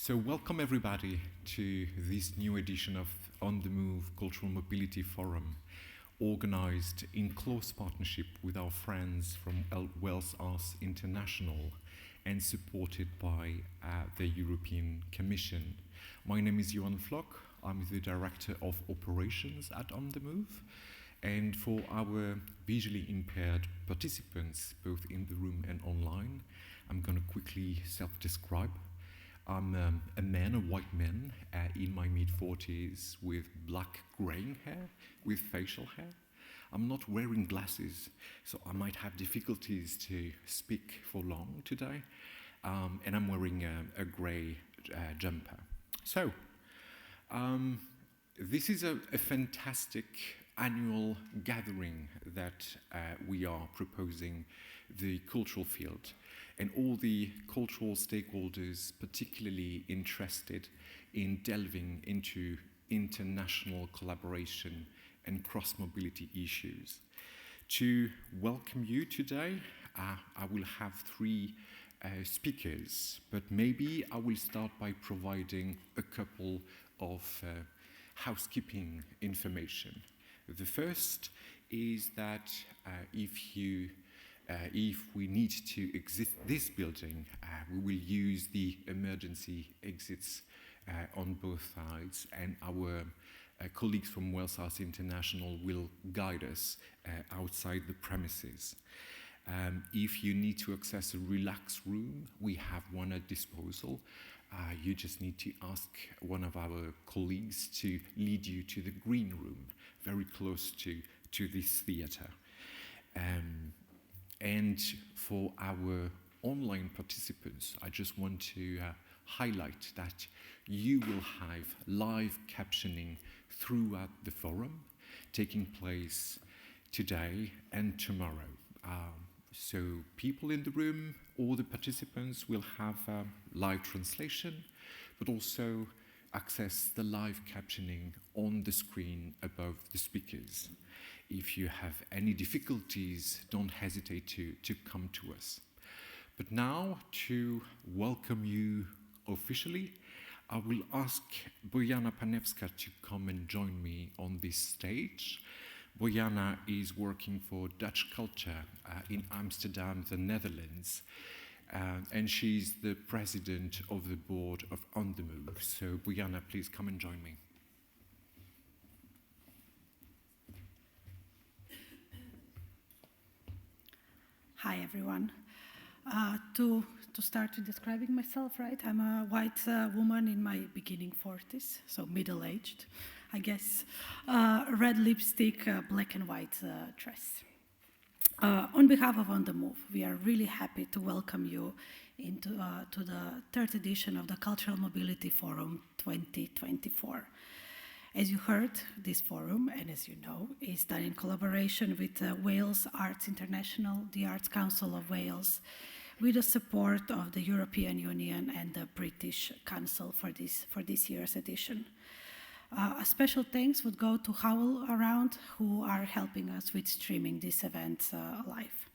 So welcome everybody to this new edition of On the Move Cultural Mobility Forum, organized in close partnership with our friends from Wales Arts International and supported by the European Commission. My name is Johan Flock. I'm the Director of Operations at On the Move. And for our visually impaired participants, both in the room and online, I'm going to quickly self-describe. I'm a man, a white man, in my mid-40s with black graying hair, with facial hair. I'm not wearing glasses, so I might have difficulties to speak for long today. And I'm wearing a gray jumper. So, this is a fantastic annual gathering that we are proposing the cultural field and all the cultural stakeholders particularly interested in delving into international collaboration and cross-mobility issues. To welcome you today, I will have three speakers, but maybe I will start by providing a couple of housekeeping information. The first is that if we need to exit this building, we will use the emergency exits on both sides, and our colleagues from Wales Arts International will guide us outside the premises. If you need to access a relaxed room, we have one at disposal. You just need to ask one of our colleagues to lead you to the green room, very close to this theatre. And for our online participants, I just want to highlight that you will have live captioning throughout the forum, taking place today and tomorrow. So people in the room, all the participants will have live translation, but also access the live captioning on the screen above the speakers. If you have any difficulties, don't hesitate to come to us. But now, to welcome you officially, I will ask Bojana Panewska to come and join me on this stage. Bojana is working for Dutch Culture in Amsterdam, the Netherlands, and she's the president of the board of On the Move. So Bojana, please come and join me. Hi, everyone. To start with describing myself, right? I'm a white woman in my beginning 40s, so middle-aged, I guess. Red lipstick, black and white dress. On behalf of On the Move, we are really happy to welcome you into to the third edition of the Cultural Mobility Forum 2024. As you heard, this forum, and as you know, is done in collaboration with Wales Arts International, the Arts Council of Wales, with the support of the European Union and the British Council for this year's edition. A special thanks would go to HowlAround, who are helping us with streaming this event live.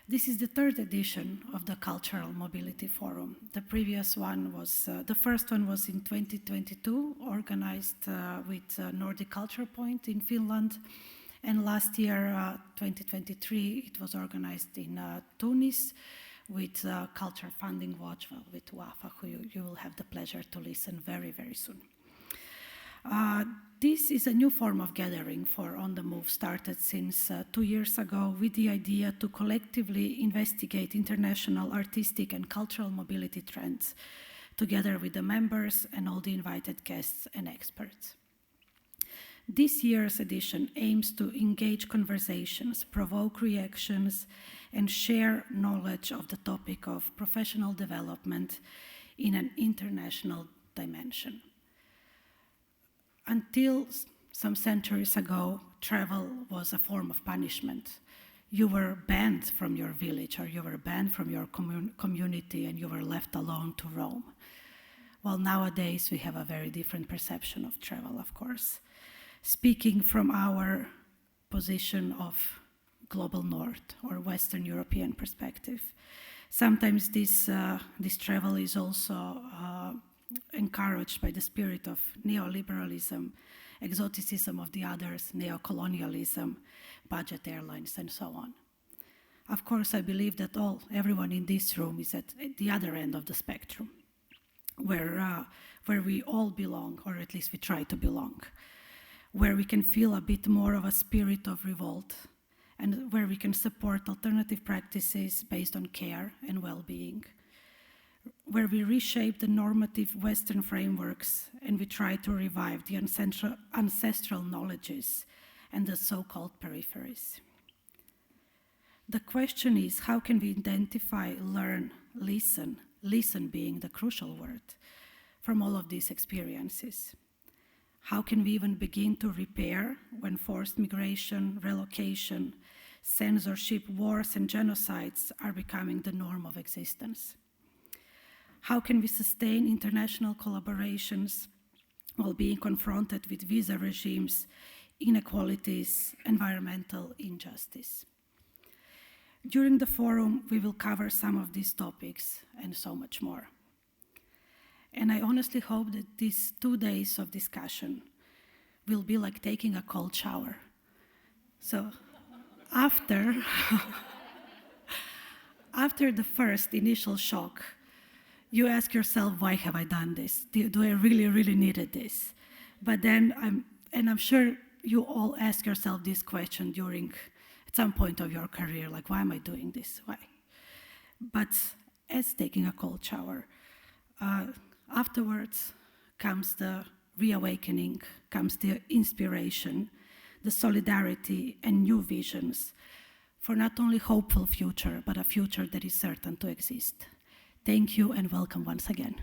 This is the third edition of the Cultural Mobility Forum. The previous one was, the first one was in 2022, organized with Nordic Culture Point in Finland. And last year, 2023, it was organized in Tunis with Culture Funding Watch, well, with WAFA, who you will have the pleasure to listen very, very soon. This is a new form of gathering for On the Move, started since 2 years ago with the idea to collectively investigate international artistic and cultural mobility trends, together with the members and all the invited guests and experts. This year's edition aims to engage conversations, provoke reactions, and share knowledge of the topic of professional development in an international dimension. Until some centuries ago, travel was a form of punishment. You were banned from your village, or you were banned from your community, and you were left alone to roam. Well, nowadays we have a very different perception of travel, of course. Speaking from our position of global north or Western European perspective, sometimes this travel is also encouraged by the spirit of neoliberalism, exoticism of the others, neocolonialism, budget airlines, and so on. Of course, I believe that everyone in this room is at the other end of the spectrum, where we all belong, or at least we try to belong, where we can feel a bit more of a spirit of revolt, and where we can support alternative practices based on care and well-being, where we reshape the normative Western frameworks and we try to revive the ancestral knowledges and the so-called peripheries. The question is, how can we identify, learn, listen being the crucial word, from all of these experiences? How can we even begin to repair when forced migration, relocation, censorship, wars, and genocides are becoming the norm of existence? How can we sustain international collaborations while being confronted with visa regimes, inequalities, environmental injustice? During the forum, we will cover some of these topics and so much more. And I honestly hope that these 2 days of discussion will be like taking a cold shower. So after the first initial shock, you ask yourself, why have I done this? Do I really, really needed this? But then I'm sure you all ask yourself this question at some point of your career, like, why am I doing this? Why? But as taking a cold shower, afterwards comes the reawakening, comes the inspiration, the solidarity, and new visions for not only hopeful future, but a future that is certain to exist. Thank you and welcome once again.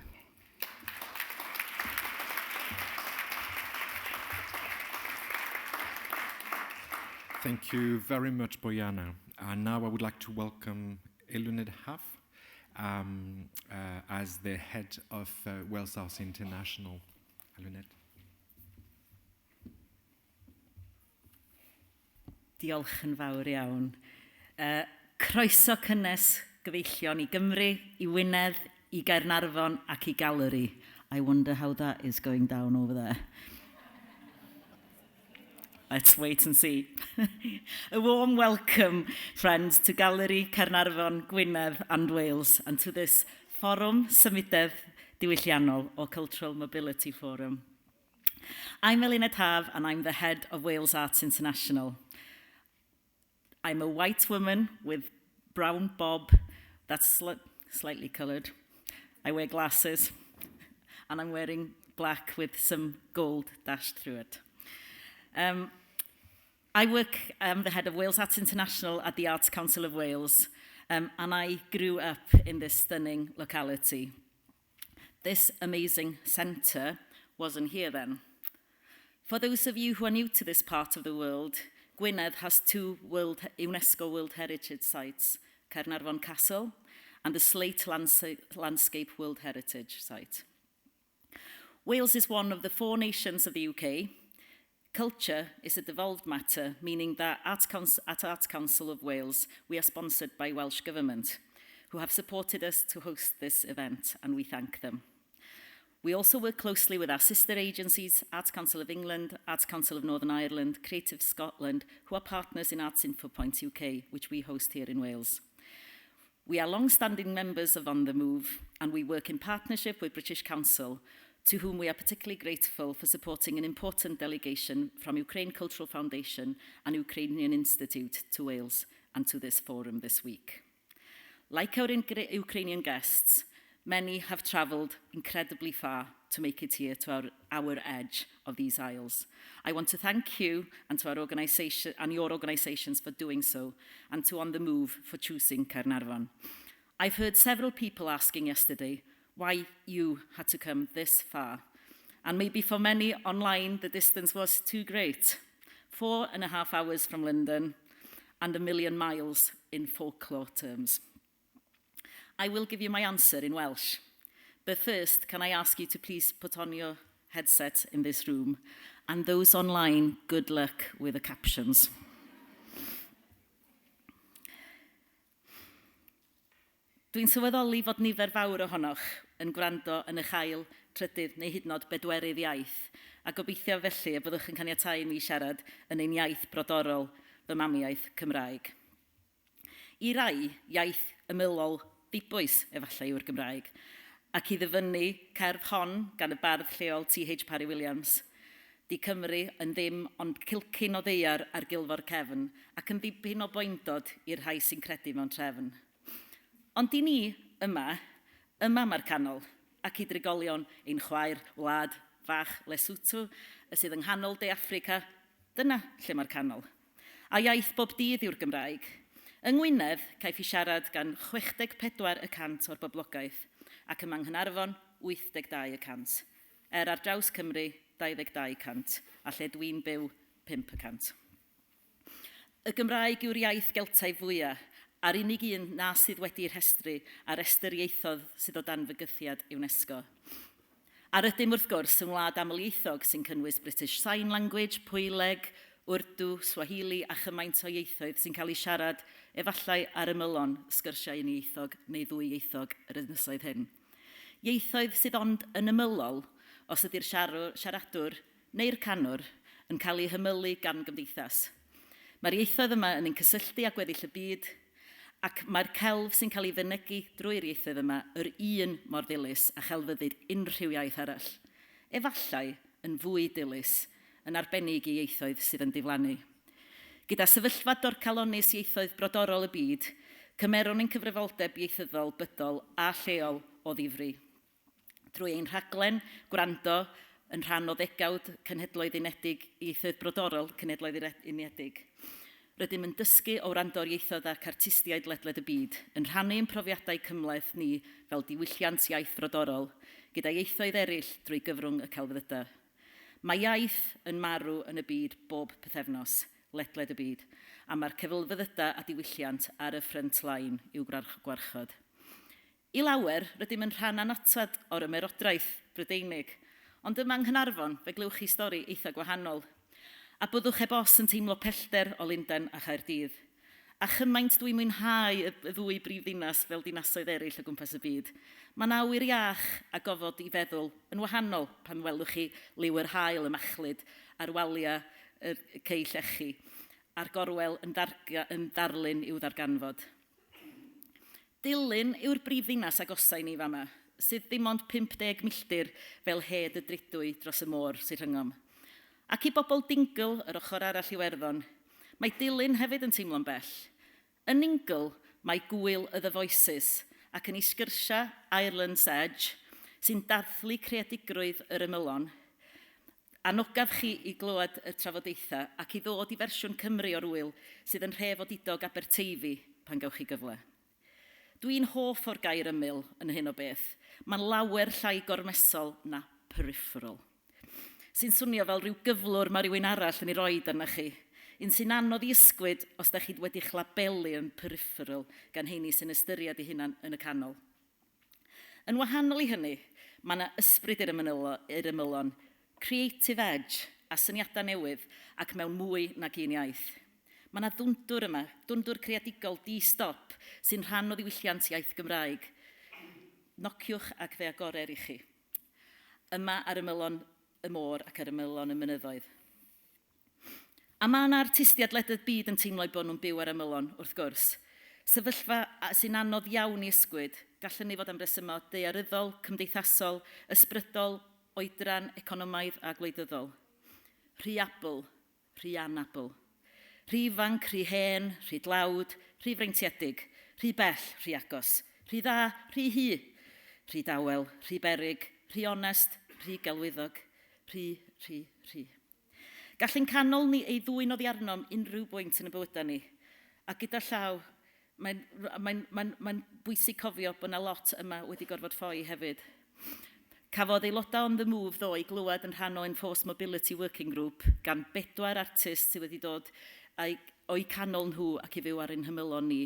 Thank you very much, Bojana. And now I would like to welcome Eluned Haf as the head of Wales Arts International. Eluned. Diolch yn fawr iawn. Croeso cynnes gyfeillion I Gymru, I Wynedd, I Gaernarfon ac I Galeri. I wonder how that is going down over there. Let's wait and see. A warm welcome, friends, to Galeri, Caernarfon, Gwynedd and Wales, and to this Fforwm Symudedd Diwylliannol, or Cultural Mobility Forum. I'm Eluned Haf, and I'm the head of Wales Arts International. I'm a white woman with brown bob that's slightly coloured. I wear glasses, and I'm wearing black with some gold dashed through it. I'm the head of Wales Arts International at the Arts Council of Wales, and I grew up in this stunning locality. This amazing centre wasn't here then. For those of you who are new to this part of the world, Gwynedd has 2 UNESCO World Heritage Sites, Caernarfon Castle and the Slate Landscape World Heritage Site. Wales is one of the 4 nations of the UK. Culture is a devolved matter, meaning that at Arts Council of Wales, we are sponsored by Welsh Government, who have supported us to host this event, and we thank them. We also work closely with our sister agencies, Arts Council of England, Arts Council of Northern Ireland, Creative Scotland, who are partners in Arts Info Point UK, which we host here in Wales. We are long-standing members of On The Move, and we work in partnership with British Council, to whom we are particularly grateful for supporting an important delegation from Ukraine Cultural Foundation and Ukrainian Institute to Wales and to this forum this week. Like our Ukrainian guests, many have travelled incredibly far to make it here to our edge of these isles. I want to thank you and to our organisation and your organisations for doing so, and to On The Move for choosing Caernarfon. I've heard several people asking yesterday why you had to come this far. And maybe for many online, the distance was too great. 4.5 hours from London and 1 million miles in folklore terms. I will give you my answer in Welsh. But first, can I ask you to please put on your headset in this room, and those online, good luck with the captions. Dwi'n sylweddoli fod nifer fawr ohonoch yn gwrando yn eich ail, trydydd neu hyd yn oed bedwerydd iaith, a gobeithio felly y byddwch yn caniatáu mi siarad yn ein iaith brodorol, fy mamiaith Cymraeg. I rai, iaith ymylol dibwys efallai yw'r Gymraeg, ac i ddyfynnu cerdd hon gan y bardd lleol T.H. Parry Williams, di Cymru yn ddim ond cilcyn o ddeiar ar gilfor cefn ac yn ddipyn o boendod i'r rhai sy'n credu mewn trefn. Ond i ni yma mae'r canol, ac i drigolion ein chwaer wlad fach Lesotho, y sydd yng nghanol De Affrica, dyna lle mae'r canol. A iaith bob dydd yw'r Gymraeg. Yng Ngwynedd, caiff ei siarad gan 64% o'r boblogaeth, ac yma yng Nghaernarfon 82%. Ar draws Cymru 22%, a lle dwi'n byw 5%. Y Gymraeg yw'r iaith Geltaidd fwyaf, a'r unig un na sydd wedi'i rhestru ar restr ieithoedd sydd o dan fygythiad UNESCO. Ar ydym wrth gwrs yn wlad amlieithog sy'n cynnwys British Sign Language, Pwyleg, Urdu, Swahili a chymaint o ieithoedd sy'n cael ei siarad efallai ar ymylon sgyrsiau unieithog neu ddwyieithog yr ynysoedd hyn. Ieithoedd sydd ond yn ymylol os ydy'r siaradwr neu'r canwr yn cael ei hymylu gan gymdeithas. Mae'r ieithoedd yma yn ein cysylltu ag gweddill y byd, ac mae'r celf sy'n cael ei fynegu drwy'r ieithoedd yma yr un mor ddilys a chelfyddyd unrhyw iaith arall. Efallai yn fwy dilys yn arbennig i ieithoedd sydd yn diflannu. Gyda sefyllfa dorcalonus ieithoedd brodorol y byd, cymeron ein cyfrifoldeb ieithyddol bydol a lleol o ddifri. Drwy ein rhaglen gwrando yn rhan o ddegawd Cenhedloedd Unedig ieithoedd brodorol Cenhedloedd Unedig. Rydym yn dysgu o wrando'r ieithoedd ac artistiaid ledled y byd, yn rhannu ein profiadau cymhleth ni fel diwylliant iaith brodorol, gyda ieithoedd eraill drwy gyfrwng y celfyddydau. Mae iaith yn marw yn y byd bob pythefnos, ledled y byd, a mae'r cyfylfyddydau a diwylliant ar y ffrynt lain i'w gwarchod. I lawer, rydym yn rhan anatad o'r ymerodraeth Brydeinig, ond yma yng Nghaernarfon fe glywch chi stori eitha gwahanol. A byddwch e-bos yn teimlo pellter o Lundain a Chaerdydd. A chymaint dwi'n mwynhau y ddwy brifddinas fel dinasoedd eraill o gwmpas y byd. Mae'n awyr iach a gofod i feddwl yn wahanol pan welwch chi liwyr haul y machlyd a'r waliau cei llechi, a'r gorwel yn darlun i'w ddarganfod. Dilyn yw'r brifddinas agosau ni fama, sydd ddim ond 50 milltir fel hed y dridwy dros y môr sy'n rhyngom. Ac i bobl Dingle yr ochr arall Iwerddon, mae Dilyn hefyd yn teimlo'n bell. Yn Dingle, mae gwyl y The Voices ac yn ei sgyrsia Ireland's Edge sy'n dathlu creadigrwydd yr ymylon. Anogaf chi i glywed y trafodaethau ac i ddod i fersiwn Cymru o'r wyl sydd yn rhefodidog Aberteifi pan gewch chi gyfle. Dwi'n hoff o'r gair ymyl yn hyn o beth. Mae'n lawer llai gormesol na peripheral, sy'n swnio fel rhyw gyflwr mae rhywun arall yn ei roed arna chi. Un sy'n anodd i ysgwyd os da chi wedi'ch labelu yn peripheral gan heini sy'n ystyried eu hunan yn y canol. Yn wahanol i hynny, mae yna ysbryd i'r ymylon, creative edge a syniadau newydd ac mewn mwy nag un iaith. Mae yna ddwndwr yma, dwndwr creadigol di-stop sy'n rhan o ddiwylliant iaith Gymraeg. Nociwch ac fe agored i chi. Yma ar ymylon y môr ac ar ymylon y mynyddoedd. A mae yna artistiad ledled byd yn teimlo bod nhw'n byw ar ymylon, wrth gwrs. Sefyllfa sy'n anodd iawn i ysgwyd, gallen ni fod am resymau daearyddol, cymdeithasol, ysbrydol, oedran, economaidd a gwleidyddol. Rhy abl, rhy anabl. Rhy ifanc, rhy hen, rhy dlawd, rhy freintiedig, rhy bell, rhy agos, rhy dda, rhy hy, rhy dawel, rhy berig, rhy onest, rhy gelwyddog. Rhy. Gallai'n canol ni ei ddwyn oddi arnom unrhyw bwynt yn y bywydau ni. A gyda llaw, mae'n bwysig cofio bod yna lot yma wedi gorfod ffoi hefyd. Cafodd aelodau on the move ddo i glywed yn rhan o Enforced Mobility Working Group gan 4 artist sydd wedi dod o'i canol nhw ac i fyw ar ein hymylon ni.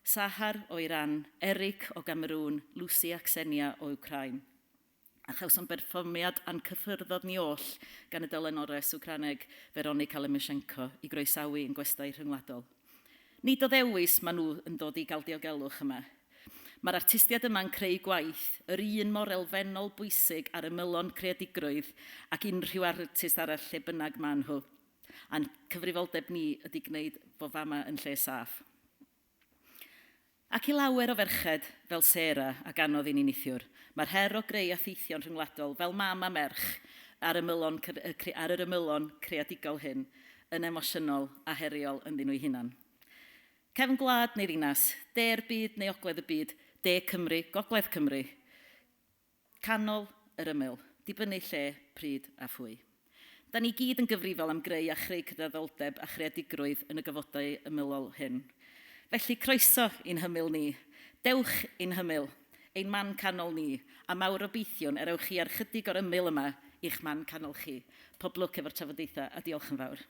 Sahar o Iran, Eric o Gamerŵn, Lucy a Xenia o Ukraine. A chawsom berfformiad ancyffyrddodd ni oll gan y dylenores Wcraneg Veronica Lemyshenko i groesawu yn gwestai rhyngwladol. Nid o ddewis maen nhw yn dod i gael diogelwch yma. Mae'r artistiaid yma'n creu gwaith, yr un mor elfennol bwysig ar ymylon creadigrwydd ac unrhyw artist arall lle bynnag maen nhw. A'n cyfrifoldeb ni ydy gwneud bo fama yn lle saff. Ac I lawer o ferched fel Sarah ac anodd i'n unithiwr, mae'r her o greu a theithio'n rhyngwladol fel mam a merch ar yr ymylon creadigol hyn yn emosiynol a heriol ynddyn nhw hunan. Cefn gwlad neu ddinas, de'r byd neu ogledd y byd, de Cymru, gogledd Cymru. Canol yr ymyl, dibynnu lle, pryd a phwy. Da ni gyd yn gyfrifol am greu a chreu cydraddoldeb a chreadigrwydd yn y gyfodau ymylol hyn. Felly croeso i'n hymyl ni, dewch i'n hymyl, ein man canol ni, a mawr obeithion ewch chi ar chydig o'r ymyl yma i'ch man canol chi. Poblwc efo'r trafodaethau a diolch yn fawr.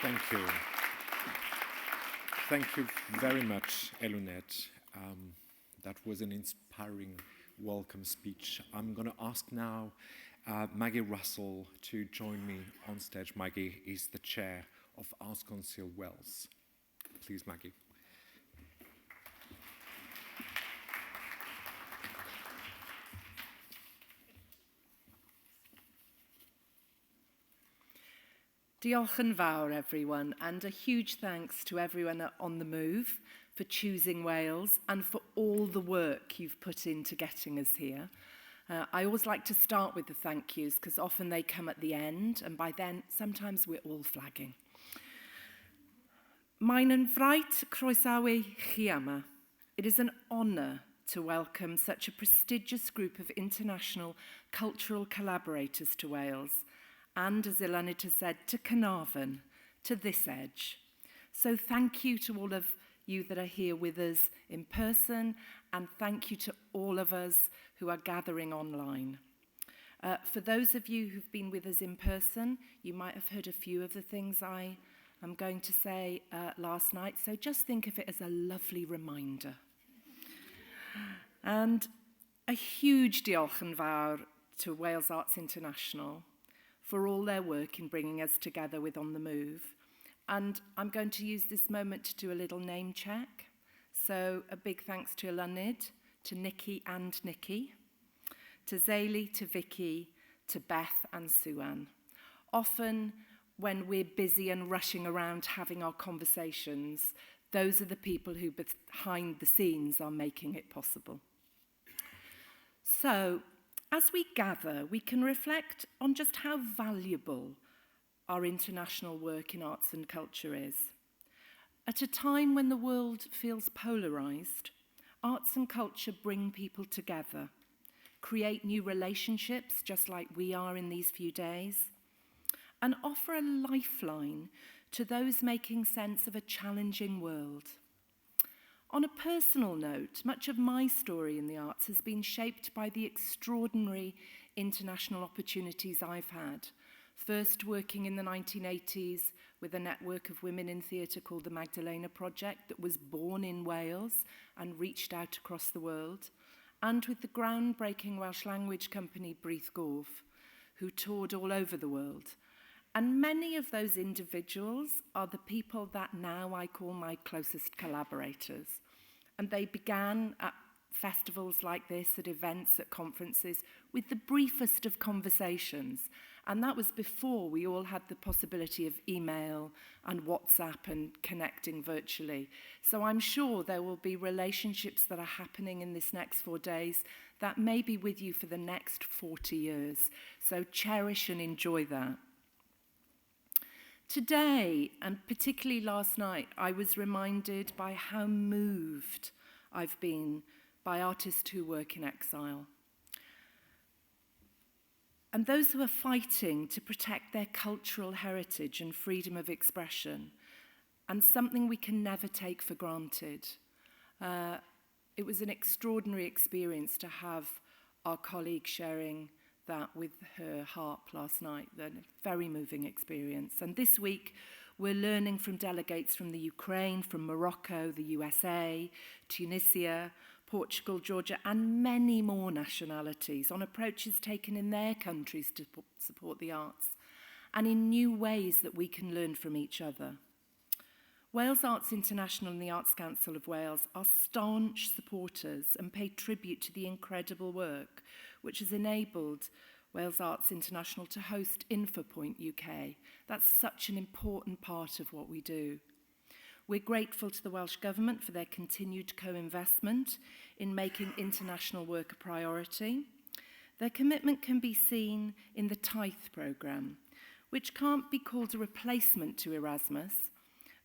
Thank you. Thank you very much, Eluned. That was an inspiring welcome speech. I'm going to ask now Maggie Russell to join me on stage. Maggie is the chair of Arts Council Wales. Please, Maggie. Diolch yn fawr, everyone, and a huge thanks to everyone on the move for choosing Wales and for all the work you've put into getting us here. I always like to start with the thank yous because often they come at the end, and by then, sometimes we're all flagging. Mae'n yn fraint croesawu chi yma. It is an honour to welcome such a prestigious group of international cultural collaborators to Wales, and, as Eluned has said, to Carnarvon, to this edge. So thank you to all of you that are here with us in person, and thank you to all of us who are gathering online. For those of you who've been with us in person, you might have heard a few of the things I am going to say last night, so just think of it as a lovely reminder. And a huge diolch yn fawr to Wales Arts International for all their work in bringing us together with On the Move. And I'm going to use this moment to do a little name check. So a big thanks to Eluned, to Nikki and Nikki, to Zayli, to Vicky, to Beth and Suan. Often when we're busy and rushing around having our conversations, those are the people who behind the scenes are making it possible. So, as we gather, we can reflect on just how valuable our international work in arts and culture is. At a time when the world feels polarised, arts and culture bring people together, create new relationships just like we are in these few days, and offer a lifeline to those making sense of a challenging world. On a personal note, much of my story in the arts has been shaped by the extraordinary international opportunities I've had. First working in the 1980s with a network of women in theatre called the Magdalena Project that was born in Wales and reached out across the world, and with the groundbreaking Welsh language company Brith Gorf, who toured all over the world. And many of those individuals are the people that now I call my closest collaborators. And they began at festivals like this, at events, at conferences, with the briefest of conversations. And that was before we all had the possibility of email and WhatsApp and connecting virtually. So I'm sure there will be relationships that are happening in this next 4 days that may be with you for the next 40 years. So cherish and enjoy that. Today, and particularly last night, I was reminded by how moved I've been by artists who work in exile. And those who are fighting to protect their cultural heritage and freedom of expression, and something we can never take for granted. It was an extraordinary experience to have our colleague sharing that with her harp last night, a very moving experience. And this week, we're learning from delegates from the Ukraine, from Morocco, the USA, Tunisia, Portugal, Georgia, and many more nationalities on approaches taken in their countries to support the arts, and in new ways that we can learn from each other. Wales Arts International and the Arts Council of Wales are staunch supporters and pay tribute to the incredible work which has enabled Wales Arts International to host InfoPoint UK. That's such an important part of what we do. We're grateful to the Welsh Government for their continued co-investment in making international work a priority. Their commitment can be seen in the Tithe programme, which can't be called a replacement to Erasmus,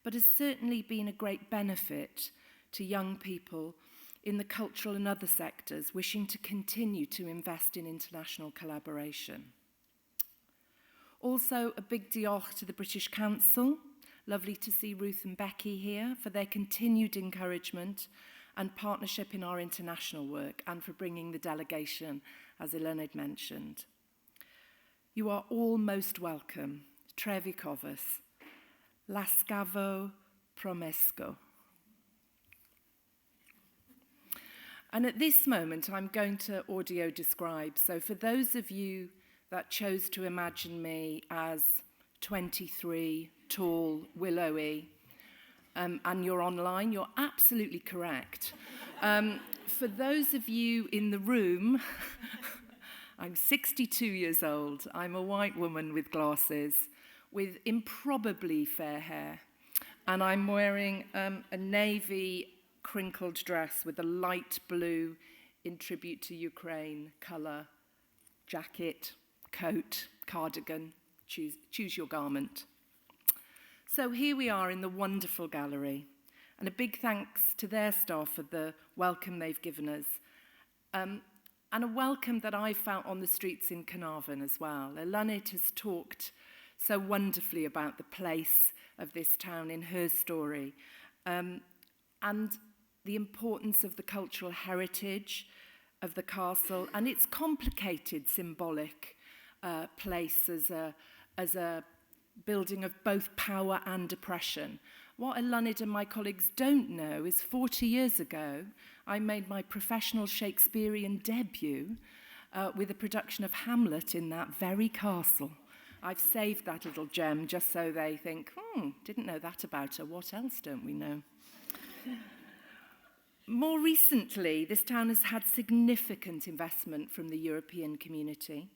but has certainly been a great benefit to young people in the cultural and other sectors wishing to continue to invest in international collaboration. Also, a big diolch to the British Council. Lovely to see Ruth and Becky here for their continued encouragement and partnership in our international work and for bringing the delegation, as Elena had mentioned. You are all most welcome. Trefi Cofus. Lascavo Promesco. And at this moment, I'm going to audio describe. So for those of you that chose to imagine me as 23, tall, willowy, and you're online, you're absolutely correct. For those of you in the room, I'm 62 years old. I'm a white woman with glasses, with improbably fair hair. And I'm wearing a navy crinkled dress with a light blue, in tribute to Ukraine, colour, jacket, coat, cardigan, choose your garment. So here we are in the wonderful gallery. And a big thanks to their staff for the welcome they've given us. And a welcome that I felt on the streets in Carnarvon as well. Eluned has talked so wonderfully about the place of this town in her story, and the importance of the cultural heritage of the castle and its complicated symbolic place as a building of both power and oppression. What Eluned and my colleagues don't know is 40 years ago, I made my professional Shakespearean debut with a production of Hamlet in that very castle. I've saved that little gem just so they think, didn't know that about her. What else don't we know? More recently, this town has had significant investment from the European community,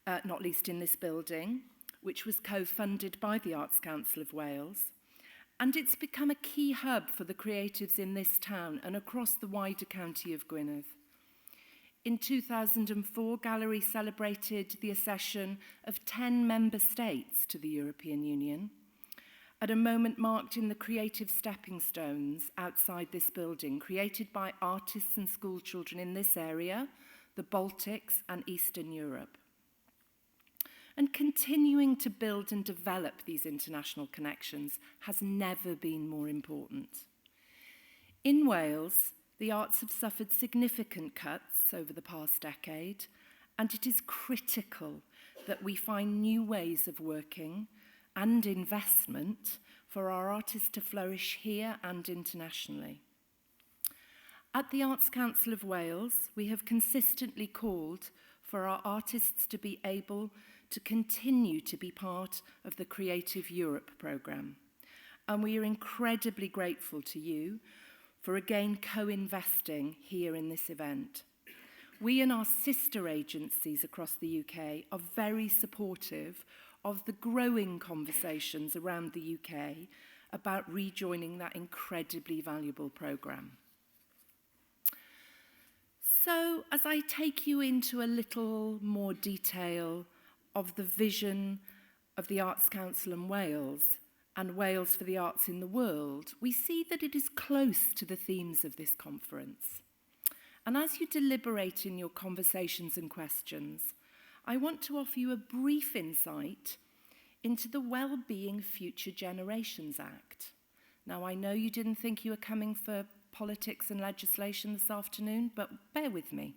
not least in this building, which was co-funded by the Arts Council of Wales. And it's become a key hub for the creatives in this town and across the wider county of Gwynedd. In 2004, Gallery celebrated the accession of 10 member states to the European Union, at a moment marked in the creative stepping stones outside this building, created by artists and school children in this area, the Baltics and Eastern Europe. And continuing to build and develop these international connections has never been more important. In Wales, the arts have suffered significant cuts over the past decade, and it is critical that we find new ways of working and investment for our artists to flourish here and internationally. At the Arts Council of Wales, we have consistently called for our artists to be able to continue to be part of the Creative Europe programme. And we are incredibly grateful to you for again co-investing here in this event. We and our sister agencies across the UK are very supportive of the growing conversations around the UK about rejoining that incredibly valuable programme. So, as I take you into a little more detail of the vision of the Arts Council in Wales and Wales for the Arts in the World, we see that it is close to the themes of this conference. And as you deliberate in your conversations and questions, I want to offer you a brief insight into the Wellbeing Future Generations Act. Now, I know you didn't think you were coming for politics and legislation this afternoon, but bear with me.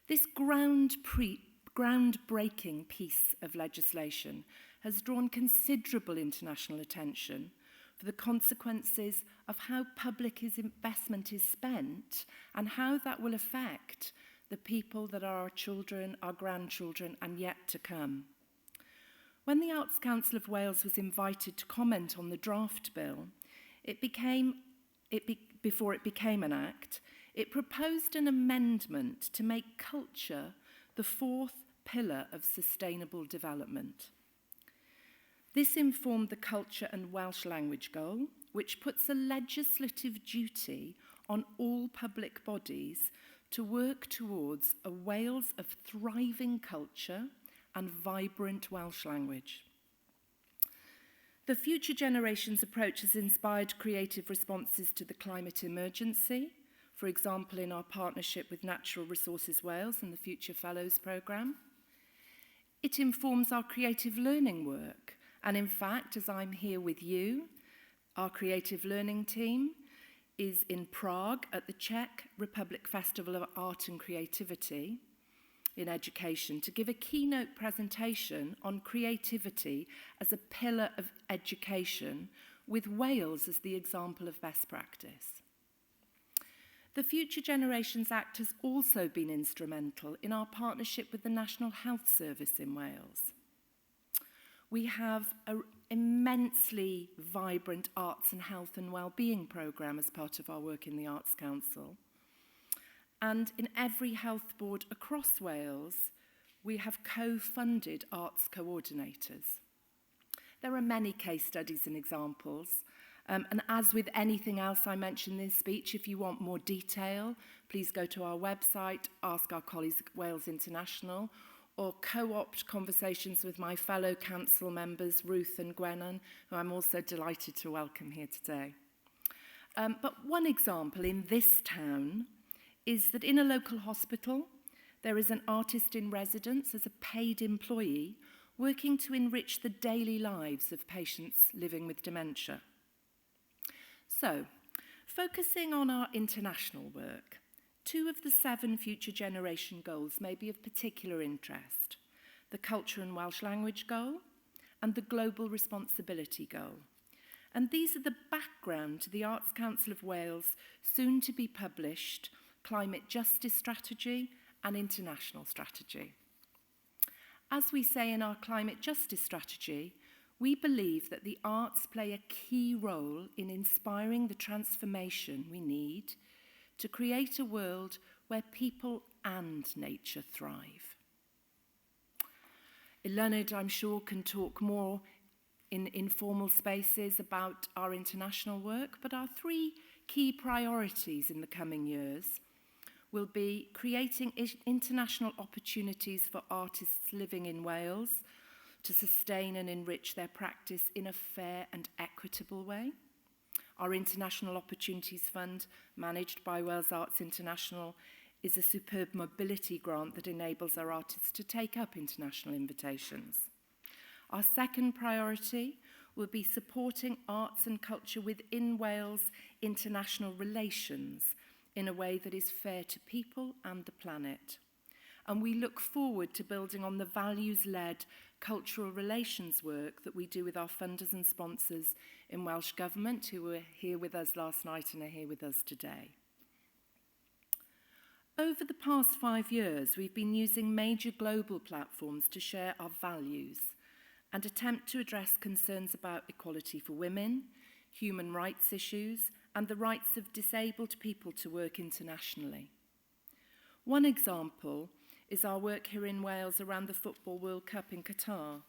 This groundbreaking piece of legislation has drawn considerable international attention for the consequences of how public investment is spent and how that will affect the people that are our children, our grandchildren, and yet to come. When the Arts Council of Wales was invited to comment on the draft bill, before it became an act, it proposed an amendment to make culture the fourth pillar of sustainable development. This informed the Culture and Welsh Language Goal, which puts a legislative duty on all public bodies to work towards a Wales of thriving culture and vibrant Welsh language. The Future Generations approach has inspired creative responses to the climate emergency, for example, in our partnership with Natural Resources Wales and the Future Fellows programme. It informs our creative learning work, and in fact, as I'm here with you, our creative learning team is in Prague at the Czech Republic Festival of Art and Creativity in Education to give a keynote presentation on creativity as a pillar of education, with Wales as the example of best practice. The Future Generations Act has also been instrumental in our partnership with the National Health Service in Wales. We have an immensely vibrant arts and health and wellbeing programme as part of our work in the Arts Council. And in every health board across Wales, we have co-funded arts coordinators. There are many case studies and examples. And as with anything else I mentioned in this speech, if you want more detail, please go to our website, ask our colleagues at Wales International, or co-opt conversations with my fellow council members, Ruth and Gwennan, who I'm also delighted to welcome here today. But one example in this town is that in a local hospital, there is an artist in residence as a paid employee working to enrich the daily lives of patients living with dementia. So, focusing on our international work, 2 of the 7 Future Generation goals may be of particular interest: the Culture and Welsh Language Goal and the Global Responsibility Goal. And these are the background to the Arts Council of Wales' soon-to-be published Climate Justice Strategy and International Strategy. As we say in our Climate Justice Strategy, we believe that the arts play a key role in inspiring the transformation we need to create a world where people and nature thrive. Ilunid, I'm sure, can talk more in informal spaces about our international work, but our 3 key priorities in the coming years will be creating international opportunities for artists living in Wales to sustain and enrich their practice in a fair and equitable way. Our International Opportunities Fund, managed by Wales Arts International, is a superb mobility grant that enables our artists to take up international invitations. Our second priority will be supporting arts and culture within Wales' international relations in a way that is fair to people and the planet. And we look forward to building on the values-led cultural relations work that we do with our funders and sponsors in Welsh Government, who were here with us last night and are here with us today. Over the past 5 years, we've been using major global platforms to share our values and attempt to address concerns about equality for women, human rights issues, and the rights of disabled people to work internationally. One example is our work here in Wales around the Football World Cup in Qatar.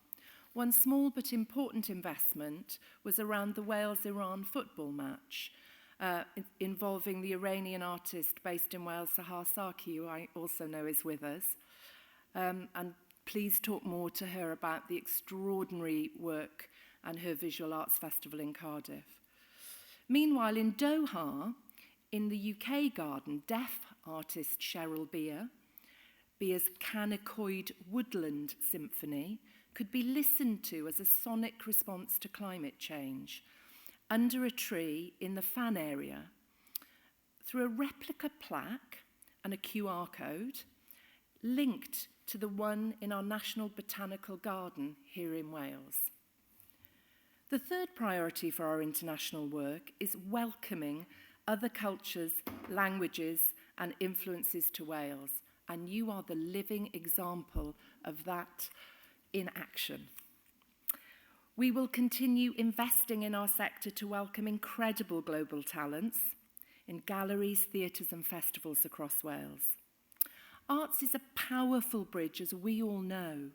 One small but important investment was around the Wales-Iran football match, involving the Iranian artist based in Wales, Sahar Saki, who I also know is with us. And please talk more to her about the extraordinary work and her Visual Arts Festival in Cardiff. Meanwhile, in Doha, in the UK garden, deaf artist Cheryl Beer's Canocoid Woodland Symphony could be listened to as a sonic response to climate change under a tree in the fan area through a replica plaque and a QR code linked to the one in our National Botanical Garden here in Wales. The third priority for our international work is welcoming other cultures, languages, and influences to Wales, and you are the living example of that in action. We will continue investing in our sector to welcome incredible global talents in galleries, theatres and festivals across Wales. Arts is a powerful bridge, as we all know,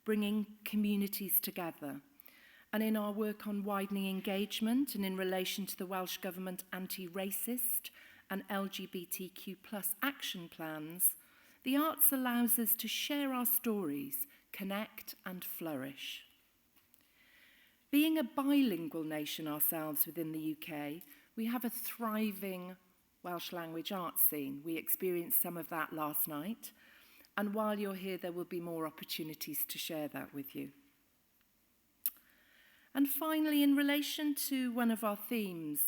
bringing communities together. And in our work on widening engagement and in relation to the Welsh Government anti-racist and LGBTQ+ action plans, the arts allows us to share our stories, connect and flourish. Being a bilingual nation ourselves within the UK, we have a thriving Welsh language arts scene. We experienced some of that last night, and while you're here, there will be more opportunities to share that with you. And finally, in relation to one of our themes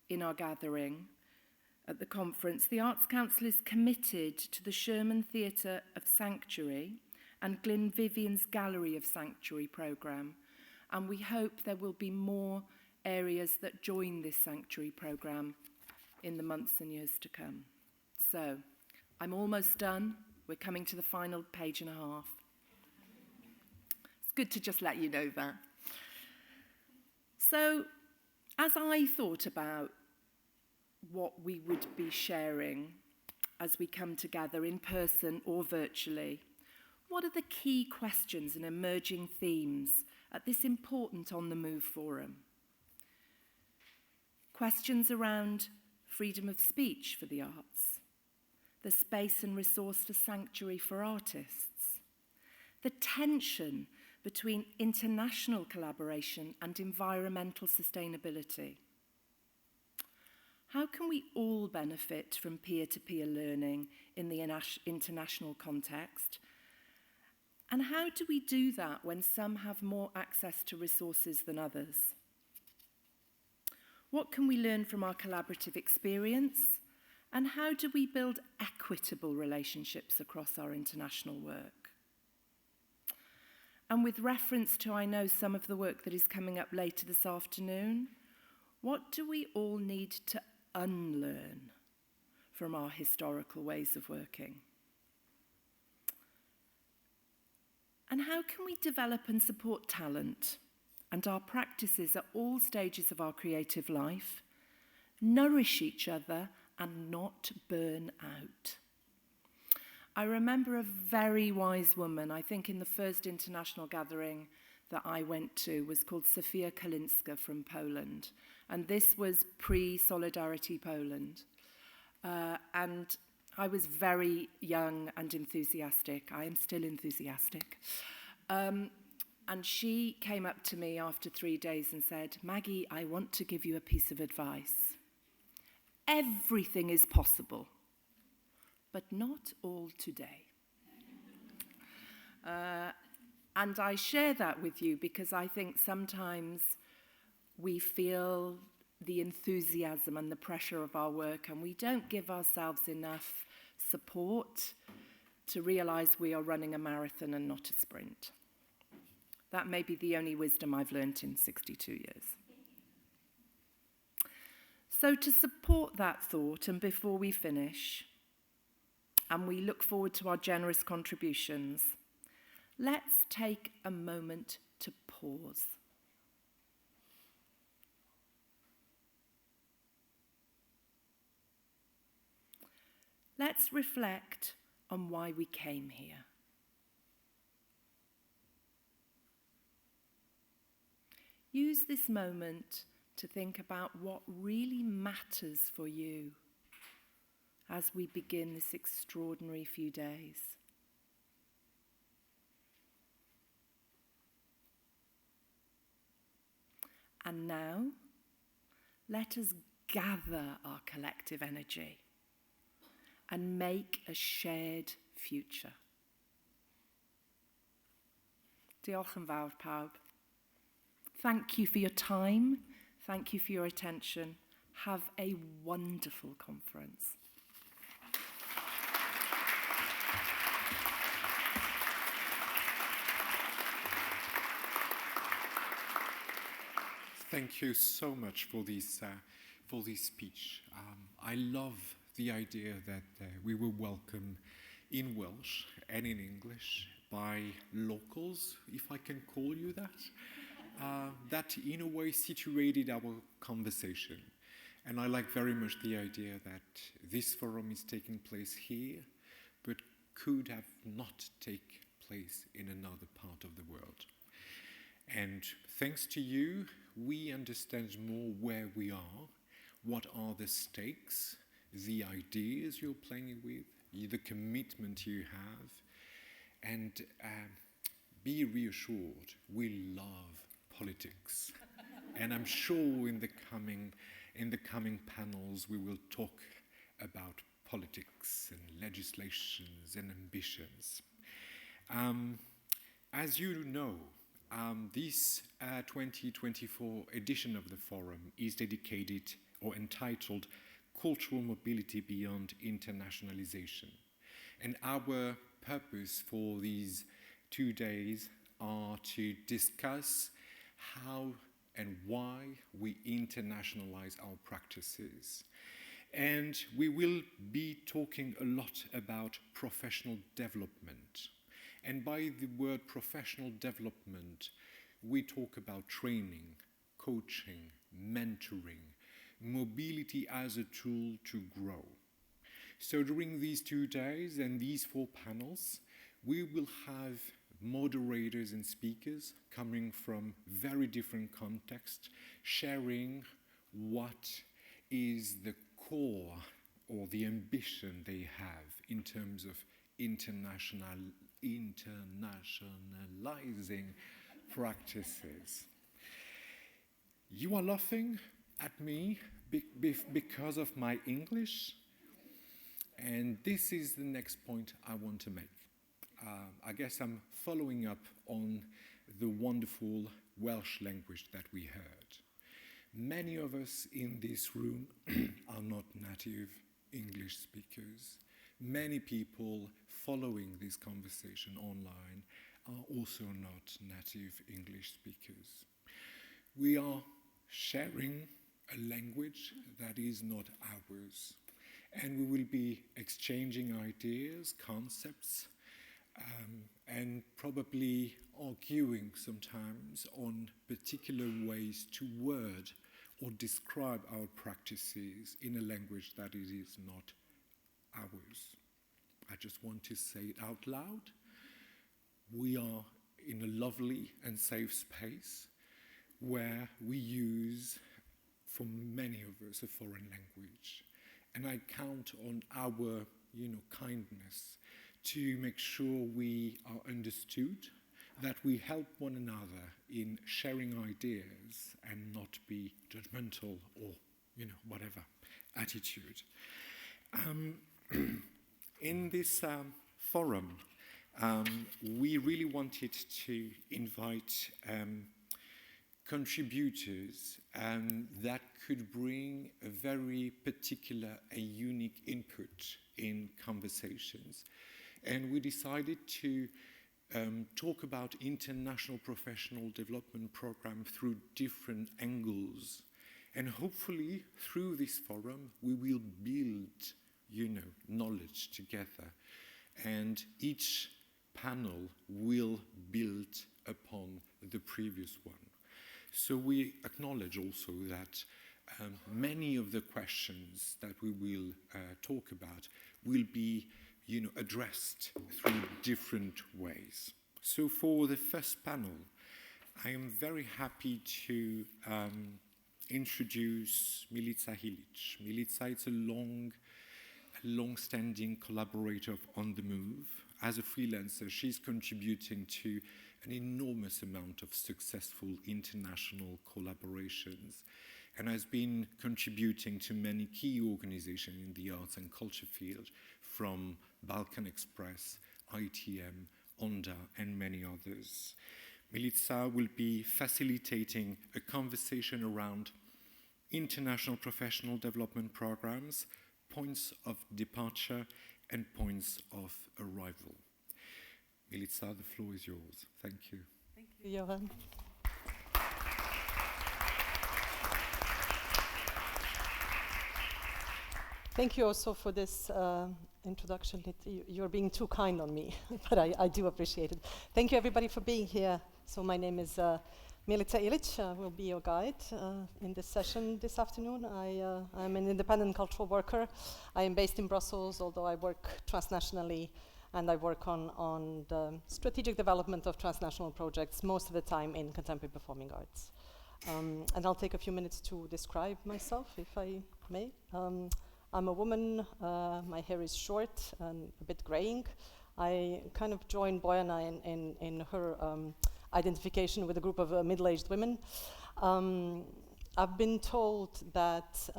in our gathering at the conference, the Arts Council is committed to the Sherman Theatre of Sanctuary and Glyn Vivian's Gallery of Sanctuary programme, and we hope there will be more areas that join this sanctuary programme in the months and years to come. So, I'm almost done. We're coming to the final page and a half. It's good to just let you know that. So, as I thought about what we would be sharing as we come together in person or virtually, what are the key questions and emerging themes at this important On the Move forum? Questions around freedom of speech for the arts, the space and resource for sanctuary for artists, the tension between international collaboration and environmental sustainability. How can we all benefit from peer-to-peer learning in the international context? And how do we do that when some have more access to resources than others? What can we learn from our collaborative experience? And how do we build equitable relationships across our international work? And with reference to, I know, some of the work that is coming up later this afternoon, what do we all need to unlearn from our historical ways of working? And how can we develop and support talent and our practices at all stages of our creative life, nourish each other and not burn out? I remember a very wise woman, I think in the first international gathering that I went to, was called Sofia Kalinska from Poland. And this was pre-Solidarity Poland. And I was very young and enthusiastic. I am still enthusiastic. And she came up to me after 3 days and said, "Maggie, I want to give you a piece of advice. Everything is possible, but not all today." And I share that with you because I think sometimes we feel the enthusiasm and the pressure of our work, and we don't give ourselves enough support to realize we are running a marathon and not a sprint. That may be the only wisdom I've learnt in 62 years. So to support that thought, and before we finish, and we look forward to our generous contributions, let's take a moment to pause. Let's reflect on why we came here. Use this moment to think about what really matters for you as we begin this extraordinary few days. And now, let us gather our collective energy and make a shared future. Diolch yn fawr pawb. Thank you for your time. Thank you for your attention. Have a wonderful conference. Thank you so much for this speech. I love the idea that we were welcome in Welsh and in English by locals, if I can call you that. that in a way situated our conversation. And I like very much the idea that this forum is taking place here, but could have not taken place in another part of the world. And thanks to you, we understand more where we are, what are the stakes, the ideas you're playing with, the commitment you have, and be reassured, we love politics. And I'm sure in the coming panels we will talk about politics and legislations and ambitions. As you know, this 2024 edition of the forum is dedicated or entitled Cultural Mobility Beyond Internationalization. And our purpose for these 2 days are to discuss how and why we internationalize our practices. And we will be talking a lot about professional development. And by the word professional development, we talk about training, coaching, mentoring, mobility as a tool to grow. So during these 2 days and these 4 panels, we will have moderators and speakers coming from very different contexts, sharing what is the core or the ambition they have in terms of internationalizing practices. You are laughing at me because of my English, and this is the next point I want to make. I guess I'm following up on the wonderful Welsh language that we heard. Many of us in this room are not native English speakers. Many people following this conversation online are also not native English speakers. We are sharing a language that is not ours, and we will be exchanging ideas, concepts, and probably arguing sometimes on particular ways to word or describe our practices in a language that it is not ours. I just want to say it out loud. We are in a lovely and safe space where we use, for many of us, a foreign language. And I count on our, kindness to make sure we are understood, that we help one another in sharing ideas and not be judgmental or, whatever attitude. In this forum, we really wanted to invite contributors that could bring a very particular and unique input in conversations. And we decided to talk about international professional development program through different angles. And hopefully, through this forum, we will build, knowledge together. And each panel will build upon the previous one. So we acknowledge also that many of the questions that we will talk about will be addressed through different ways. So for the first panel, I am very happy to introduce Milica Hilic. Milica is a long-standing collaborator of On the Move. As a freelancer, she's contributing to an enormous amount of successful international collaborations and has been contributing to many key organizations in the arts and culture field, from Balkan Express, ITM, ONDA, and many others. Milica will be facilitating a conversation around international professional development programs, points of departure, and points of arrival. Milica, the floor is yours. Thank you. Thank you, Johan. Thank you also for this introduction. You're being too kind on me, but I do appreciate it. Thank you, everybody, for being here. So my name is Milica Ilic will be your guide in this session this afternoon. I'm an independent cultural worker. I am based in Brussels, although I work transnationally, and I work on the strategic development of transnational projects, most of the time in contemporary performing arts. And I'll take a few minutes to describe myself, if I may. I'm a woman, my hair is short and a bit graying. I kind of joined Bojana in her identification with a group of middle-aged women. I've been told that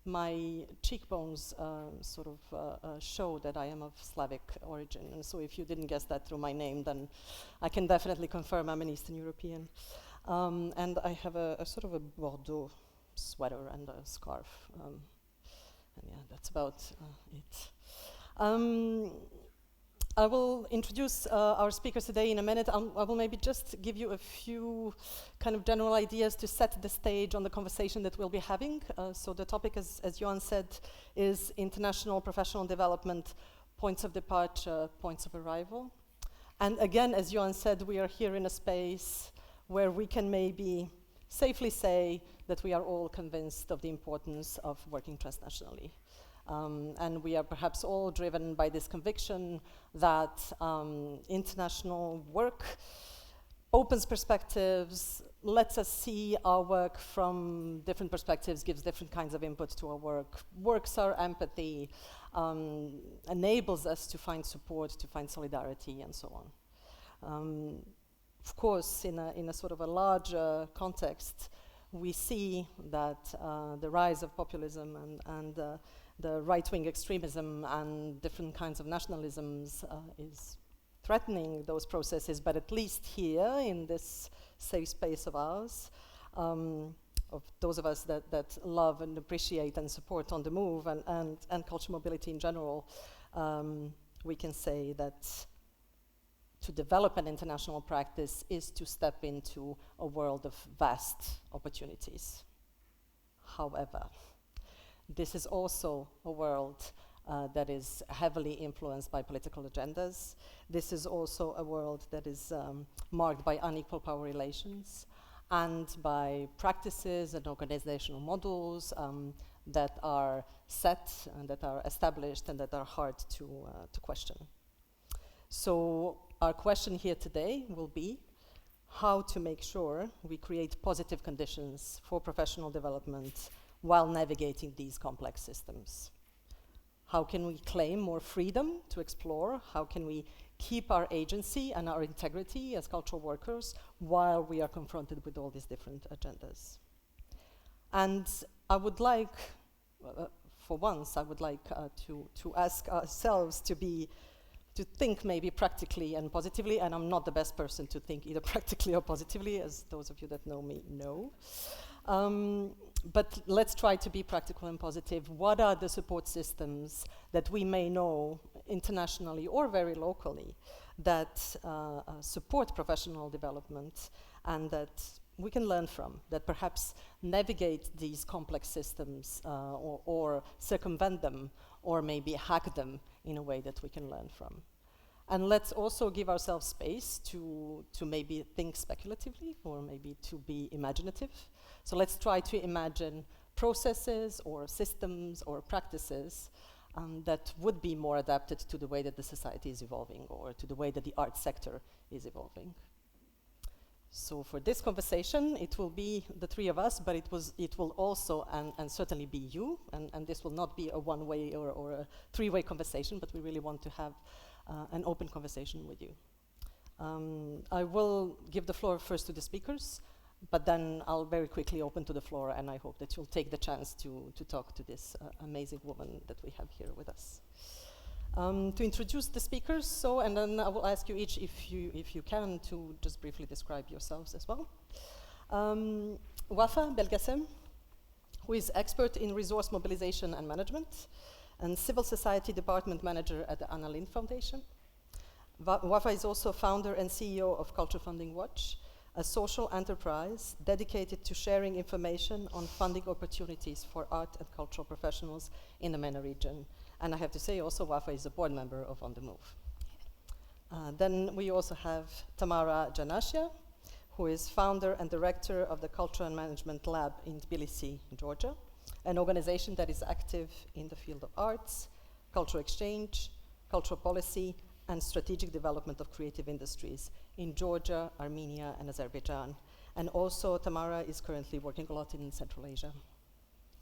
my cheekbones sort of show that I am of Slavic origin, and so if you didn't guess that through my name, then I can definitely confirm I'm an Eastern European. And I have a sort of a Bordeaux sweater and a scarf. And yeah, that's about it. I will introduce our speakers today in a minute. I will maybe just give you a few kind of general ideas to set the stage on the conversation that we'll be having. So the topic, as Johan said, is international professional development, points of departure, points of arrival. And again, as Johan said, we are here in a space where we can maybe safely say that we are all convinced of the importance of working transnationally. And we are perhaps all driven by this conviction that international work opens perspectives, lets us see our work from different perspectives, gives different kinds of input to our work, works our empathy, enables us to find support, to find solidarity, and so on. Of course, in a sort of a larger context, we see that the rise of populism and the right-wing extremism and different kinds of nationalisms is threatening those processes, but at least here in this safe space of ours, of those of us that love and appreciate and support On the Move and cultural mobility in general, we can say that to develop an international practice is to step into a world of vast opportunities. However, this is also a world that is heavily influenced by political agendas. This is also a world that is marked by unequal power relations and by practices and organizational models that are set and that are established and that are hard to question. So our question here today will be how to make sure we create positive conditions for professional development while navigating these complex systems. How can we claim more freedom to explore? How can we keep our agency and our integrity as cultural workers while we are confronted with all these different agendas? And I would like, for once, I would like to ask ourselves to think maybe practically and positively, and I'm not the best person to think either practically or positively, as those of you that know me know. But let's try to be practical and positive. What are the support systems that we may know internationally or very locally that support professional development and that we can learn from, that perhaps navigate these complex systems or circumvent them or maybe hack them in a way that we can learn from? And let's also give ourselves space to maybe think speculatively or maybe to be imaginative. So let's try to imagine processes or systems or practices that would be more adapted to the way that the society is evolving or to the way that the art sector is evolving. So for this conversation, it will be the three of us, but it will also and certainly be you, and this will not be a one-way or a three-way conversation, but we really want to have an open conversation with you. I will give the floor first to the speakers, but then I'll very quickly open to the floor, and I hope that you'll take the chance to talk to this amazing woman that we have here with us. To introduce the speakers, and then I will ask you each, if you can, to just briefly describe yourselves as well. Wafa Belgasem, who is expert in resource mobilization and management, and civil society department manager at the Anna Lindh Foundation. Wafa is also founder and CEO of Culture Funding Watch, a social enterprise dedicated to sharing information on funding opportunities for art and cultural professionals in the MENA region. And I have to say also Wafa is a board member of On the Move. Then we also have Tamara Janashia, who is founder and director of the Culture and Management Lab in Tbilisi, Georgia, an organization that is active in the field of arts, cultural exchange, cultural policy, and strategic development of creative industries in Georgia, Armenia, and Azerbaijan. And also, Tamara is currently working a lot in Central Asia.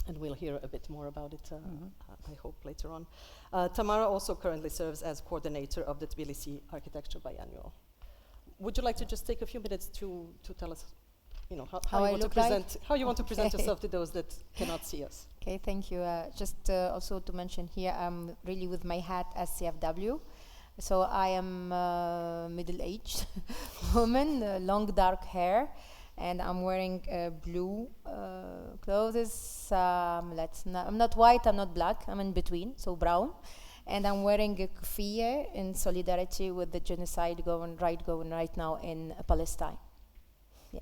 And we'll hear a bit more about it, I hope, later on. Tamara also currently serves as coordinator of the Tbilisi Architecture Biennial. Would you like to just take a few minutes to tell us, how you want to present, how you want to present yourself to those that cannot see us? Okay, thank you. Just also to mention here, I'm really with my hat as CFW. So I am a middle-aged woman, long dark hair, and I'm wearing blue clothes. I'm not white, I'm not black, I'm in between, so brown. And I'm wearing a kufiya in solidarity with the genocide going right now in Palestine. Yeah.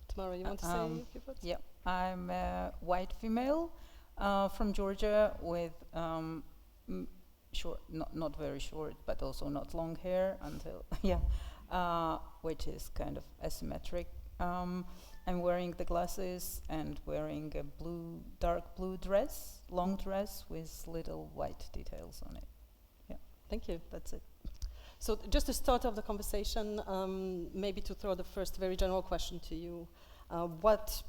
Tamara, you want to say a few words? Yeah, I'm a white female from Georgia with short, not very short, but also not long hair until, which is kind of asymmetric. I'm wearing the glasses and wearing a dark blue dress, long dress with little white details on it. Yeah, thank you. That's it. So just to start off the conversation, maybe to throw the first very general question to you, what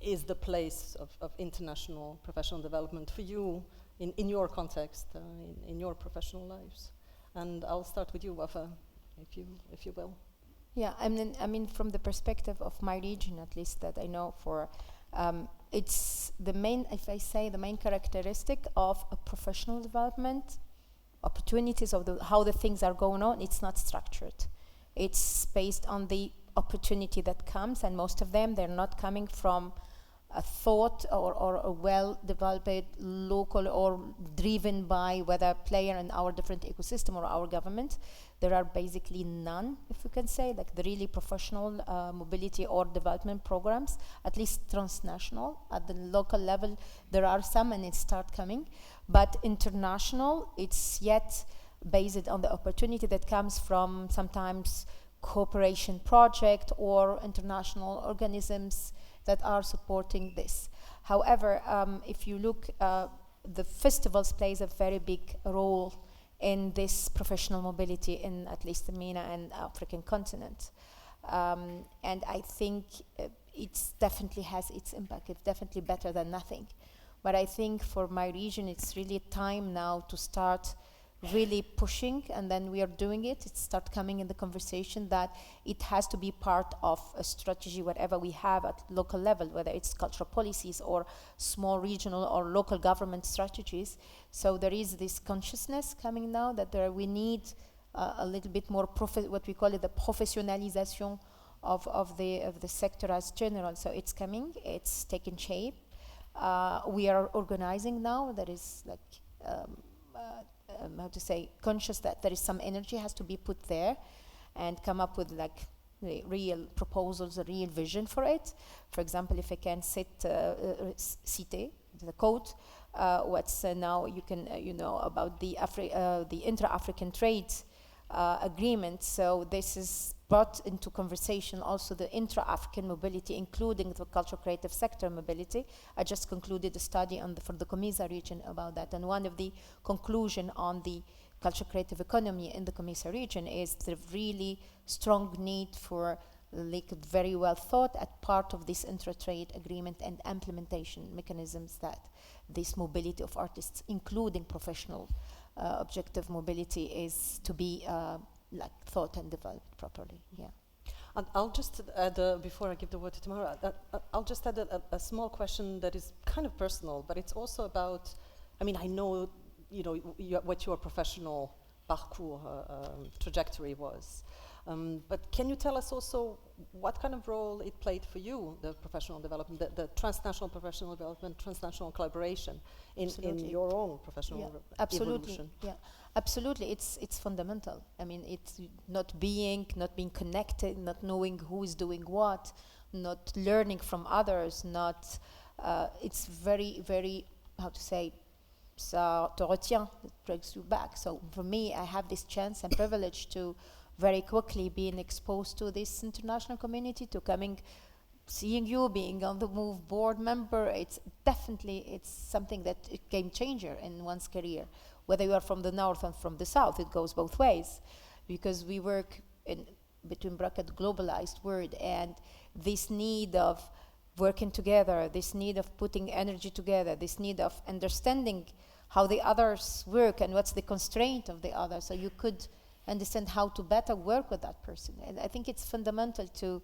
is the place of international professional development for you in your context, in your professional lives? And I'll start with you, Wafa, if you will. Yeah, I mean, from the perspective of my region, at least that I know for, it's the main, if I say the main characteristic of a professional development, opportunities of how the things are going on, it's not structured. It's based on the opportunity that comes, and most of them, they're not coming from a thought or a well-developed local or driven by whether player in our different ecosystem or our government. There are basically none, if we can say, like the really professional mobility or development programs, at least transnational. At the local level, there are some and it start coming. But international, it's yet based on the opportunity that comes from sometimes cooperation project or international organisms that are supporting this. However, if you look, the festivals plays a very big role in this professional mobility in at least the MENA and African continent. And I think it definitely has its impact. It's definitely better than nothing. But I think for my region, it's really time now to start really pushing, and then we are doing it. It starts coming in the conversation that it has to be part of a strategy, whatever we have at local level, whether it's cultural policies or small regional or local government strategies. So there is this consciousness coming now that we need a little bit more what we call it the professionalization of the sector as general. So it's coming, it's taking shape. We are organizing now. There is like how to say, conscious that there is some energy has to be put there and come up with like real proposals, a real vision for it. For example, if I can cite the quote, what's now you can, about the intra-African trade agreement. So this is brought into conversation also the intra-African mobility, including the cultural creative sector mobility. I just concluded a study for the COMESA region about that, and one of the conclusion on the cultural creative economy in the COMESA region is the really strong need for like very well thought at part of this intra-trade agreement and implementation mechanisms that this mobility of artists, including professional objective mobility, is to be like thought and developed properly. Yeah. And I'll just add, before I give the word to Tamara, I'll just add a small question that is kind of personal, but it's also about, I mean, I know, what your professional parcours trajectory was. But can you tell us also what kind of role it played for you, the professional development, the transnational professional development, transnational collaboration in your own professional evolution? Yeah, absolutely. It's fundamental. I mean, it's not being connected, not knowing who is doing what, not learning from others, not. It's very, very, how to say, ça te retient, it brings you back. So for me, I have this chance and privilege to very quickly being exposed to this international community, to coming, seeing you, being on the Move board member. It's something that a game changer in one's career. Whether you are from the north and from the south, it goes both ways, because we work in between bracket globalized world, and this need of working together, this need of putting energy together, this need of understanding how the others work and what's the constraint of the other, so you could understand how to better work with that person. And I think it's fundamental to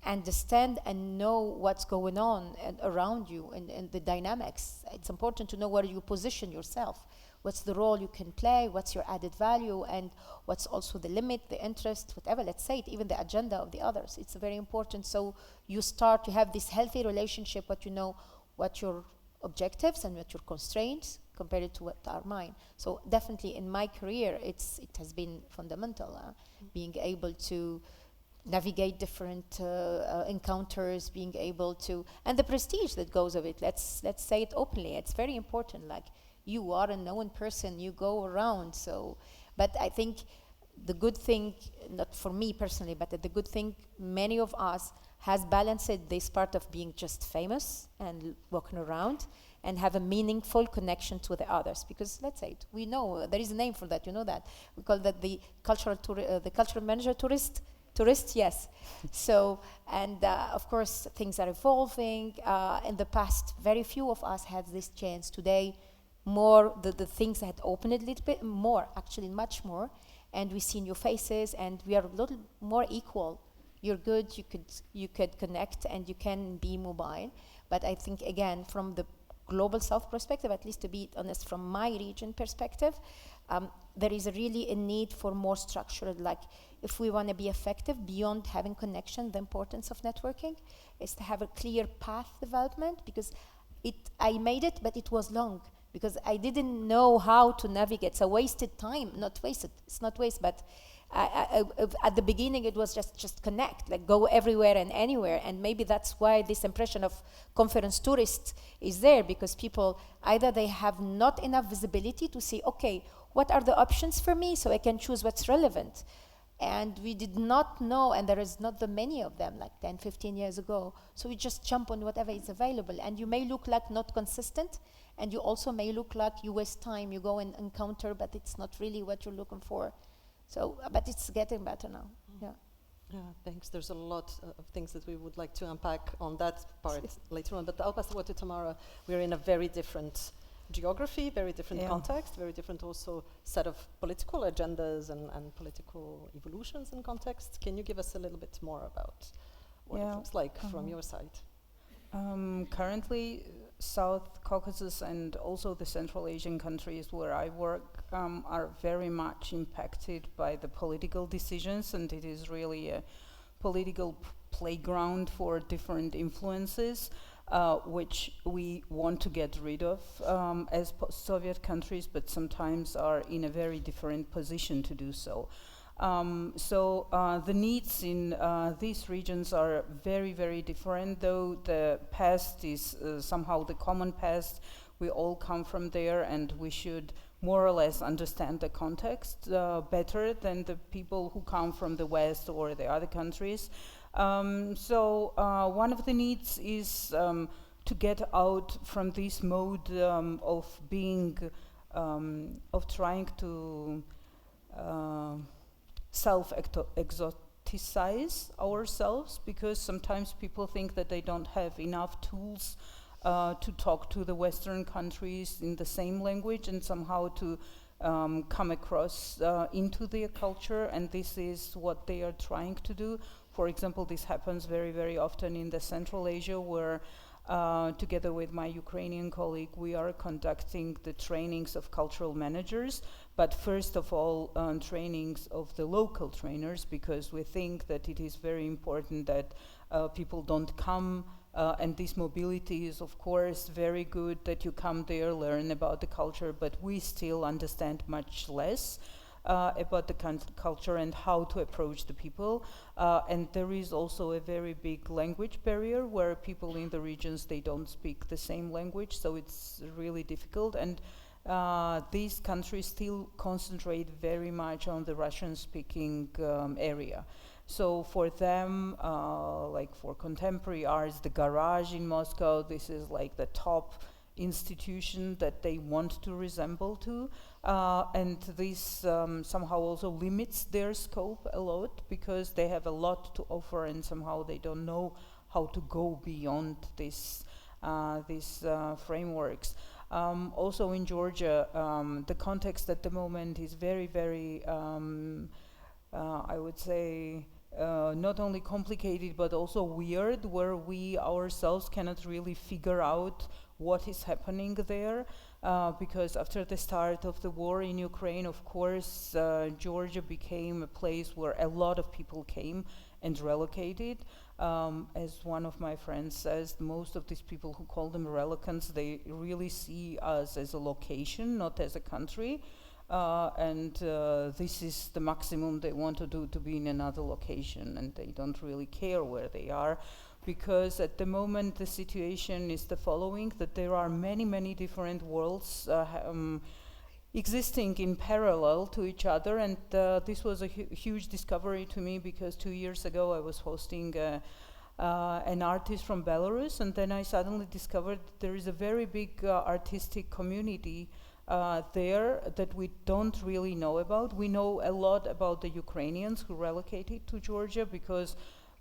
understand and know what's going on around you and the dynamics. It's important to know where you position yourself, what's the role you can play, what's your added value, and what's also the limit, the interest, whatever, let's say it, even the agenda of the others. It's very important. So you start to have this healthy relationship, what you know, what your objectives and what your constraints compared to what are mine. So definitely in my career, it has been fundamental, being able to navigate different encounters, being able to, and the prestige that goes with it. Let's say it openly. It's very important. Like, you are a known person, you go around. So, but I think the good thing, not for me personally, but the good thing, many of us has balanced this part of being just famous and walking around, and have a meaningful connection to the others. Because let's say it, we know there is a name for that. You know that we call that the cultural manager tourist. Yes. So, and of course, things are evolving. In the past, very few of us had this chance. Today, more the things had opened a little bit more, actually much more, and we see new faces, and we are a little more equal. You're good. You could connect, and you can be mobile. But I think, again, from the global South perspective, at least to be honest, from my region perspective, there is really a need for more structured, like, if we want to be effective beyond having connection, the importance of networking is to have a clear path development, because I made it, but it was long, because I didn't know how to navigate. So wasted time, not wasted, it's not waste, but at the beginning it was just connect, like go everywhere and anywhere. And maybe that's why this impression of conference tourist is there, because people, either they have not enough visibility to see, okay, what are the options for me so I can choose what's relevant. And we did not know, and there is not the many of them, like 10, 15 years ago. So we just jump on whatever is available. And you may look like not consistent, and you also may look like you waste time, you go and encounter, but it's not really what you're looking for. So, but it's getting better now, yeah. Yeah, thanks. There's a lot of things that we would like to unpack on that part later on, but I'll pass the word to Tamara. We're in a very different geography, very different context, very different also set of political agendas and political evolutions and contexts. Can you give us a little bit more about what it looks like from your side? Currently, South Caucasus and also the Central Asian countries where I work are very much impacted by the political decisions, and it is really a political playground for different influences, which we want to get rid of as post-Soviet countries, but sometimes are in a very different position to do so. The needs in these regions are very, very different, though the past is somehow the common past. We all come from there, and we should more or less understand the context better than the people who come from the West or the other countries. One of the needs is to get out from this mode of being, of trying to self-exoticize ourselves, because sometimes people think that they don't have enough tools to talk to the Western countries in the same language and somehow to come across into their culture, and this is what they are trying to do. For example, this happens very, very often in the Central Asia, where together with my Ukrainian colleague, we are conducting the trainings of cultural managers, but first of all, trainings of the local trainers, because we think that it is very important that people don't come, and this mobility is of course very good, that you come there, learn about the culture, but we still understand much less about the culture and how to approach the people. And there is also a very big language barrier, where people in the regions, they don't speak the same language, so it's really difficult. And these countries still concentrate very much on the Russian-speaking area. So for them, like for contemporary arts, the Garage in Moscow, this is like the top institution that they want to resemble to. And this somehow also limits their scope a lot, because they have a lot to offer and somehow they don't know how to go beyond these frameworks. Also in Georgia, the context at the moment is very, very, I would say, not only complicated but also weird, where we ourselves cannot really figure out what is happening there, because after the start of the war in Ukraine, of course, Georgia became a place where a lot of people came and relocated. As one of my friends says, most of these people who call them relocants, they really see us as a location, not as a country. And this is the maximum they want to do, to be in another location, and they don't really care where they are, because at the moment the situation is the following, that there are many, many different worlds existing in parallel to each other, and this was a huge discovery to me, because 2 years ago I was hosting an artist from Belarus, and then I suddenly discovered there is a very big artistic community there that we don't really know about. We know a lot about the Ukrainians who relocated to Georgia, because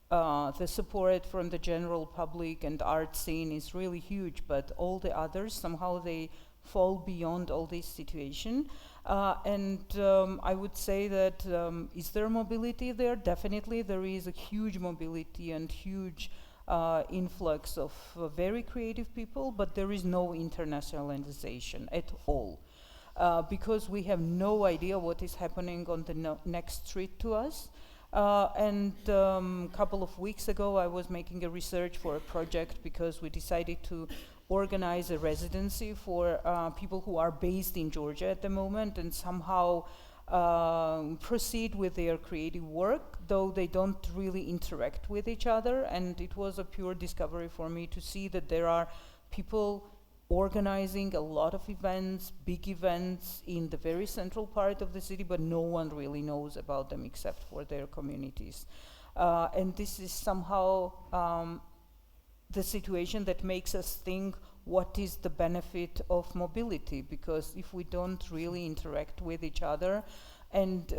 the support from the general public and art scene is really huge, but all the others, somehow they fall beyond all this situation. And I would say that, is there mobility there? Definitely there is a huge mobility and huge influx of very creative people, but there is no internationalization at all. Because we have no idea what is happening on the next street to us. And a couple of weeks ago I was making a research for a project, because we decided to organize a residency for people who are based in Georgia at the moment, and somehow proceed with their creative work, though they don't really interact with each other. And it was a pure discovery for me to see that there are people organizing a lot of events, big events in the very central part of the city, but no one really knows about them except for their communities. And this is somehow the situation that makes us think, what is the benefit of mobility? Because if we don't really interact with each other, and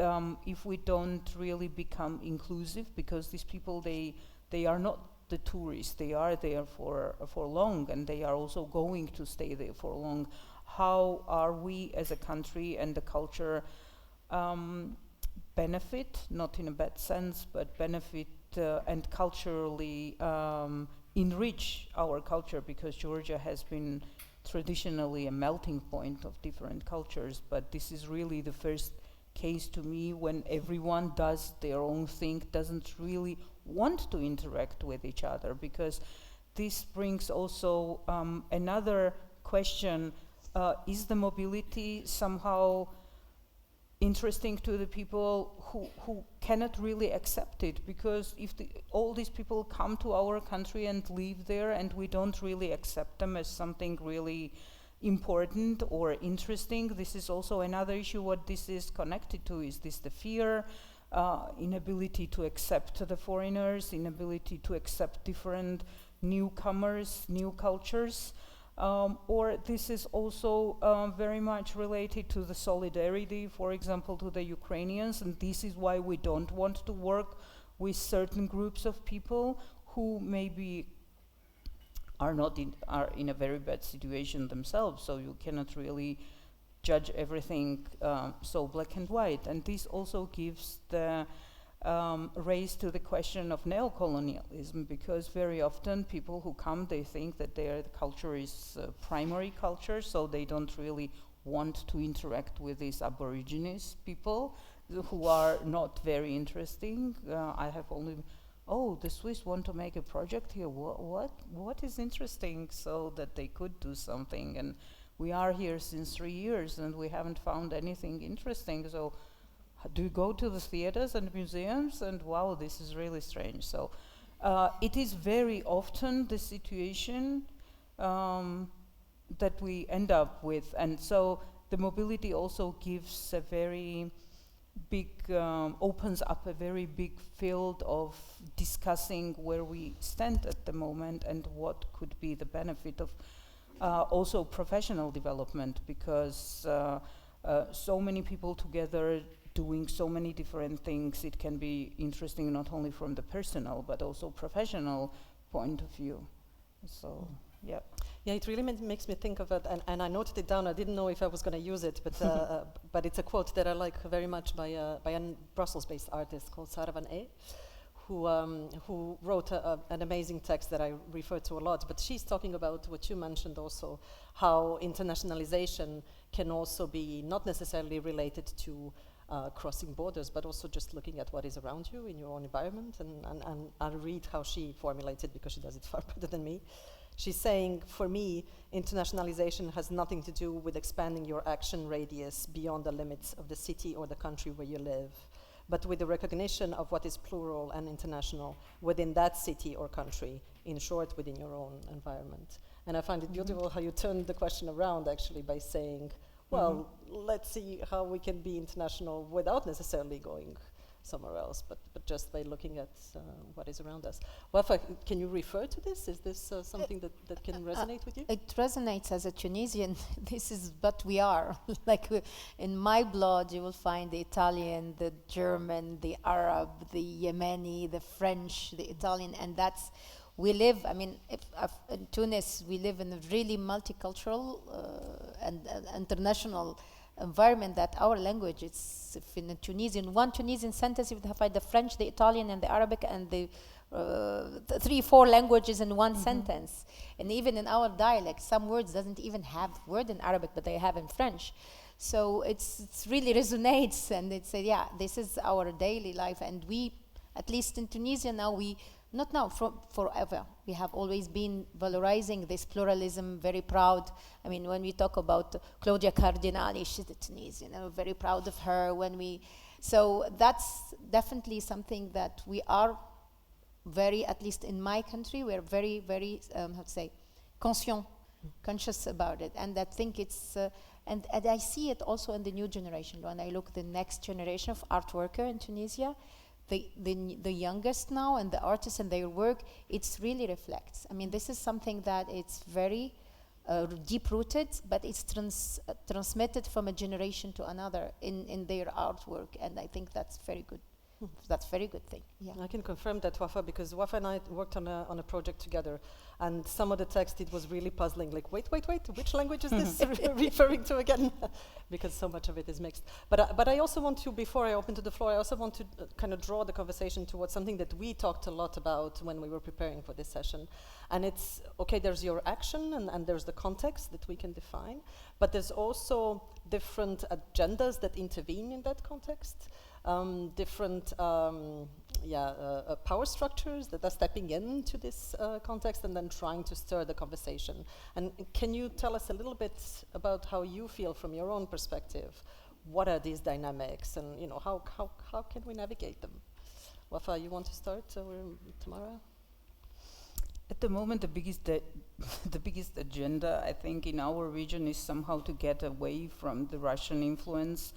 if we don't really become inclusive, because these people, they are not the tourists, they are there for long, and they are also going to stay there for long. How are we as a country and the culture benefit, not in a bad sense, but benefit and culturally enrich our culture, because Georgia has been traditionally a melting point of different cultures, but this is really the first case to me when everyone does their own thing, doesn't really want to interact with each other, because this brings also another question, is the mobility somehow interesting to the people who cannot really accept it? Because if all these people come to our country and live there, and we don't really accept them as something really important or interesting, this is also another issue. What this is connected to, is this the fear, inability to accept the foreigners, inability to accept different newcomers, new cultures, or this is also very much related to the solidarity, for example, to the Ukrainians, and this is why we don't want to work with certain groups of people who maybe are in a very bad situation themselves, so you cannot really judge everything so black and white. And this also gives the raise to the question of neocolonialism, because very often people who come, they think that their culture is primary culture, so they don't really want to interact with these Aborigines people who are not very interesting. I have only, oh, the Swiss want to make a project here. What is interesting, so that they could do something? And we are here since 3 years and we haven't found anything interesting. So do you go to the theaters and museums? And wow, this is really strange. So it is very often the situation that we end up with. And so the mobility also gives a very big, opens up a very big field of discussing where we stand at the moment and what could be the benefit of also professional development, because so many people together doing so many different things, it can be interesting not only from the personal but also professional point of view. So, yeah. Yeah, it really makes me think of it, and I noted it down. I didn't know if I was going to use it, but it's a quote that I like very much by a Brussels-based artist called Sarah van E, who wrote an amazing text that I refer to a lot. But she's talking about what you mentioned also, how internationalization can also be not necessarily related to crossing borders, but also just looking at what is around you in your own environment. And I'll read how she formulates it, because she does it far better than me. She's saying, for me, internationalization has nothing to do with expanding your action radius beyond the limits of the city or the country where you live, but with the recognition of what is plural and international within that city or country, in short, within your own environment. And I find it beautiful how you turned the question around, actually, by saying, well, let's see how we can be international without necessarily going somewhere else, but just by looking at what is around us. Wafa, can you refer to this? Is this something that can resonate with you? It resonates as a Tunisian. This is what we are. Like in my blood, you will find the Italian, the German, the Arab, the Yemeni, the French, the Italian, and that's, we live, I mean, in Tunis, we live in a really multicultural and international environment, that our language, it's, if in a Tunisian, one Tunisian sentence, you would find the French, the Italian, and the Arabic, and the 3-4 languages in one sentence. And even in our dialect, some words doesn't even have word in Arabic, but they have in French. So it's really resonates, and it's yeah, this is our daily life. And we, at least in Tunisia now, we, not now, forever, we have always been valorizing this pluralism, very proud. I mean, when we talk about Claudia Cardinali, she's a Tunisian, we're very proud of her. So that's definitely something that we are very, at least in my country, we're very, very, how to say, conscious about it. And I think it's, and I see it also in the new generation. When I look at the next generation of art worker in Tunisia, the youngest now, and the artists and their work, it's really reflects. I mean, this is something that it's very deep-rooted, but it's transmitted from a generation to another in their artwork, and I think that's very good. That's a very good thing. Yeah. I can confirm that, Wafa, because Wafa and I worked on a project together, and some of the text, it was really puzzling, like, wait, which language is this referring to again? Because so much of it is mixed. But I also want to, before I open to the floor, I also want to kind of draw the conversation towards something that we talked a lot about when we were preparing for this session. And it's, okay, there's your action, and there's the context that we can define, but there's also different agendas that intervene in that context. Different power structures that are stepping into this context and then trying to stir the conversation. And can you tell us a little bit about how you feel from your own perspective? What are these dynamics, and how can we navigate them? Wafa, you want to start, or Tamara? At the moment, the biggest agenda, I think, in our region is somehow to get away from the Russian influence,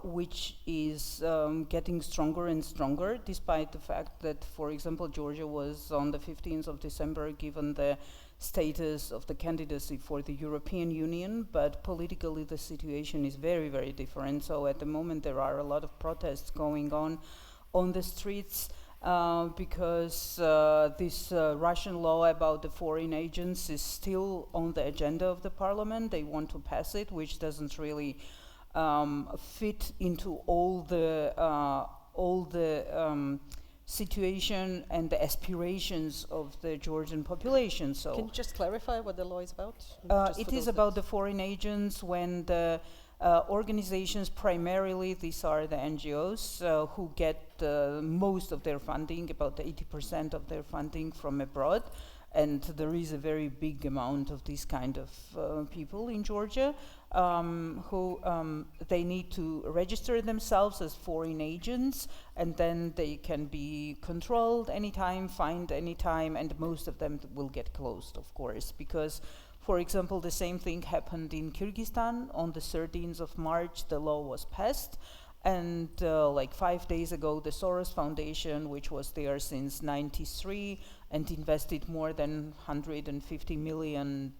which is getting stronger and stronger, despite the fact that, for example, Georgia was on the 15th of December given the status of the candidacy for the European Union, but politically the situation is very, very different. So at the moment there are a lot of protests going on the streets because this Russian law about the foreign agents is still on the agenda of the parliament. They want to pass it, which doesn't really fit into all the situation and the aspirations of the Georgian population. So, can you just clarify what the law is about? It is about the foreign agents when the organizations, primarily these are the NGOs, who get most of their funding, about 80% of their funding from abroad. And there is a very big amount of these kind of people in Georgia who they need to register themselves as foreign agents, and then they can be controlled anytime, fined anytime, and most of them will get closed, of course, because for example, the same thing happened in Kyrgyzstan. On the 13th of March, the law was passed. And like 5 days ago, the Soros Foundation, which was there since '93 and invested more than $150 million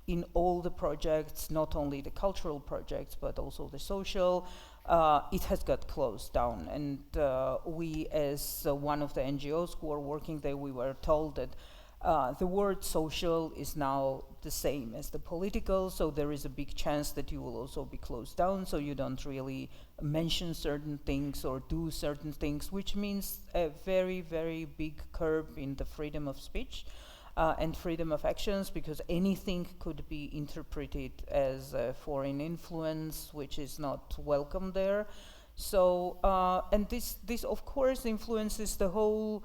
in all the projects, not only the cultural projects, but also the social, it has got closed down. And we, as one of the NGOs who are working there, we were told that the word social is now the same as the political, so there is a big chance that you will also be closed down, so you don't really mention certain things or do certain things, which means a very, very big curb in the freedom of speech and freedom of actions, because anything could be interpreted as a foreign influence, which is not welcome there. So, and this of course influences the whole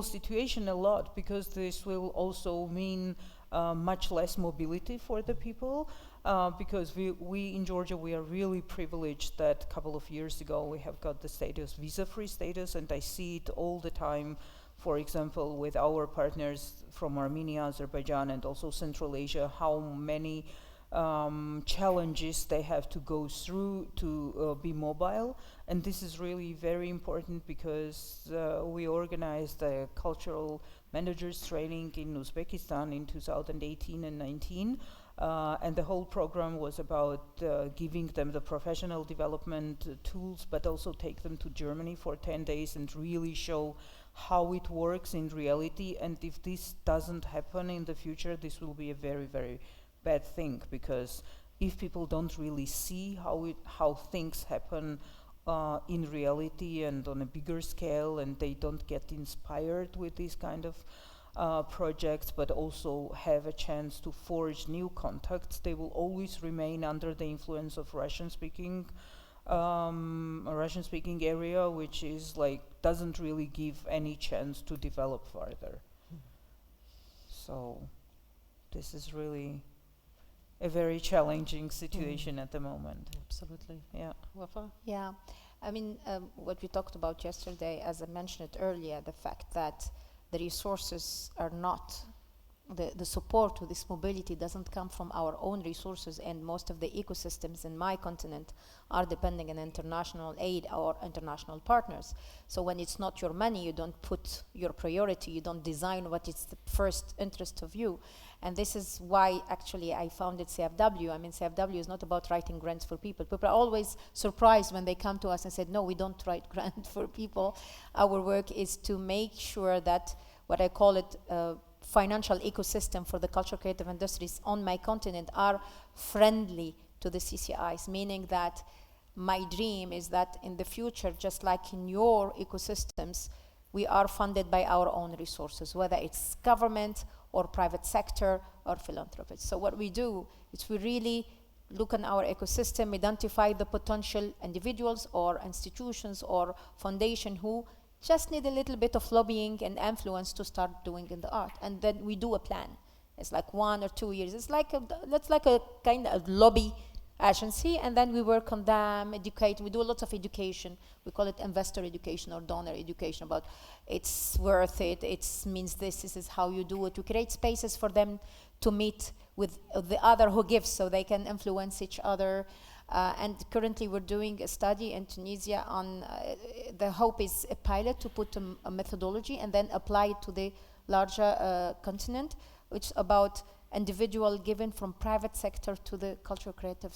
situation a lot, because this will also mean much less mobility for the people, because we in Georgia, we are really privileged that a couple of years ago we have got the status, visa-free status, and I see it all the time, for example, with our partners from Armenia, Azerbaijan, and also Central Asia, how many challenges they have to go through to be mobile. And this is really very important, because we organized a cultural managers training in Uzbekistan in 2018 and 19. And the whole program was about giving them the professional development tools, but also take them to Germany for 10 days and really show how it works in reality. And if this doesn't happen in the future, this will be a very, very bad thing, because if people don't really see how things happen in reality and on a bigger scale, and they don't get inspired with these kind of projects, but also have a chance to forge new contacts, they will always remain under the influence of Russian-speaking area, which is like doesn't really give any chance to develop further. So this is really a very challenging situation at the moment. Absolutely. Yeah. Wafa? Yeah, I mean, what we talked about yesterday, as I mentioned it earlier, the fact that the resources are not, the support to this mobility doesn't come from our own resources, and most of the ecosystems in my continent are depending on international aid or international partners. So when it's not your money, you don't put your priority, you don't design what is the first interest of you. And this is why actually I founded CFW. I mean, CFW is not about writing grants for people. People are always surprised when they come to us and said, no, we don't write grants for people. Our work is to make sure that what I call it financial ecosystem for the cultural creative industries on my continent are friendly to the CCIs, meaning that my dream is that in the future, just like in your ecosystems, we are funded by our own resources, whether it's government or private sector or philanthropists. So what we do is we really look in our ecosystem, identify the potential individuals or institutions or foundation who just need a little bit of lobbying and influence to start doing in the art. And then we do a plan. It's like 1 or 2 years. It's like a kind of lobby agency, and then we work on them, educate. We do a lot of education. We call it investor education or donor education about it's worth it, it means this is how you do it. We create spaces for them to meet with the other who gives, so they can influence each other. And currently we're doing a study in Tunisia on, the hope is a pilot to put a methodology and then apply it to the larger continent, which is about individual given from private sector to the cultural creative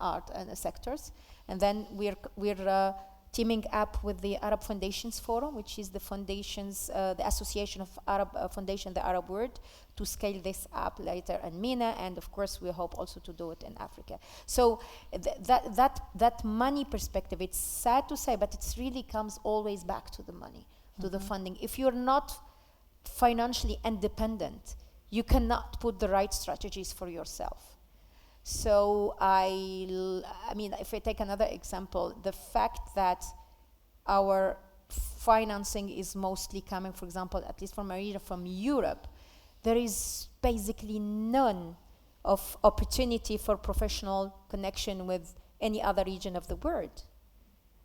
art and sectors. And then we're teaming up with the Arab Foundations Forum, which is the foundations, the Association of Arab Foundation, the Arab World, to scale this up later in MENA, and of course we hope also to do it in Africa. So that money perspective, it's sad to say, but it really comes always back to the money, to the funding. If you're not financially independent, you cannot put the right strategies for yourself. So I mean, if I take another example, the fact that our financing is mostly coming, for example, at least from Europe, there is basically none of opportunity for professional connection with any other region of the world,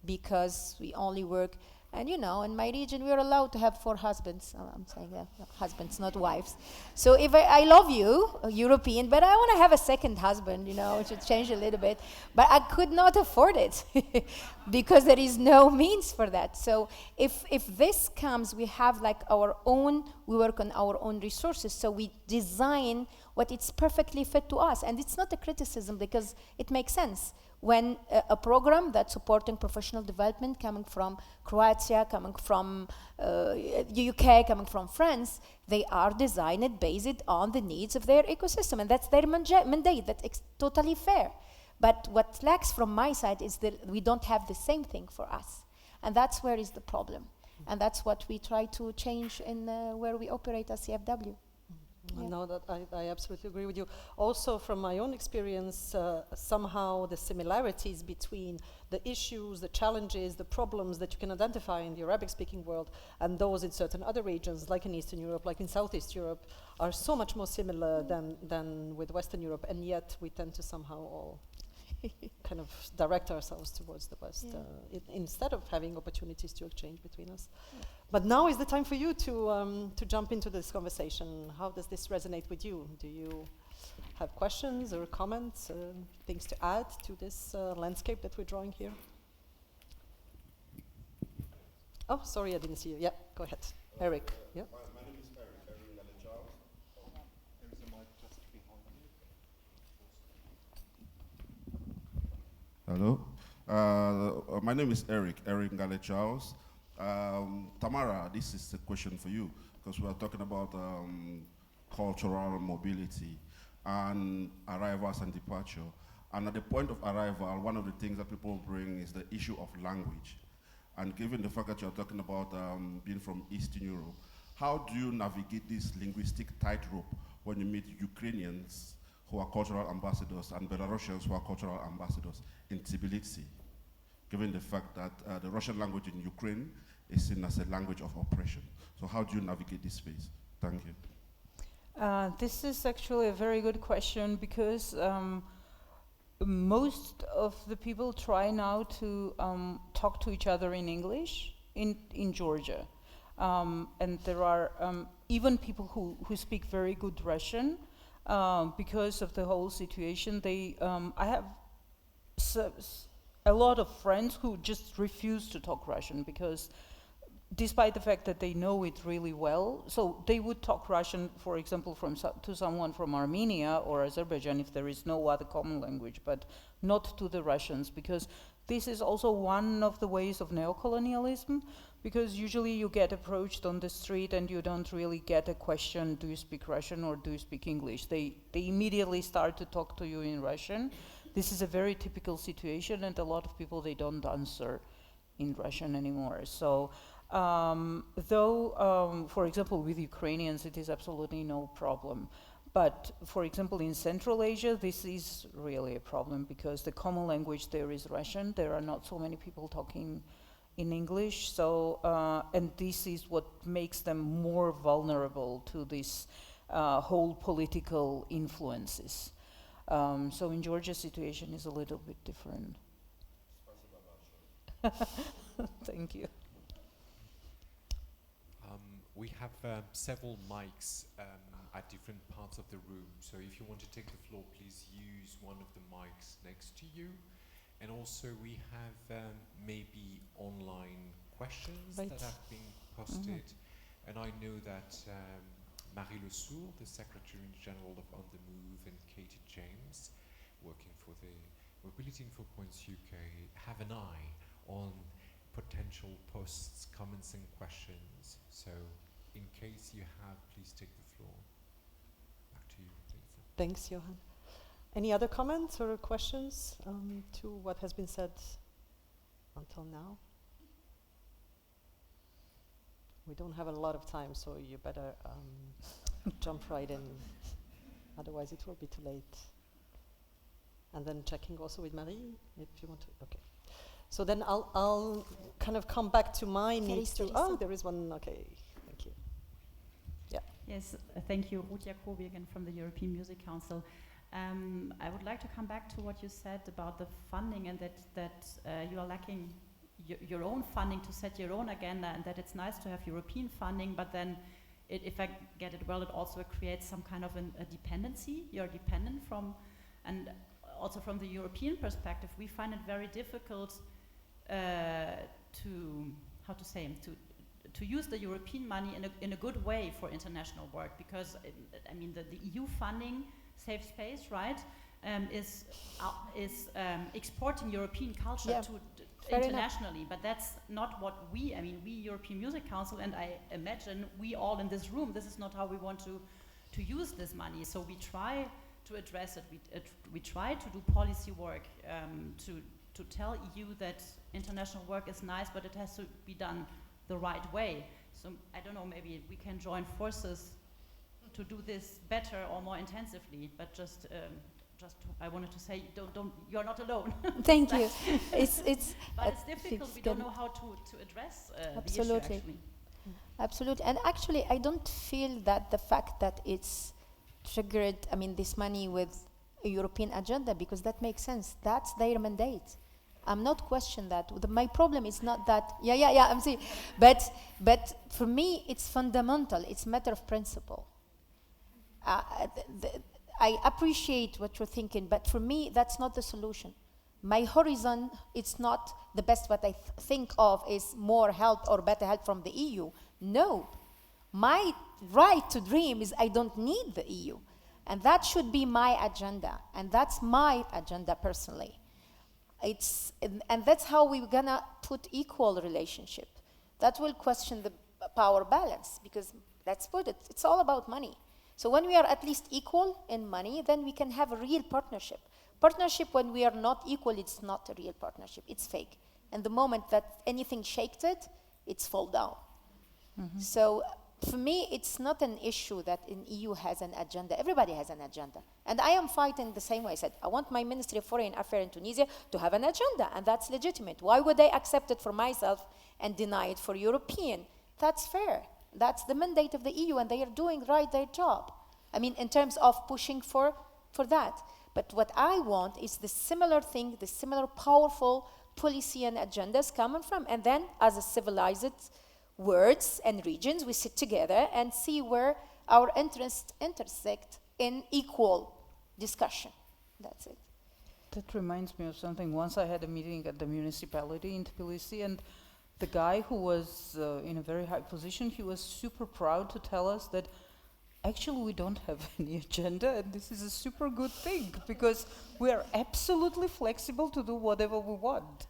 because we only work And you know, in my region, we are allowed to have 4 husbands. I'm saying husbands, not wives. So if I love you, European, but I want to have a second husband, you know, it should change a little bit. But I could not afford it because there is no means for that. So if this comes, we have like we work on our own resources. So we design what it's perfectly fit to us. And it's not a criticism because it makes sense. When a program that's supporting professional development coming from Croatia, coming from UK, coming from France, they are designed based on the needs of their ecosystem, and that's their mandate. That's totally fair. But what lacks from my side is that we don't have the same thing for us, and that's where is the problem. And that's what we try to change in where we operate as CFW. Yeah. No, that I absolutely agree with you. Also, from my own experience, somehow the similarities between the issues, the challenges, the problems that you can identify in the Arabic-speaking world and those in certain other regions, like in Eastern Europe, like in Southeast Europe, are so much more similar than with Western Europe, and yet we tend to somehow all kind of direct ourselves towards the West, instead of having opportunities to exchange between us. Yeah. But now is the time for you to jump into this conversation. How does this resonate with you? Do you have questions or comments, things to add to this landscape that we're drawing here? Oh, sorry, I didn't see you. Yeah, go ahead. Eric. Yeah. My name is Eric Ngale-Charles. There is a mic just behind you. Hello. My name is Eric Ngale-Charles. Tamara, this is a question for you, because we are talking about cultural mobility and arrivals and departure. And at the point of arrival, one of the things that people bring is the issue of language. And given the fact that you're talking about being from Eastern Europe, how do you navigate this linguistic tightrope when you meet Ukrainians who are cultural ambassadors and Belarusians who are cultural ambassadors in Tbilisi, given the fact that the Russian language in Ukraine is seen as a language of oppression? So how do you navigate this space? Thank you. This is actually a very good question, because most of the people try now to talk to each other in English in Georgia. And there are even people who speak very good Russian because of the whole situation. I have a lot of friends who just refuse to talk Russian because, despite the fact that they know it really well, so they would talk Russian, for example, to someone from Armenia or Azerbaijan if there is no other common language, but not to the Russians, because this is also one of the ways of neocolonialism, because usually you get approached on the street and you don't really get a question, do you speak Russian or do you speak English? They immediately start to talk to you in Russian. This is a very typical situation, and a lot of people, they don't answer in Russian anymore. So, for example, with Ukrainians, it is absolutely no problem. But, for example, in Central Asia, this is really a problem, because the common language there is Russian. There are not so many people talking in English. So, and this is what makes them more vulnerable to this whole political influences. So in Georgia, situation is a little bit different. Thank you. We have several mics at different parts of the room, so if you want to take the floor, please use one of the mics next to you. And also we have maybe online questions that have been posted. And I know that Marie Le Sourd, the Secretary General of On the Move, and Katie James, working for the Mobility Info Points UK, have an eye on potential posts, comments and questions. So in case you have, please take the floor. Back to you, Lisa. Thanks, Johan. Any other comments or questions to what has been said until now? We don't have a lot of time, so you better jump right in. Otherwise, it will be too late. And then checking also with Marie, if you want to. Okay. So then I'll kind of come back to my needs to. Oh, there is one. Okay. Thank you. Yeah. Yes. Thank you, Ruth Jacobi again from the European Music Council. I would like to come back to what you said about the funding, and that you are lacking your own funding to set your own agenda, and that it's nice to have European funding, but then if I get it well, it also creates some kind of a dependency. You're dependent from, and also from the European perspective, we find it very difficult to use the European money in a good way for international work, because I mean the EU funding, Safe Space, right, is exporting European culture to internationally, but that's not what we European Music Council, and I imagine we all in this room, this is not how we want to use this money. So we try to address it. We try to do policy work to tell EU that international work is nice, but it has to be done the right way. So I don't know, maybe we can join forces to do this better or more intensively. But just I wanted to say, don't you're not alone. Thank you. But it's difficult. We don't know how to address the issue, actually. Absolutely. And actually, I don't feel that the fact that it's triggered, this money with a European agenda, because that makes sense. That's their mandate. I'm not questioning that. My problem is not that. I'm saying, but for me, it's fundamental. It's a matter of principle. I appreciate what you're thinking, but for me, that's not the solution. My horizon, it's not the best what I think of is more help or better help from the EU. No. My right to dream is I don't need the EU. And that should be my agenda. And that's my agenda personally. And that's how we're gonna put equal relationship. That will question the power balance, because let's put it, it's all about money. So when we are at least equal in money, then we can have a real partnership. Partnership when we are not equal, it's not a real partnership, it's fake. And the moment that anything shakes it, it's fall down. Mm-hmm. So for me, it's not an issue that an EU has an agenda. Everybody has an agenda. And I am fighting the same way. I said, I want my Ministry of Foreign Affairs in Tunisia to have an agenda, and that's legitimate. Why would I accept it for myself and deny it for European? That's fair. That's the mandate of the EU, and they are doing their job. In terms of pushing for that. But what I want is the similar thing, the similar powerful policy and agendas coming from, and then as a civilized words and regions, we sit together and see where our interests intersect in equal discussion. That's it. That reminds me of something. Once I had a meeting at the municipality in Tbilisi, and the guy who was in a very high position, he was super proud to tell us that actually we don't have any agenda, and this is a super good thing, because we are absolutely flexible to do whatever we want.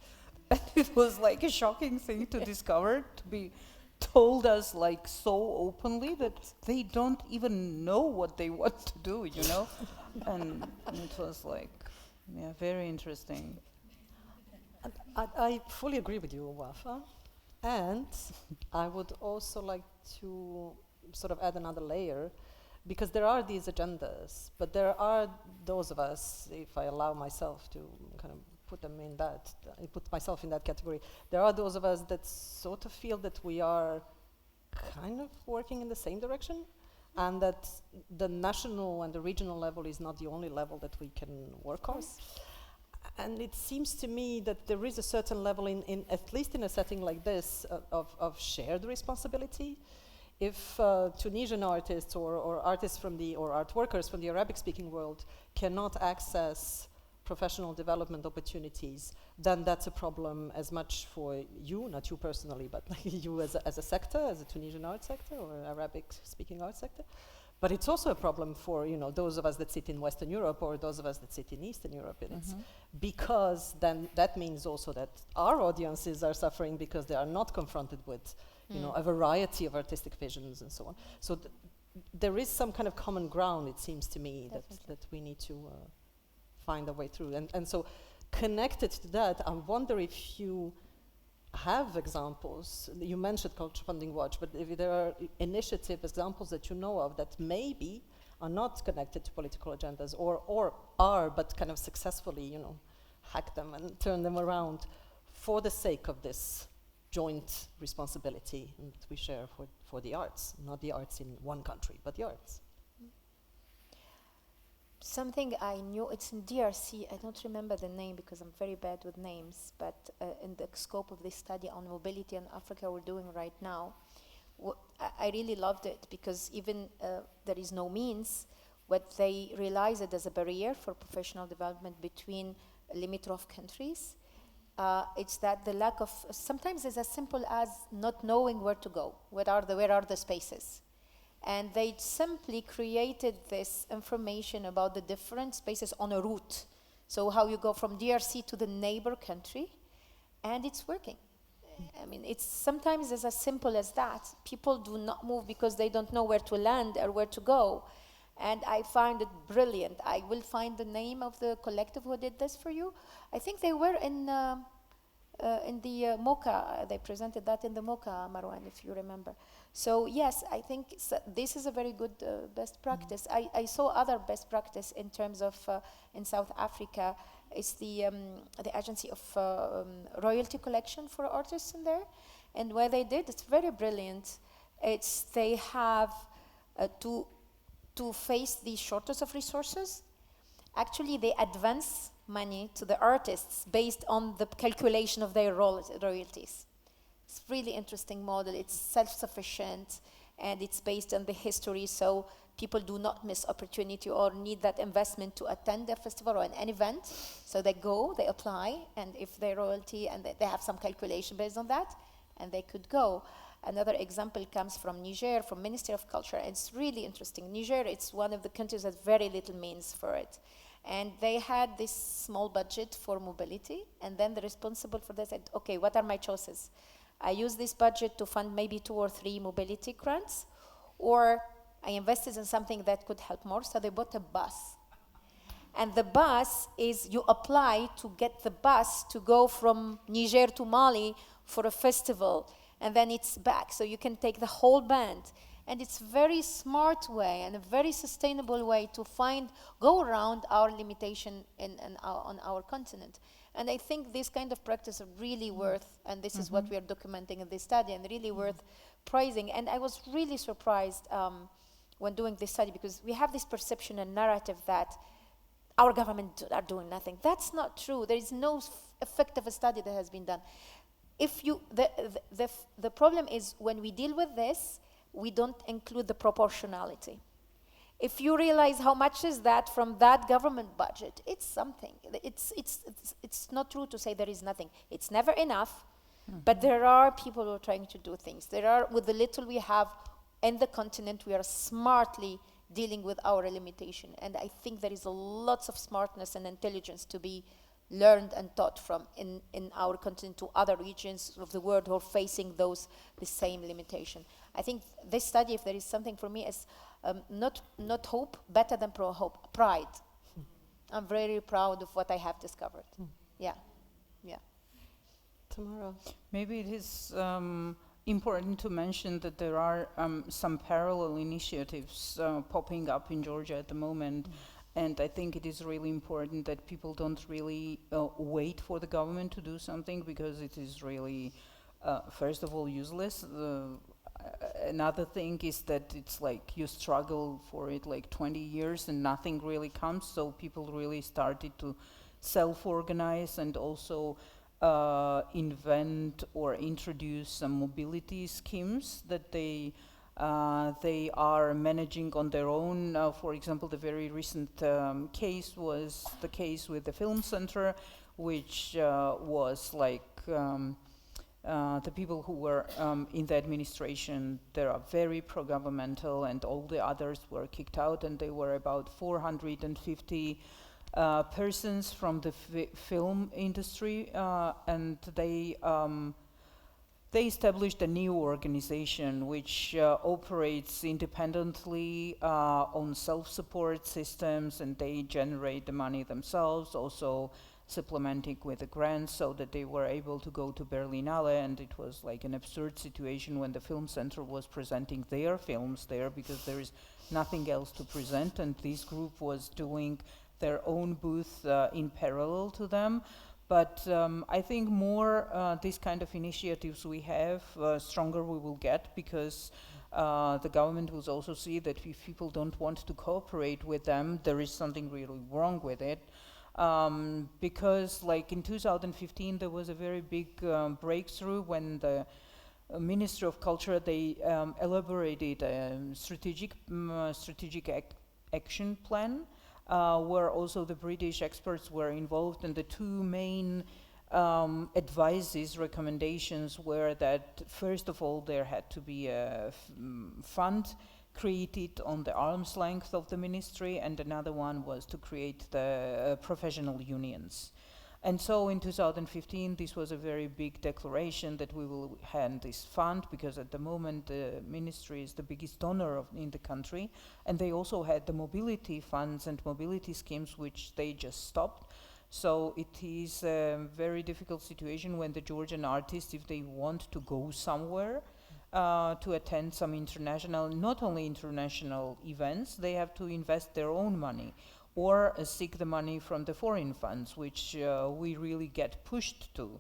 And it was like a shocking thing to discover, to be told us so openly that they don't even know what they want to do, and it was very interesting. I fully agree with you, Wafa, and I would also like to sort of add another layer, because there are these agendas, but there are those of us, if I allow myself to kind of put myself in that category, there are those of us that sort of feel that we are kind of working in the same direction, and that the national and the regional level is not the only level that we can work on. And it seems to me that there is a certain level in at least in a setting like this, of shared responsibility. If Tunisian artists or artists or art workers from the Arabic-speaking world cannot access professional development opportunities, then that's a problem as much for you, not you personally, but you as a sector, as a Tunisian art sector or Arabic-speaking art sector. But it's also a problem for those of us that sit in Western Europe or those of us that sit in Eastern Europe. And it's because then that means also that our audiences are suffering because they are not confronted with a variety of artistic visions and so on. So there is some kind of common ground, it seems to me, that we need to find a way through. And so connected to that, I wonder if you have examples. You mentioned Culture Funding Watch, but if there are initiative examples that you know of that maybe are not connected to political agendas or are, but kind of successfully, hack them and turn them around for the sake of this joint responsibility that we share for the arts, not the arts in one country, but the arts. something I knew, it's in DRC, I don't remember the name because I'm very bad with names, but in the scope of this study on mobility in Africa we're doing right now, I really loved it because even there is no means, what they realize it as a barrier for professional development between limitrof countries. It's that the lack of, sometimes it's as simple as not knowing where to go, where are the spaces. And they simply created this information about the different spaces on a route. So how you go from DRC to the neighbor country, and it's working. I mean, it's sometimes as simple as that. People do not move because they don't know where to land or where to go. And I find it brilliant. I will find the name of the collective who did this for you. I think they were in the MOCA. They presented that in the MOCA, Marwan, if you remember. So yes, I think this is a very good best practice. I saw other best practice in terms of in South Africa. It's the agency of royalty collection for artists in there, and what they did, it's very brilliant. It's they have to face these shortage of resources. Actually, they advance money to the artists based on the calculation of their royalties. It's a really interesting model. It's self-sufficient, and it's based on the history, so people do not miss opportunity or need that investment to attend a festival or an event. So they go, they apply, and if they royalty, and they have some calculation based on that, and they could go. Another example comes from Niger, from Ministry of Culture, and it's really interesting. Niger, it's one of the countries that very little means for it. And they had this small budget for mobility, and then the responsible for this said, okay, what are my choices? I use this budget to fund maybe 2 or 3 mobility grants, or I invested in something that could help more, so they bought a bus. And the bus is, you apply to get the bus to go from Niger to Mali for a festival, and then it's back, so you can take the whole band. And it's a very smart way and a very sustainable way to go around our limitation on our continent. And I think this kind of practice are really worth, and this is what we are documenting in this study, and really worth praising. And I was really surprised when doing this study, because we have this perception and narrative that our government are doing nothing. That's not true. There is no effective study that has been done. If you, the problem is when we deal with this, we don't include the proportionality. If you realize how much is that from that government budget, it's something. It's not true to say there is nothing. It's never enough, but there are people who are trying to do things. There are, with the little we have in the continent, we are smartly dealing with our limitation. And I think there is lots of smartness and intelligence to be learned and taught from in our continent to other regions of the world who are facing the same limitation. I think this study, if there is something for me, is not hope, better than hope, pride. I'm very proud of what I have discovered. Yeah. Tamara. Maybe it is important to mention that there are some parallel initiatives popping up in Georgia at the moment. And I think it is really important that people don't really wait for the government to do something, because it is really, first of all, useless. Another thing is that it's like you struggle for it like 20 years and nothing really comes. So people really started to self-organize and also invent or introduce some mobility schemes that they are managing on their own. For example, the very recent case was the case with the Film Center, which was like the people who were in the administration, they are very pro-governmental, and all the others were kicked out, and they were about 450 persons from the film industry, and they established a new organization which operates independently on self-support systems, and they generate the money themselves, also supplementing with the grants, so that they were able to go to Berlinale. And it was like an absurd situation when the Film Center was presenting their films there, because there is nothing else to present, and this group was doing their own booth in parallel to them. But I think more these kind of initiatives we have, stronger we will get, because the government will also see that if people don't want to cooperate with them, there is something really wrong with it. Because like in 2015, there was a very big breakthrough when the Ministry of Culture, they elaborated a strategic action plan, where also the British experts were involved, and the two main advices, recommendations were that first of all there had to be a fund created on the arm's length of the ministry, and another one was to create the professional unions. And so in 2015 this was a very big declaration that we will hand this fund, because at the moment the ministry is the biggest donor in the country, and they also had the mobility funds and mobility schemes which they just stopped. So it is a very difficult situation when the Georgian artists, if they want to go somewhere to attend some international, not only international events, they have to invest their own money or seek the money from the foreign funds, which we really get pushed to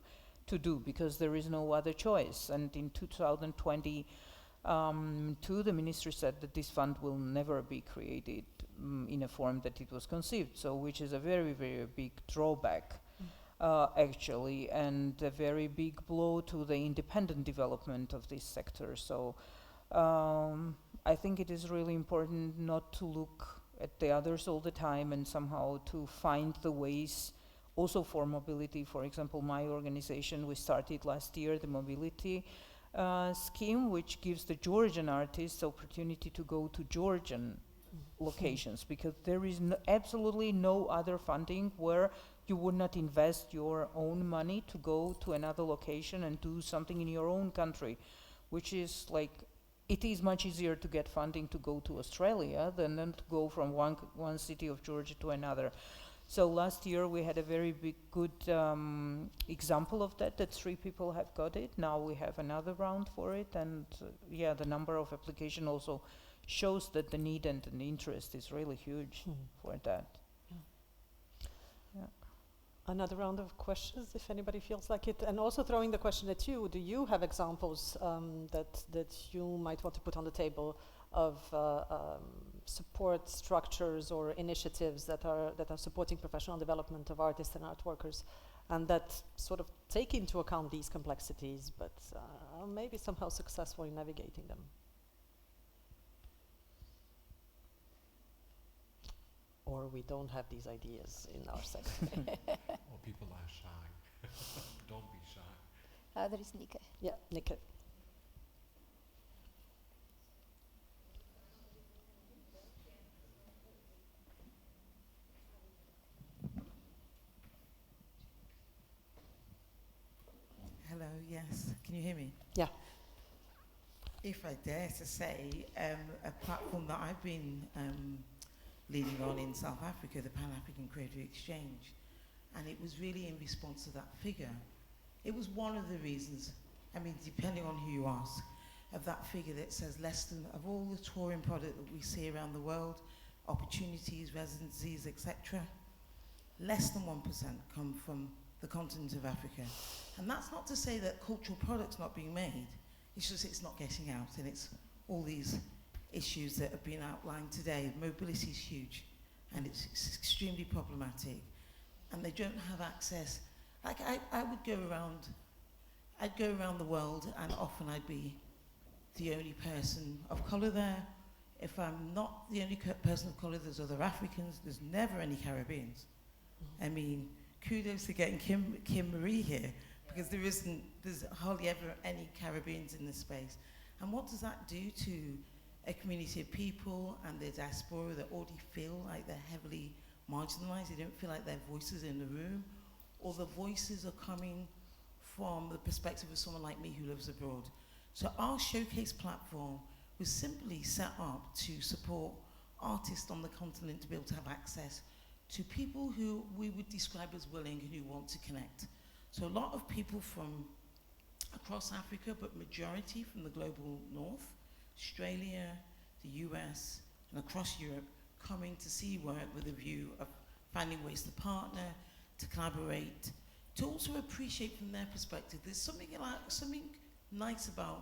do, because there is no other choice. And in 2022, the ministry said that this fund will never be created in a form that it was conceived, so which is a very, very big drawback, actually, and a very big blow to the independent development of this sector. So I think it is really important not to look at the others all the time, and somehow to find the ways also for mobility. For example, my organization, we started last year the mobility scheme, which gives the Georgian artists the opportunity to go to Georgian locations, because there is absolutely no other funding where you would not invest your own money to go to another location and do something in your own country, which is like, it is much easier to get funding to go to Australia than to go from one city of Georgia to another. So last year we had a very good example of that 3 people have got it. Now we have another round for it, and yeah, the number of application also shows that the need and the interest is really huge for that. Yeah. Another round of questions, if anybody feels like it. And also throwing the question at you, do you have examples that you might want to put on the table of support structures or initiatives that are supporting professional development of artists and art workers, and that sort of take into account these complexities, but are maybe somehow successful in navigating them? Or we don't have these ideas in our sector. Or people are shy. Don't be shy. There is Nike. Yeah, Nike. Hello, yes. Can you hear me? Yeah. If I dare to say, a platform that I've been leading on in South Africa, the Pan-African Creative Exchange, and it was really in response to that figure. It was one of the reasons, I mean, depending on who you ask, of that figure that says less than, of all the touring product that we see around the world, opportunities, residencies, etc., less than 1% come from the continent of Africa. And that's not to say that cultural products not being made, it's just it's not getting out, and it's all these issues that have been outlined today. Mobility is huge, and it's extremely problematic, and they don't have access. Like I would go around, I'd go around the world, and often I'd be the only person of colour there. If I'm not the only person of colour, there's other Africans. There's never any Caribbeans. I mean, kudos to getting Kim Marie here, because there's hardly ever any Caribbeans in this space. And what does that do to a community of people and the diaspora that already feel like they're heavily marginalized? They don't feel like their voices are in the room, or the voices are coming from the perspective of someone like me who lives abroad. So our showcase platform was simply set up to support artists on the continent to be able to have access to people who we would describe as willing and who want to connect. So a lot of people from across Africa, but majority from the global north, Australia, the US, and across Europe, coming to see work with a view of finding ways to partner, to collaborate, to also appreciate from their perspective. There's something nice about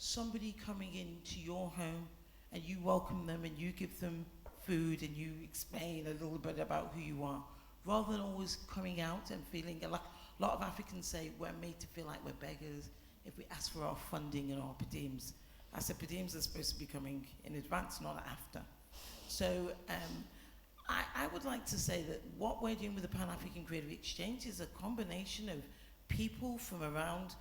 somebody coming into your home and you welcome them and you give them food and you explain a little bit about who you are, rather than always coming out and feeling like a lot of Africans say we're made to feel like we're beggars if we ask for our funding and our per diems. I said per diems are supposed to be coming in advance, not after. So I would like to say that what we're doing with the Pan-African Creative Exchange is a combination of people from around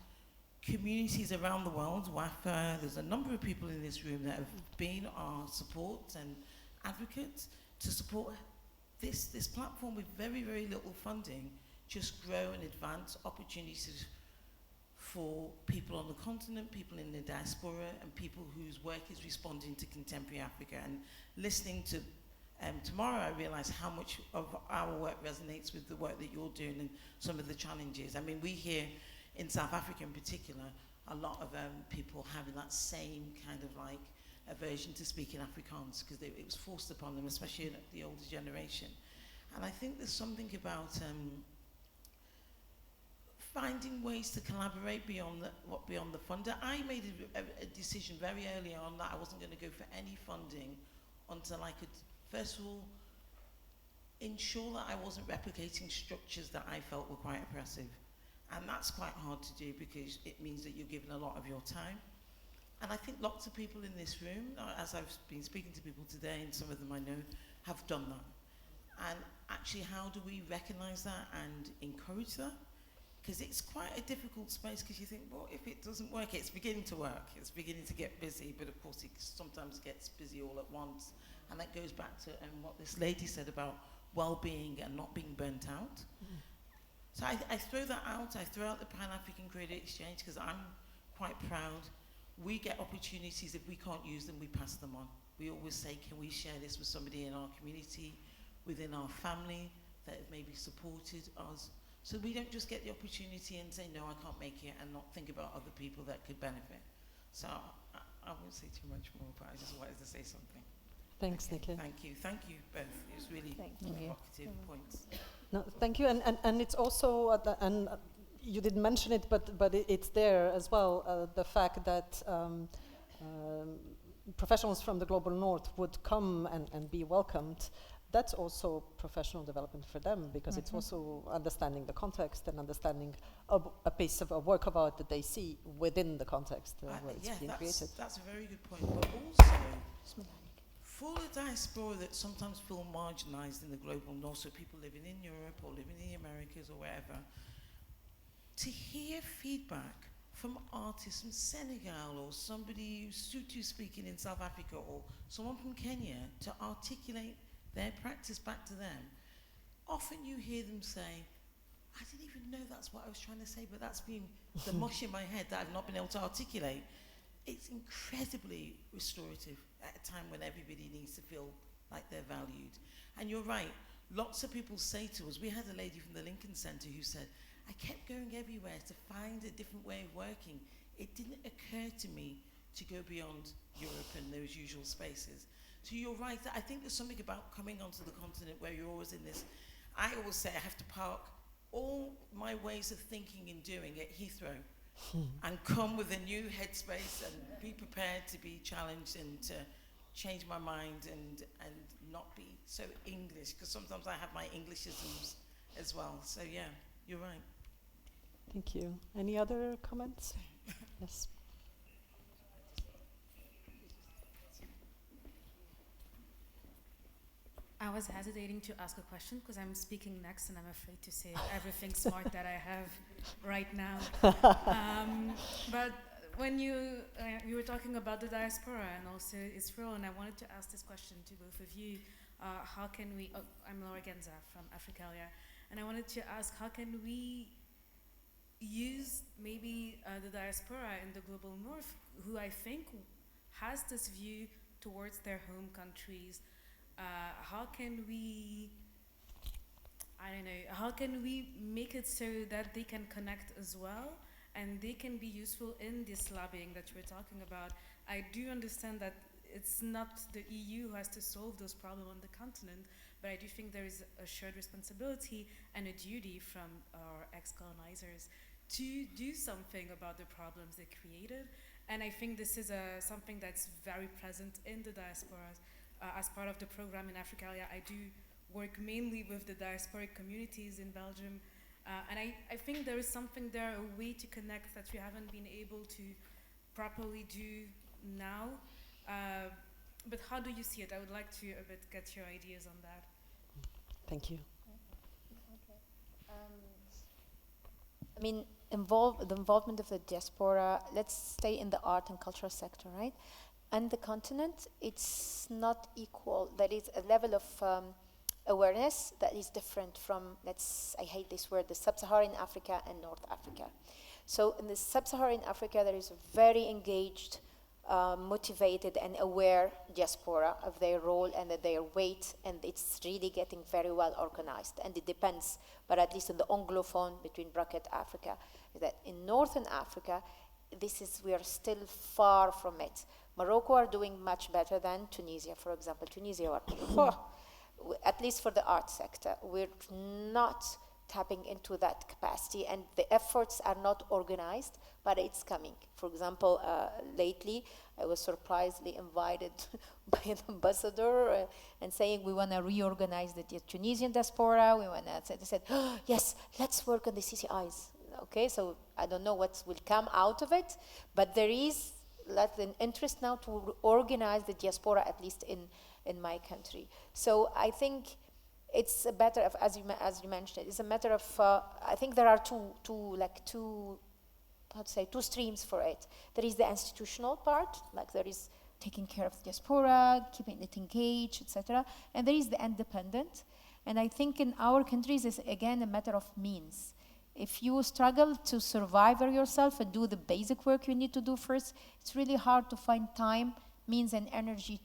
communities around the world. WAFA, there's a number of people in this room that have been our support and advocates to support this platform with very, very little funding, just grow and advance opportunities for people on the continent, people in the diaspora, and people whose work is responding to contemporary Africa. And listening to tomorrow, I realized how much of our work resonates with the work that you're doing and some of the challenges. I mean, we hear in South Africa in particular, a lot of people having that same kind of like aversion to speaking Afrikaans because it was forced upon them, especially in the older generation. And I think there's something about finding ways to collaborate beyond the funder. I made a decision very early on that I wasn't going to go for any funding until I could, first of all, ensure that I wasn't replicating structures that I felt were quite oppressive. And that's quite hard to do because it means that you're giving a lot of your time. And I think lots of people in this room, as I've been speaking to people today, and some of them I know, have done that. And actually, how do we recognize that and encourage that? Because it's quite a difficult space because you think, well, if it doesn't work, it's beginning to work. It's beginning to get busy, but of course it sometimes gets busy all at once. And that goes back to what this lady said about well-being and not being burnt out. Mm. So I throw that out. I throw out the Pan-African Creative Exchange because I'm quite proud. We get opportunities. If we can't use them, we pass them on. We always say, can we share this with somebody in our community, within our family that have maybe supported us? So we don't just get the opportunity and say, no, I can't make it, and not think about other people that could benefit. So I won't say too much more, but I just wanted to say something. Thanks, okay. Nikki. Thank you both. It was really provocative points. No, thank you, and it's also, and you didn't mention it, but it's there as well, the fact that professionals from the global north would come and be welcomed. That's also professional development for them because it's also understanding the context and understanding a piece of a work of art that they see within the context where it's being created. That's a very good point. But also, for the diaspora that sometimes feel marginalized in the global north, so people living in Europe or living in the Americas or wherever, to hear feedback from artists from Senegal or somebody who's Sotho speaking in South Africa or someone from Kenya to articulate their practice back to them, often you hear them say, I didn't even know that's what I was trying to say, but that's been the mush in my head that I've not been able to articulate. It's incredibly restorative at a time when everybody needs to feel like they're valued. And you're right, lots of people say to us, we had a lady from the Lincoln Center who said, I kept going everywhere to find a different way of working. It didn't occur to me to go beyond Europe and those usual spaces. So you're right, I think there's something about coming onto the continent where you're always in this. I always say I have to park all my ways of thinking and doing at Heathrow and come with a new headspace and be prepared to be challenged and to change my mind and not be so English, because sometimes I have my Englishisms as well. So yeah, you're right. Thank you. Any other comments? Yes. I was hesitating to ask a question because I'm speaking next and I'm afraid to say everything smart that I have right now. But when you were talking about the diaspora and also Israel, and I wanted to ask this question to both of you, how can we, I'm Laura Genza from Africalia, and I wanted to ask, how can we use maybe the diaspora in the global north, who I think has this view towards their home countries. How can we, how can we make it so that they can connect as well and they can be useful in this lobbying that we're talking about? I do understand that it's not the EU who has to solve those problems on the continent, but I do think there is a shared responsibility and a duty from our ex-colonizers to do something about the problems they created And I think this is something that's very present in the diasporas. As part of the program in Africalia, I do work mainly with the diasporic communities in Belgium. And I think there is something there, a way to connect that we haven't been able to properly do now. But how do you see it? I would like to a bit get your ideas on that. Thank you. I mean, the involvement of the diaspora, let's stay in the art and cultural sector, right? And the continent, it's not equal. There is a level of awareness that is different from, I hate this word, the sub-Saharan Africa and North Africa. So in the sub-Saharan Africa, there is a very engaged, motivated and aware diaspora of their role and their weight, and it's really getting very well organized. And it depends, but at least in the Anglophone, between bracket Africa, that in Northern Africa, we are still far from it. Morocco are doing much better than Tunisia, for example. Tunisia, at least for the art sector, we're not tapping into that capacity, and the efforts are not organized, but it's coming. For example, lately, I was surprisingly invited by an ambassador and saying we want to reorganize the Tunisian diaspora. They said, oh, yes, let's work on the CCIs. Okay, so I don't know what will come out of it, but there is an interest now to organize the diaspora, at least in my country. So I think it's a matter of, as you mentioned, it's a matter of, I think there are two streams for it. There is the institutional part, like there is taking care of the diaspora, keeping it engaged, etc. And there is the independent. And I think in our countries, it's again a matter of means. If you struggle to survive yourself and do the basic work you need to do first, it's really hard to find time, means, and energy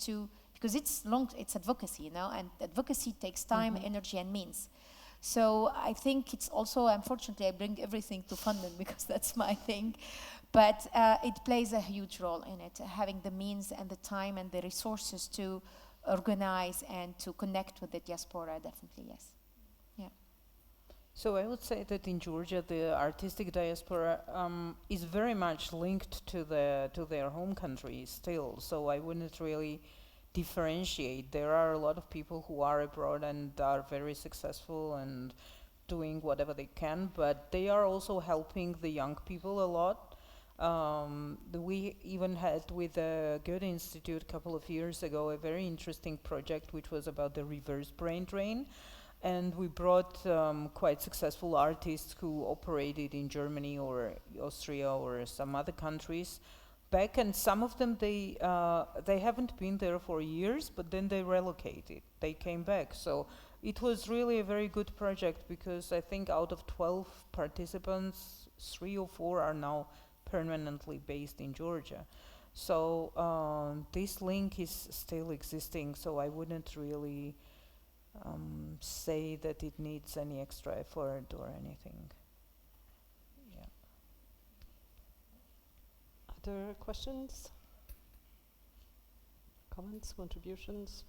because it's advocacy, and advocacy takes time, energy, and means. So I think it's also, unfortunately, I bring everything to funding because that's my thing, but it plays a huge role in it, having the means and the time and the resources to organize and to connect with the diaspora, definitely, yes. Yeah. So I would say that in Georgia, the artistic diaspora is very much linked to their home country still. So I wouldn't really differentiate. There are a lot of people who are abroad and are very successful and doing whatever they can, but they are also helping the young people a lot. We even had with the Goethe Institute a couple of years ago a very interesting project which was about the reverse brain drain. And we brought quite successful artists who operated in Germany or Austria or some other countries back, and some of them they haven't been there for years, but then they relocated. They came back. So it was really a very good project because I think out of 12 participants, 3 or 4 are now permanently based in Georgia. So this link is still existing, so I wouldn't really say that it needs any extra effort or anything. Yeah. Other questions? Comments, contributions?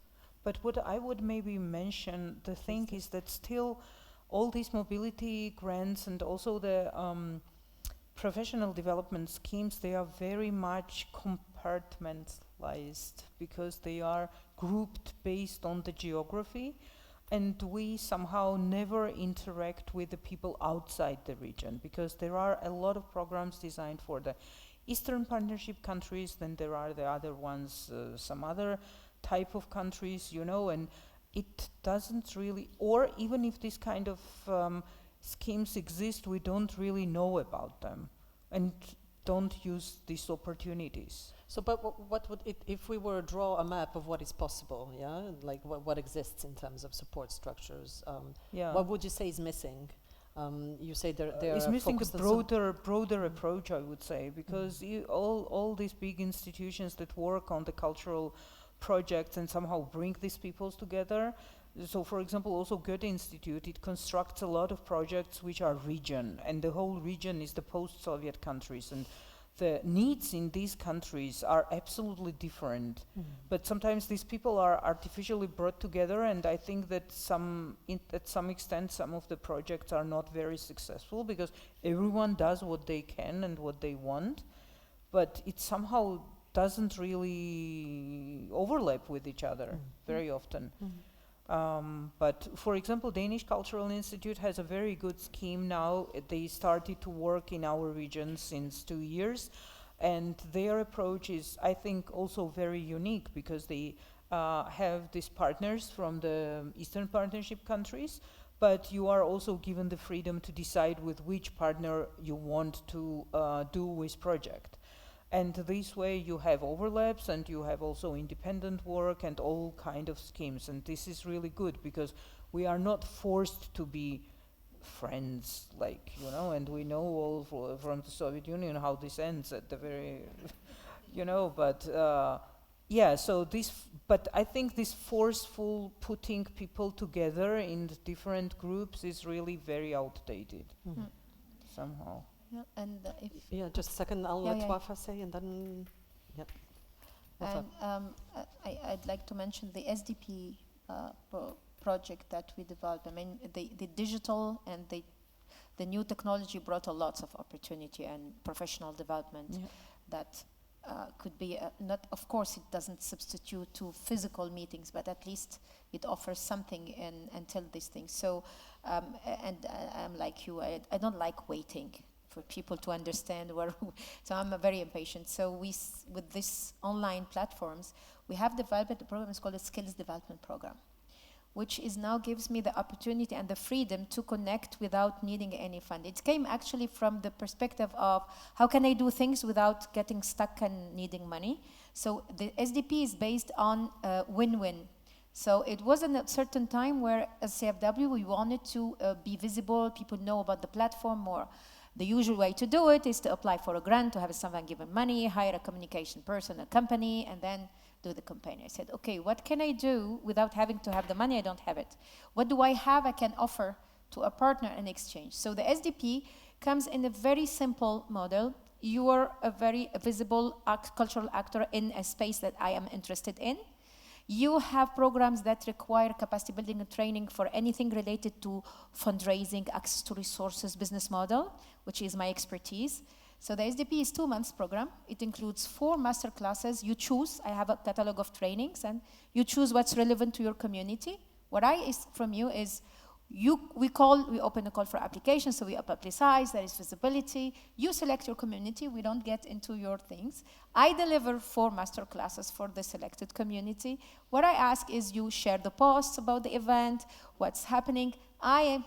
But what I would maybe mention, the thing is that still all these mobility grants and also the professional development schemes, they are very much compartmentalized because they are grouped based on the geography, and we somehow never interact with the people outside the region because there are a lot of programs designed for the Eastern Partnership countries, then there are the other ones, some other type of countries, and it doesn't really, or even if this kind of schemes exist, we don't really know about them and don't use these opportunities. So, but what would it, if we were to draw a map of what is possible, like what exists in terms of support structures, what would you say is missing? You say there is missing a broader approach, I would say, because all these big institutions that work on the cultural projects and somehow bring these peoples together. So, for example, also Goethe Institute, it constructs a lot of projects which are region, and the whole region is the post-Soviet countries, and the needs in these countries are absolutely different. But sometimes these people are artificially brought together, and I think that at some extent some of the projects are not very successful because everyone does what they can and what they want. but it somehow doesn't really overlap with each other very often. But for example, Danish Cultural Institute has a very good scheme now. They started to work in our region since 2 years, and their approach is, I think, also very unique, because they have these partners from the Eastern Partnership countries, but you are also given the freedom to decide with which partner you want to do this project. And this way you have overlaps, and you have also independent work and all kind of schemes. And this is really good, because we are not forced to be friends, like, you know, and we know all from the Soviet Union how this ends at the very, you know, but yeah, so but I think this forceful putting people together in different groups is really very outdated somehow. Yeah, and just a second, I'll let Wafa say, and then, And I'd like to mention the SDP project that we developed. I mean, the digital and the new technology brought a lots of opportunity and professional development that could be not. Of course, it doesn't substitute to physical meetings, but at least it offers something until these things. So, and I'm like you. I don't like waiting for people to understand where. So I'm very impatient. So with these online platforms, we have developed a program. It's called a Skills Development Program, which is now gives me the opportunity and the freedom to connect without needing any fund. It came actually from the perspective of how can I do things without getting stuck and needing money. So the SDP is based on win-win. So it wasn't a certain time where as CFW we wanted to be visible, people know about the platform more. The usual way to do it is to apply for a grant, to have someone given money, hire a communication person, a company, and then do the campaign. I said, okay, what can I do without having to have the money? I don't have it. What do I have I can offer to a partner in exchange? So the SDP comes in a very simple model. You are a very visible cultural actor in a space that I am interested in. You have programs that require capacity building and training for anything related to fundraising, access to resources, business model, which is my expertise. So the SDP is 2 months program. It includes 4 master classes. You choose, I have a catalog of trainings, and you choose what's relevant to your community. What I ask from you is, we open a call for applications, so we publicize, there is visibility. You select your community, we don't get into your things. I deliver 4 master classes for the selected community. What I ask is you share the posts about the event, what's happening. I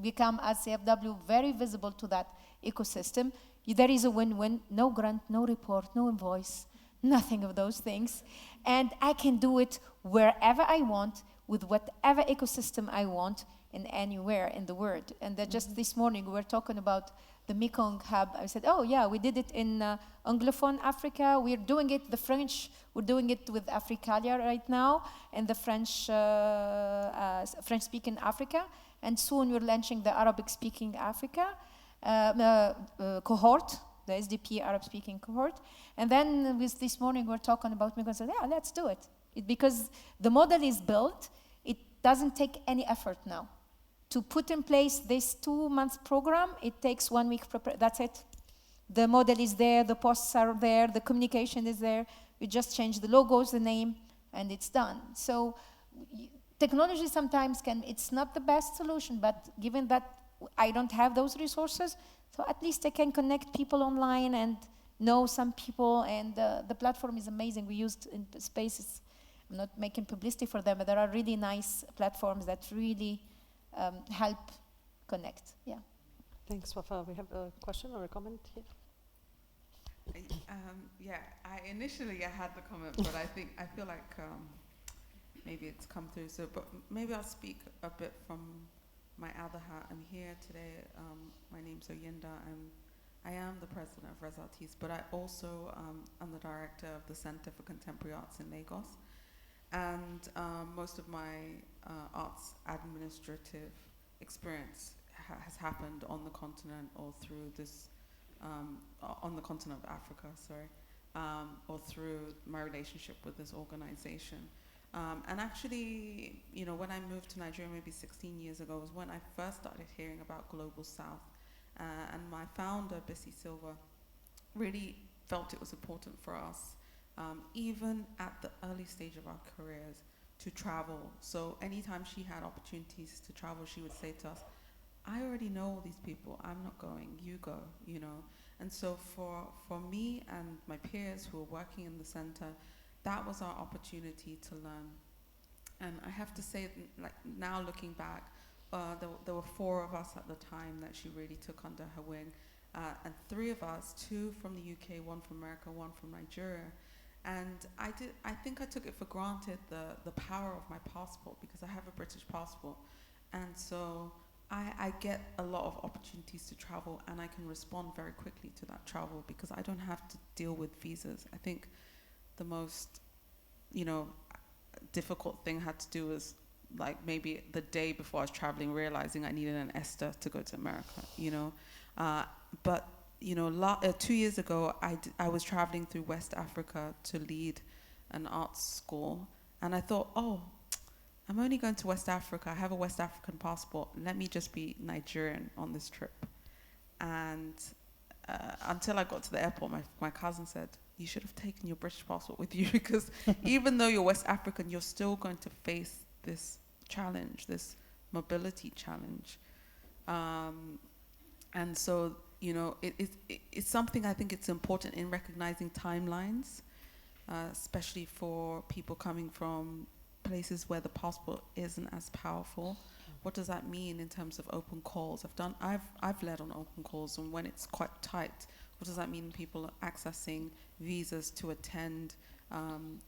become, as CFW, very visible to that ecosystem. There is a win-win, no grant, no report, no invoice, nothing of those things. And I can do it wherever I want, with whatever ecosystem I want, in anywhere in the world. And just this morning we were talking about the Mekong Hub. I said, oh yeah, we did it in Anglophone Africa. We're doing it, the French, we're doing it with Africalia right now, and the French-speaking Africa. And soon we're launching the Arabic-speaking Africa cohort, the SDP Arab-speaking cohort. And then with this morning we're talking about Mekong. I said, yeah, let's do it. Because the model is built, it doesn't take any effort now. To put in place this 2 months program, it takes 1 week, that's it. The model is there, the posts are there, the communication is there. We just change the logos, the name, and it's done. So technology sometimes it's not the best solution, but given that I don't have those resources, so at least I can connect people online and know some people, and the platform is amazing. We used in Spaces. I'm not making publicity for them, but there are really nice platforms that really help connect. Yeah. Thanks, Wafa. We have a question or a comment here. Initially I had the comment, but I feel like maybe it's come through. So, but maybe I'll speak a bit from my other hat. I'm here today. My name's Oyinda. I am the president of Res Artistes, but I also am the director of the Center for Contemporary Arts in Lagos. And most of my arts administrative experience has happened on the continent, or through this, on the continent of Africa, or through my relationship with this organization. And actually, when I moved to Nigeria maybe 16 years ago was when I first started hearing about Global South. And my founder, Bissy Silva, really felt it was important for us, even at the early stage of our careers, to travel. So anytime she had opportunities to travel, she would say to us, I already know all these people, I'm not going, you go, you know. And so for me and my peers who were working in the center, that was our opportunity to learn. And I have to say, like now looking back, there were 4 of us at the time that she really took under her wing. And 3 of us, 2 from the UK, 1 from America, 1 from Nigeria. And I think I took it for granted, the power of my passport, because I have a British passport. And so I get a lot of opportunities to travel, and I can respond very quickly to that travel because I don't have to deal with visas. I think the most, difficult thing I had to do was like maybe the day before I was traveling, realizing I needed an ESTA to go to America, But 2 years ago, I was traveling through West Africa to lead an arts school, and I thought, I'm only going to West Africa. I have a West African passport. Let me just be Nigerian on this trip. And until I got to the airport, my cousin said, you should have taken your British passport with you because even though you're West African, you're still going to face this challenge, this mobility challenge. And so, it's something I think it's important in recognizing timelines, especially for people coming from places where the passport isn't as powerful. What does that mean in terms of open calls? I've led on open calls, and when it's quite tight, what does that mean? People are accessing visas to attend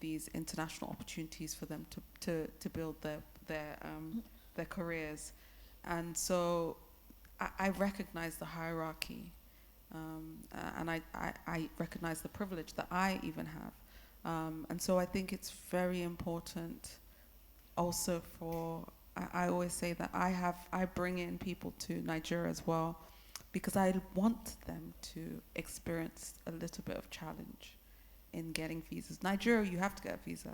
these international opportunities for them to build their careers. And so I recognize the hierarchy, and I recognize the privilege that I even have. And so I think it's very important also I always say that I bring in people to Nigeria as well because I want them to experience a little bit of challenge in getting visas. Nigeria, you have to get a visa.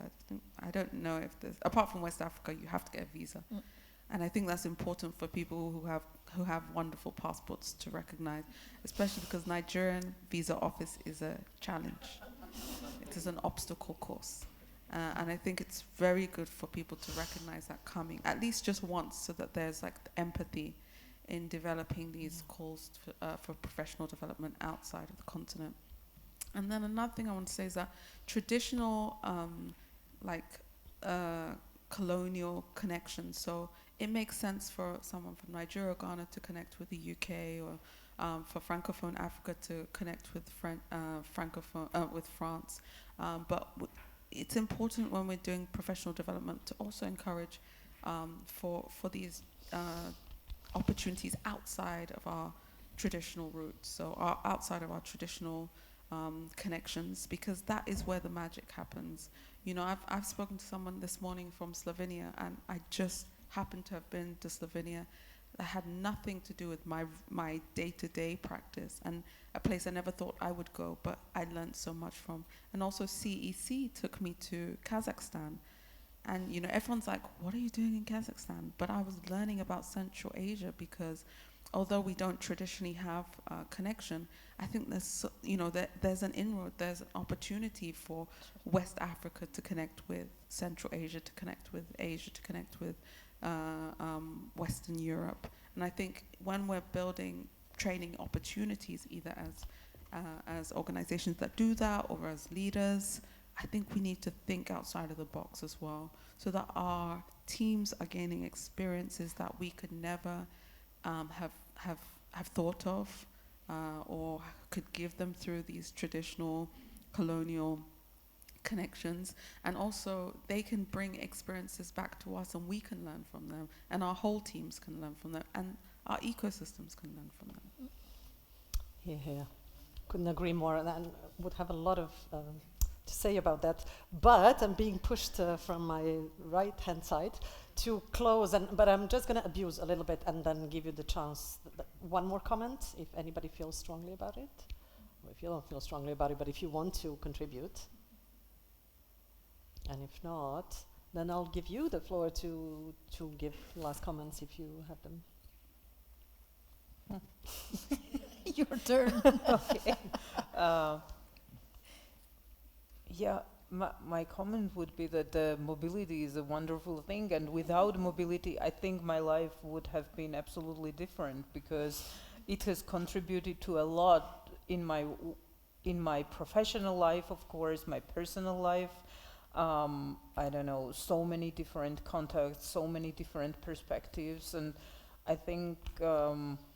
I don't know if there's, apart from West Africa, you have to get a visa. And I think that's important for people who have wonderful passports to recognize, especially because Nigerian visa office is a challenge. It is an obstacle course. And I think it's very good for people to recognize that coming, at least just once, so that there's like empathy in developing these calls for professional development outside of the continent. And then another thing I want to say is that traditional colonial connections, so it makes sense for someone from Nigeria or Ghana to connect with the UK, or for Francophone Africa to connect with with France. But it's important when we're doing professional development to also encourage for these opportunities outside of our traditional roots, so outside of our traditional connections, because that is where the magic happens. I've spoken to someone this morning from Slovenia, and I just happened to have been to Slovenia. That had nothing to do with my day-to-day practice, and a place I never thought I would go, but I learned so much from. And also CEC took me to Kazakhstan, and everyone's like, what are you doing in Kazakhstan? But I was learning about Central Asia because although we don't traditionally have a connection, I think there's an inroad, there's an opportunity for West Africa to connect with Central Asia, to connect with Asia, to connect with Western Europe. And I think when we're building training opportunities, either as organizations that do that or as leaders, I think we need to think outside of the box as well, so that our teams are gaining experiences that we could never have thought of or could give them through these traditional colonial connections. And also they can bring experiences back to us, and we can learn from them, and our whole teams can learn from them, and our ecosystems can learn from them. Yeah. Couldn't agree more, and I would have a lot of to say about that, but I'm being pushed from my right-hand side to close, but I'm just going to abuse a little bit and then give you the chance. One more comment, if anybody feels strongly about it, or if you don't feel strongly about it, but if you want to contribute. And if not, then I'll give you the floor to give last comments if you have them. Your turn. Okay. Yeah, my comment would be that mobility is a wonderful thing, and without mobility, I think my life would have been absolutely different, because it has contributed to a lot in my professional life, of course, my personal life. I don't know, so many different contacts, so many different perspectives, and I think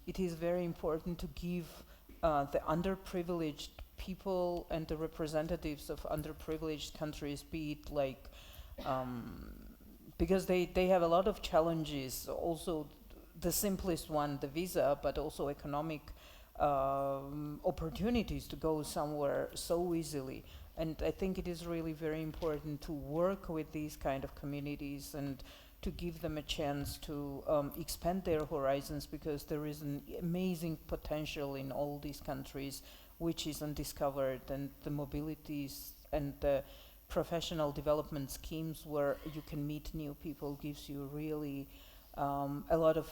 it is very important to give the underprivileged people and the representatives of underprivileged countries, be it like, because they have a lot of challenges, also the simplest one, the visa, but also economic opportunities to go somewhere so easily. And I think it is really very important to work with these kind of communities and to give them a chance to expand their horizons, because there is an amazing potential in all these countries which is undiscovered, and the mobilities and the professional development schemes where you can meet new people gives you really a lot of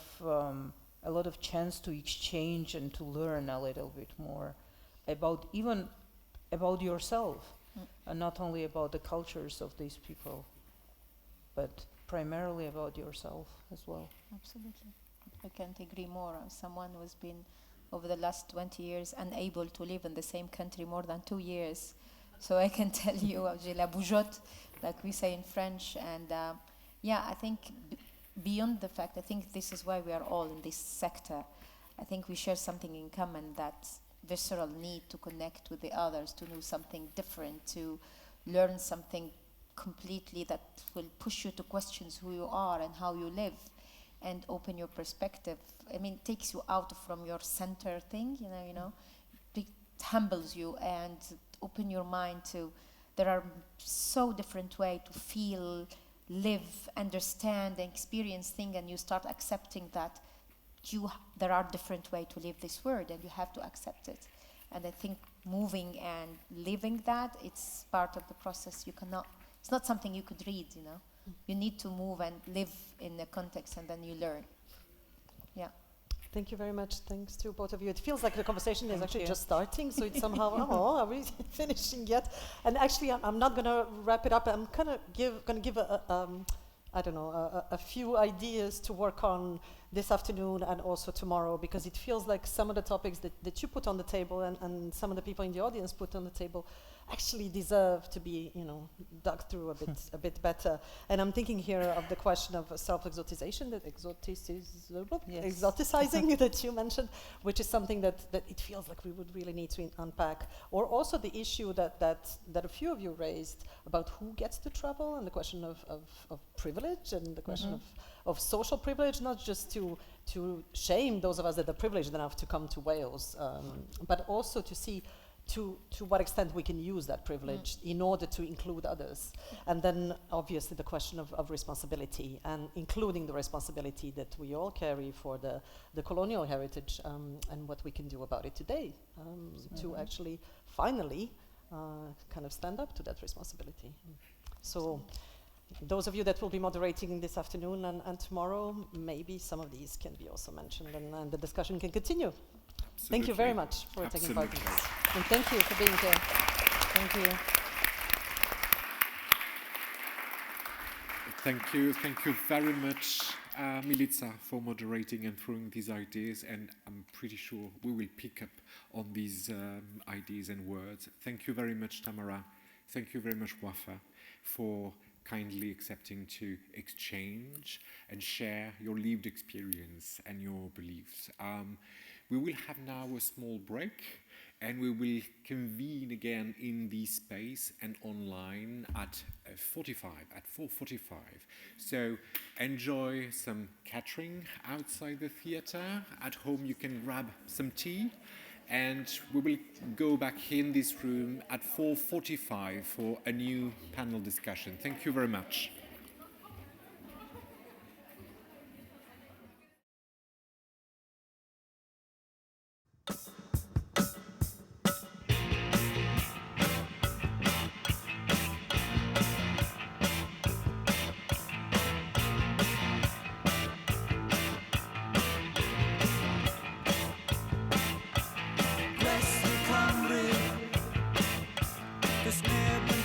chance to exchange and to learn a little bit more about yourself, and not only about the cultures of these people, but primarily about yourself as well. Absolutely. I can't agree more. Someone who's been over the last 20 years unable to live in the same country more than 2 years. So I can tell you, j'ai la bougeotte, like we say in French. And I think beyond the fact, I think this is why we are all in this sector. I think we share something in common, that visceral need to connect with the others, to know something different, to learn something completely that will push you to question who you are and how you live, and open your perspective. I mean, it takes you out from your center thing, you know, it humbles you and open your mind to, there are so different ways to feel, live, understand, and experience things, and you start accepting that there are different ways to live this world, and you have to accept it. And I think moving and living that, it's part of the process. It's not something you could read, you know. You need to move and live in the context, and then you learn. Yeah. Thank you very much. Thanks to both of you. It feels like the conversation is actually just starting, so it's somehow, are we finishing yet? And actually, I'm not going to wrap it up. I'm going to give a few ideas to work on this afternoon and also tomorrow, because it feels like some of the topics that you put on the table and some of the people in the audience put on the table actually deserve to be, dug through a bit better. And I'm thinking here of the question of self-exotization, that exoticizing that you mentioned, which is something that it feels like we would really need to unpack. Or also the issue that a few of you raised about who gets to travel, and the question of privilege, and the question of social privilege, not just to shame those of us that are privileged enough to come to Wales, but also to see to what extent we can use that privilege in order to include others. And then obviously the question of responsibility, and including the responsibility that we all carry for the colonial heritage, and what we can do about it today, to actually finally kind of stand up to that responsibility. So those of you that will be moderating this afternoon and tomorrow, maybe some of these can be also mentioned, and the discussion can continue. Absolutely. Thank you very much for taking part in this. And thank you for being here. Thank you. Thank you very much, Milica, for moderating and throwing these ideas, and I'm pretty sure we will pick up on these ideas and words. Thank you very much, Tamara. Thank you very much, Wafa, for kindly accepting to exchange and share your lived experience and your beliefs. We will have now a small break, and we will convene again in this space and online at 4:45. So enjoy some catering outside the theatre. At home you can grab some tea, and we will go back in this room at 4:45 for a new panel discussion. Thank you very much. This neb yn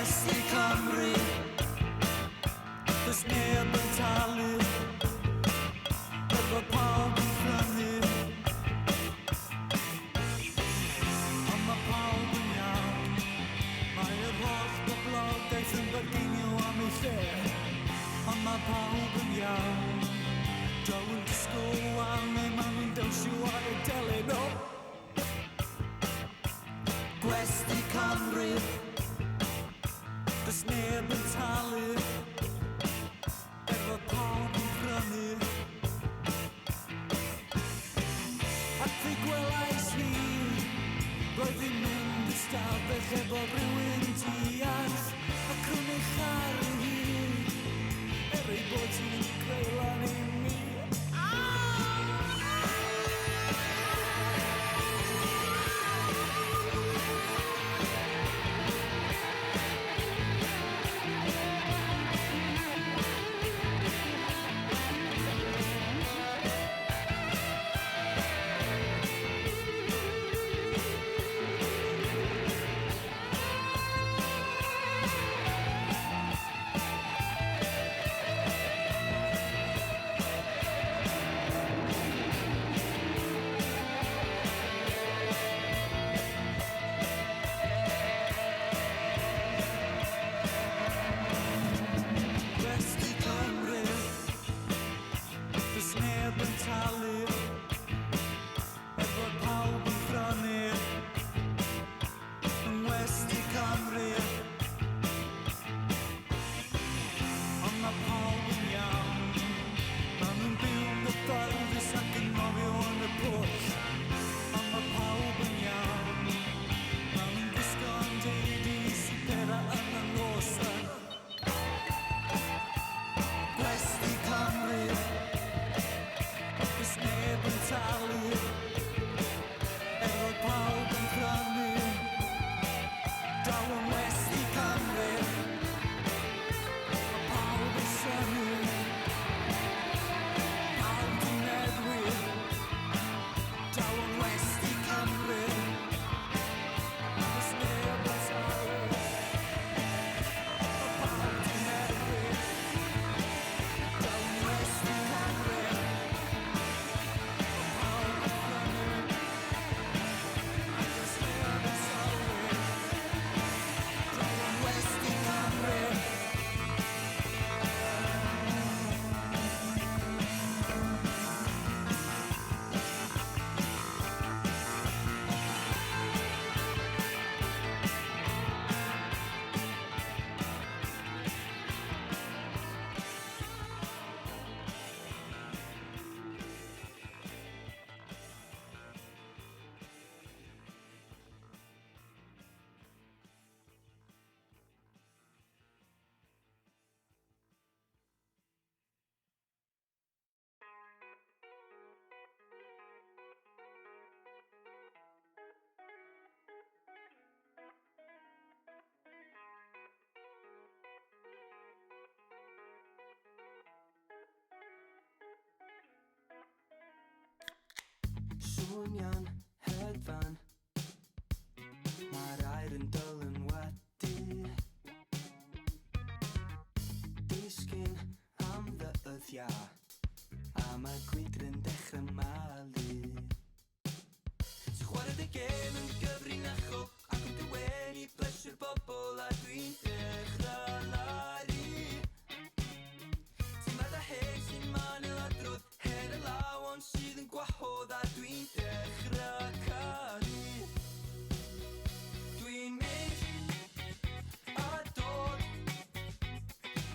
Gwesti Cymru, does neb yn talu, efo pawb yn prynu. Ond mae pawb yn iawn, mae'r holl boblogaeth yn barginio am ei lle. Ond mae pawb yn iawn, draw yn disgwyl wan neu maen nhw'n dawsio ar y delyn o. Gwesti Cymru, does neb yn talu, efo pawb yn prynu. Ac fe gwelais hi, roedd hi'n mynd i stafell efo rhywun diall, ac yn ei charu hi, ei bod hi'n creu lan i mi. Sŵnian hedfan, mae'r air yn dal yn wedi disgyn am ddyddia, a mae gwydr yn dechrau malu. So chwarae dy gêm yn gyfrinachol, ac yn dywenu plesu'r bobl, a dwi'n dechrau lari. Ti'n mad a heg sy'n manel a drwdd, her y law ond sydd yn gwahodd, a dwi'n dechrau caru. Dwi'n mynd a dod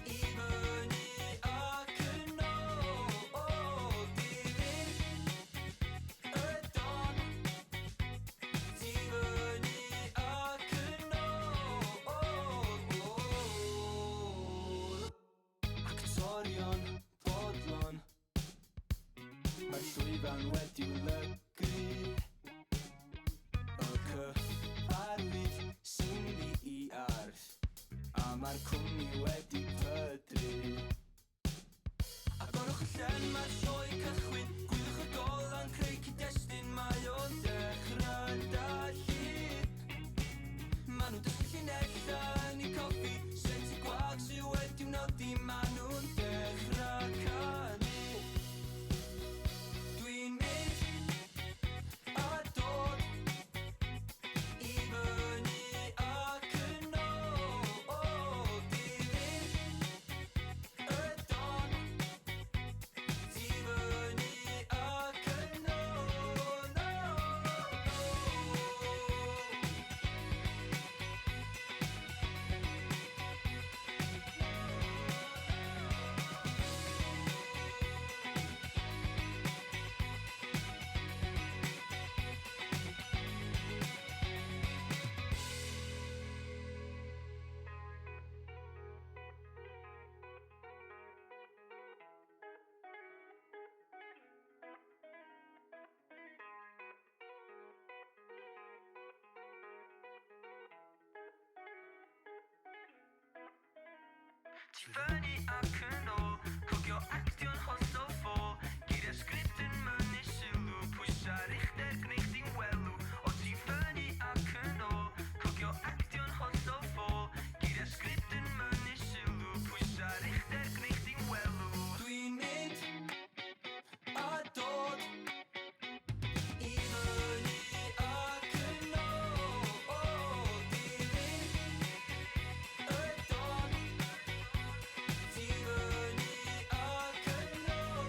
i fyny ac yn ôl. Dilyn y don, ti fyny ac yn ôl. Ac torion bodlon, mae'r llwyfan wedi'w lygu. Y cyfarwydd sy'n ddi i arth, a mae'r cwmni wedi pydru. Ac orwch y llen mae'r sioe cychwyn, gwylwch y golan creu cyd-destun, mae o'n dechrau dallu. Ma' nhw'n dysgu llinella yn eu coffi Ti fyny ac yn ôl, cogio actio'n hollol ffôl, geiriau sgript yn mynnu sylw, pwysa'r uchder gwneud chdi'n welw. O ti fyny ac yn ôl, cogio actio'n hollol ffôl, geiriau sgript yn mynnu sylw, pwysa'r uchder gwneud chdi'n welw. Dwi'n mynd a dod i fyny ac yn ôl, dilyn y don. Ti fyny ac yn ôl.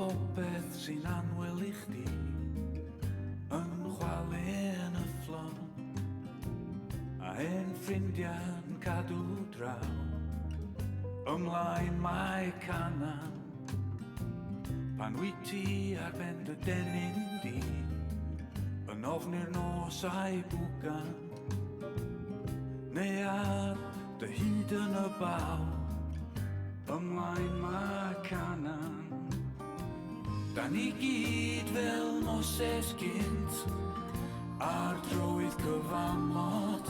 popeth sy'n anwyl I chdi yn chwalu yn y fflon a ein ffrindiau'n cadw draw ymlaen mae canan pan wyt ti ar ben dy denyn di yn ofni'r nos a'i bwgan neu ar dy hyd yn y baw ymlaen mae canan da ni gyd fel Moses gynt ar drywydd cyfamod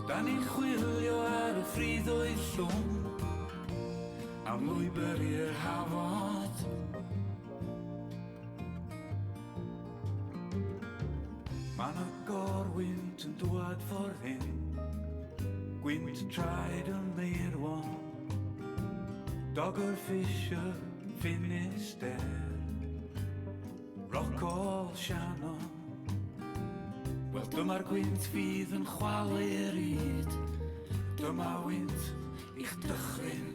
da ni'n chwilio ar y ffriddoedd llwm am lwybr i'r hafod Ma'n y gorwynt yn dwad ffordd hyn Gwynt traed yn meirwon Dogger Fisher, Finister Rockall Shannon Wel dyma'r gwynt fydd yn chwalu'r hyd Dyma wynt i'ch dychryn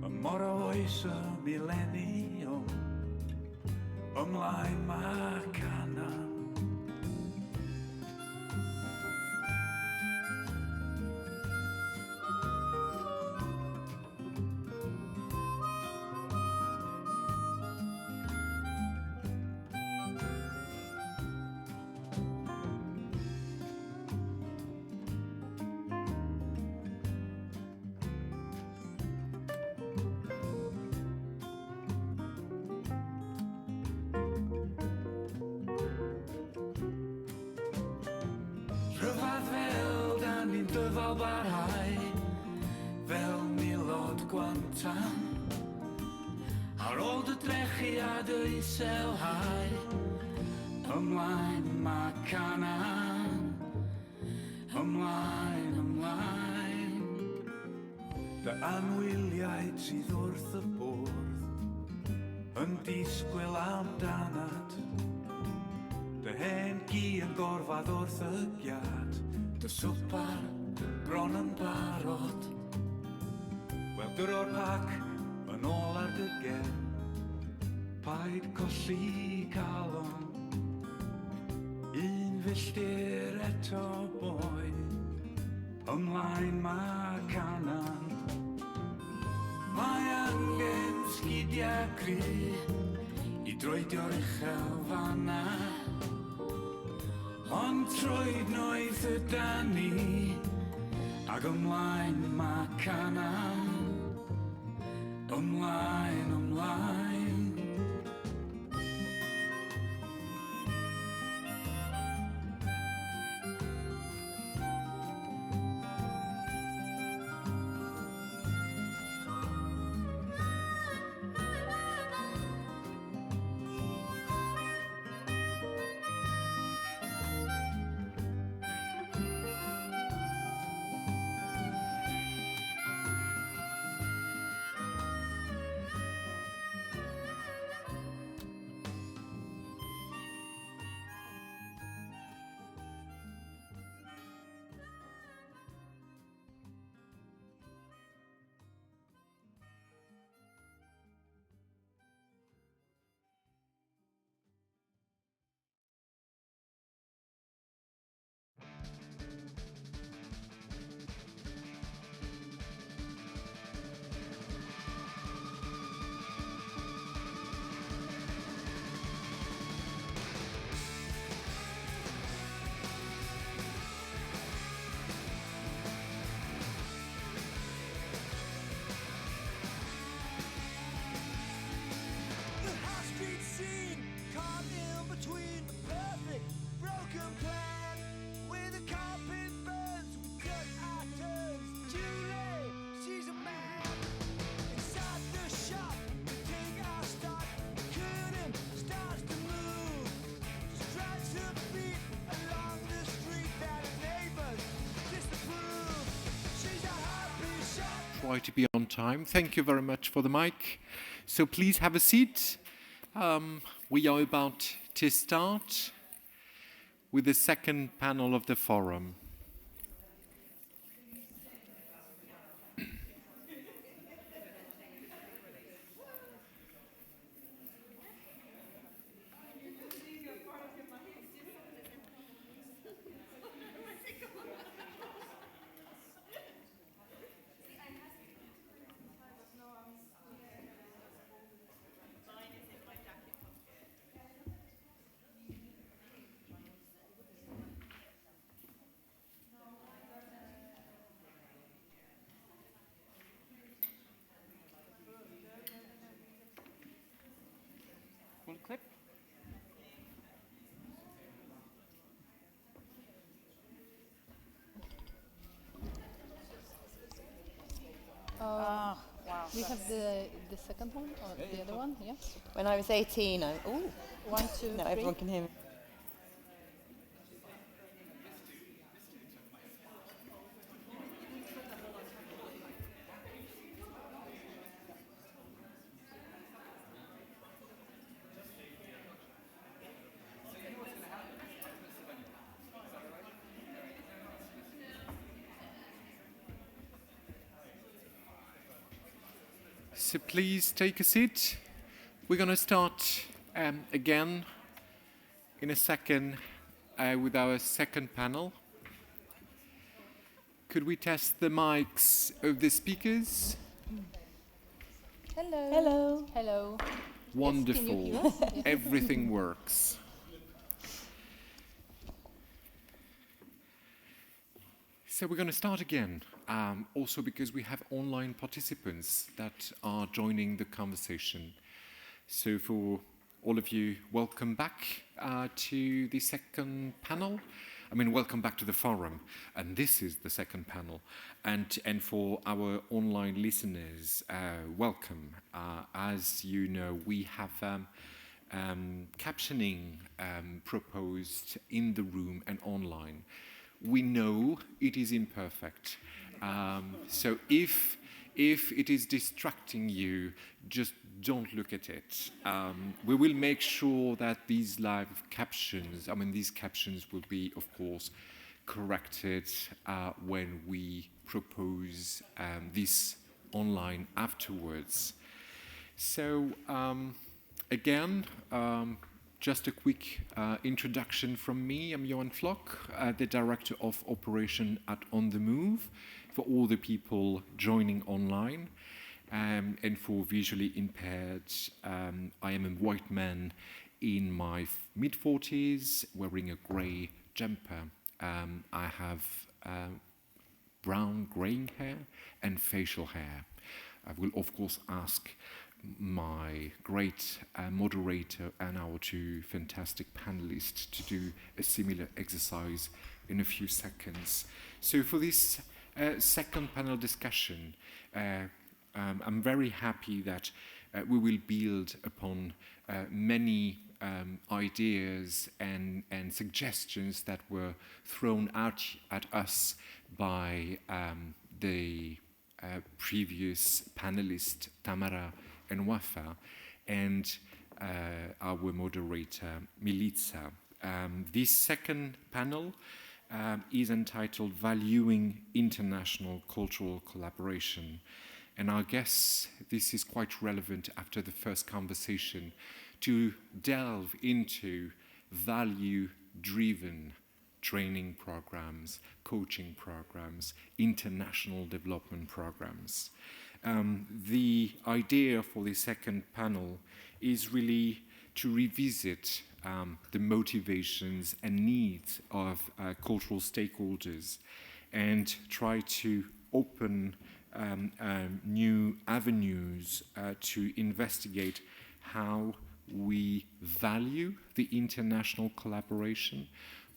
Y mor oes y millennium Ymlaen mae canan Rhyfedd fel da ni'n dyfal barhau Fel milod gwantan Ar ôl dy drechiad y iselhau Ymlaen mae canan Ymlaen, ymlaen Dy anwyliaid sydd wrth y bwrdd Yn disgwyl amdanad Dy hen gi yn gorfad wrth y giad Dy swpar bron yn barod Wel gyro'r pac yn ôl ar dy gen Paid colli calon Un filltir eto boi Ymlaen mae canan Mae angen sgidiau cry I droedio'r uchel fanna Ond troed noeth ydan ni Ac ymlaen mae canan Ymlaen, ymlaen Try to be on time. Thank you very much for the mic. So please have a seat. We are about to start with the second panel of the forum. have the second one or the other one? Yeah. When I was 18, ooh. 1, 2, No, 3. everyone can hear me. So please take a seat. We're going to start again in a second with our second panel. Could we test the mics of the speakers? Hello. Hello. Hello. Wonderful. Yes, can you hear us? Everything works. So we're going to start again, also because we have online participants that are joining the conversation. So for all of you, welcome back to the second panel. I mean, welcome back to the forum. And this is the second panel. And for our online listeners, welcome. As you know, we have captioning proposed in the room and online. We know it is imperfect. So if it is distracting you, just don't look at it. We will make sure that these live captions, these captions will be, of course, corrected when we propose this online afterwards. So, again, just a quick introduction from me. I'm Johan Flock, the Director of Operation at On The Move, for all the people joining online. And for visually impaired, I am a white man in my mid-40s, wearing a grey jumper. I have brown greying hair and facial hair. I will, of course, ask my great moderator and our two fantastic panelists to do a similar exercise in a few seconds. So for this second panel discussion, I'm very happy that we will build upon many ideas and suggestions that were thrown out at us by the previous panelist, Tamara and Wafa, and our moderator, Milica. This second panel is entitled Valuing International Cultural Collaboration. And I guess this is quite relevant after the first conversation to delve into value-driven training programs, coaching programs, international development programs. The idea for the second panel is really to revisit the motivations and needs of cultural stakeholders and try to open new avenues to investigate how we value the international collaboration,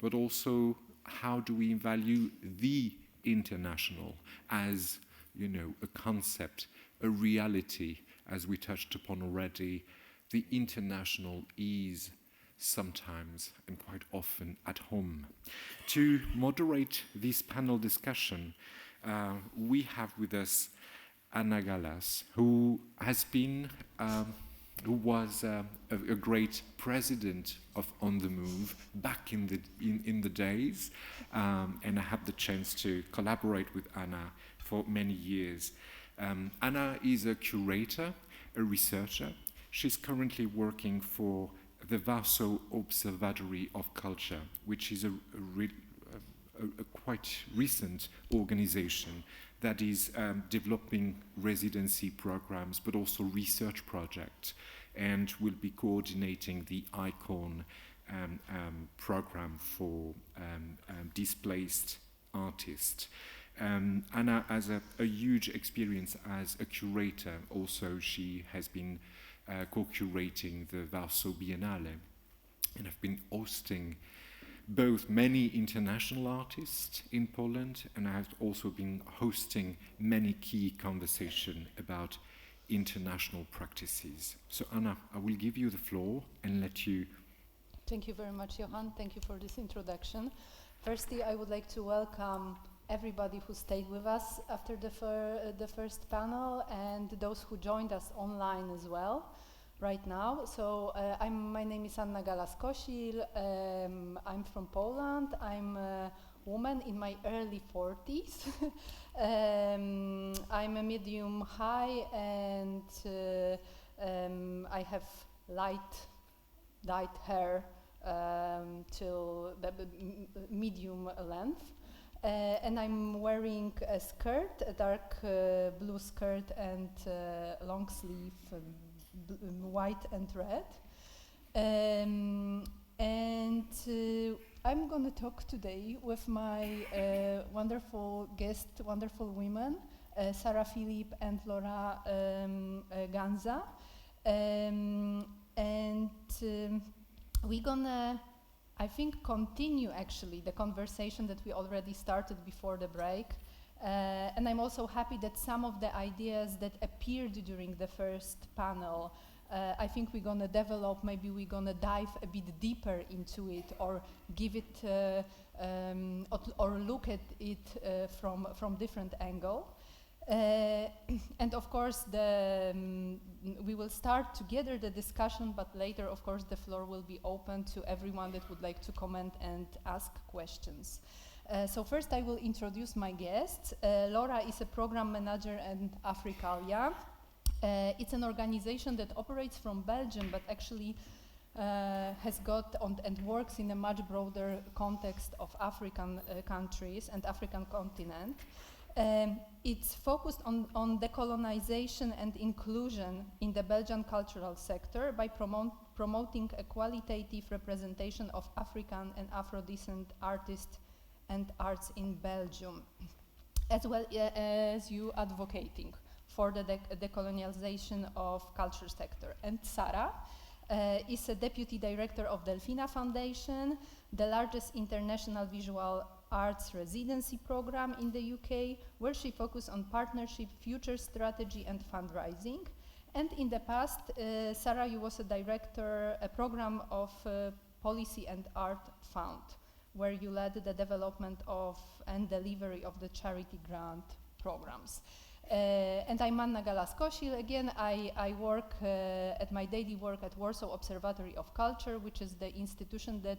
but also how do we value the international as, a concept, a reality, as we touched upon already. The international is sometimes and quite often at home. To moderate this panel discussion, we have with us Anna Gallas, who was a great president of On The Move back in the days, and I had the chance to collaborate with Anna for many years. Anna is a curator, a researcher. She's currently working for the Warsaw Observatory of Culture, which is a quite recent organization that is developing residency programs, but also research projects, and will be coordinating the ICON program for displaced artists. Anna has a huge experience as a curator. Also, she has been co-curating the Warsaw Biennale, and have been hosting both many international artists in Poland, and I have also been hosting many key conversations about international practices. So Anna, I will give you the floor and let you. Thank you very much, Johan. Thank you for this introduction. Firstly, I would like to welcome everybody who stayed with us after the first panel and those who joined us online as well right now. So my name is Anna Galas-Kosil. I'm from Poland. I'm a woman in my early 40s. I'm a medium high and I have dyed hair till the medium length. And I'm wearing a skirt, a dark blue skirt and long sleeve, white and red. I'm going to talk today with my wonderful guests, wonderful women, Sarah Philipp and Laura Ganza. We're gonna, I think, continue actually the conversation that we already started before the break. And I'm also happy that some of the ideas that appeared during the first panel, I think we're gonna develop, maybe we're gonna dive a bit deeper into it or give it, or look at it from different angle. And of course, we will start together the discussion, but later, of course, the floor will be open to everyone that would like to comment and ask questions. So first, I will introduce my guests. Laura is a program manager at Africalia. It's an organization that operates from Belgium, but actually has got and works in a much broader context of African countries and African continent. It's focused on decolonization and inclusion in the Belgian cultural sector by promoting a qualitative representation of African and Afro-descent artists and arts in Belgium, as well as you advocating for the decolonialization of culture sector. And Sarah is a deputy director of Delfina Foundation, the largest international visual arts residency program in the UK, where she focused on partnership, future strategy and fundraising. And in the past, Sarah, you was a program of Policy and Art Fund, where you led the development of and delivery of the charity grant programs. And I'm Anna Galas-Kosil. Again, I work at my daily work at Warsaw Observatory of Culture, which is the institution that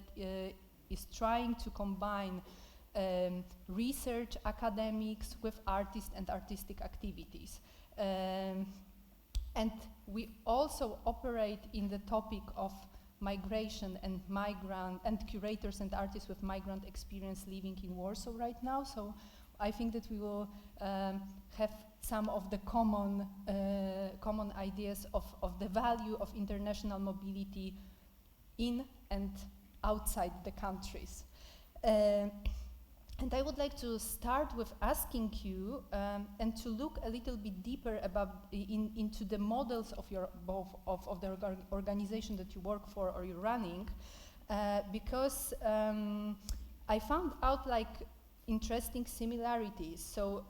is trying to combine research, academics with artists and artistic activities. And we also operate in the topic of migration and migrant and curators and artists with migrant experience living in Warsaw right now. So I think that we will have some of the common ideas of the value of international mobility in and outside the countries. And I would like to start with asking you and to look a little bit deeper into the models of of the organization that you work for or you're running, because I found out interesting similarities. So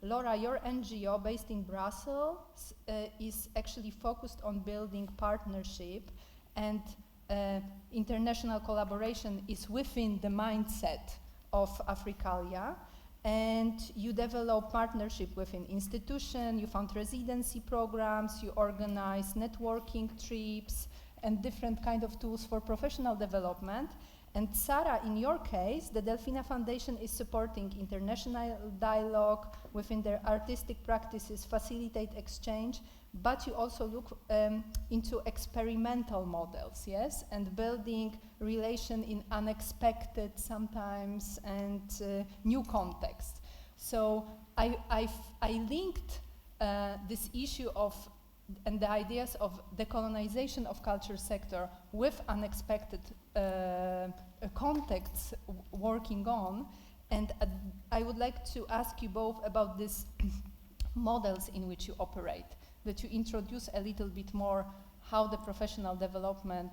Laura, your NGO based in Brussels is actually focused on building partnership, and international collaboration is within the mindset of Africalia, and you develop partnership with an institution, you found residency programs, you organize networking trips and different kind of tools for professional development. And Sarah, in your case, the Delfina Foundation is supporting international dialogue within their artistic practices, facilitate exchange, but you also look into experimental models, yes, and building relation in unexpected sometimes and new contexts. So I linked this issue of and the ideas of decolonization of culture sector with unexpected contexts working on, and I would like to ask you both about these models in which you operate, that you introduce a little bit more how the professional development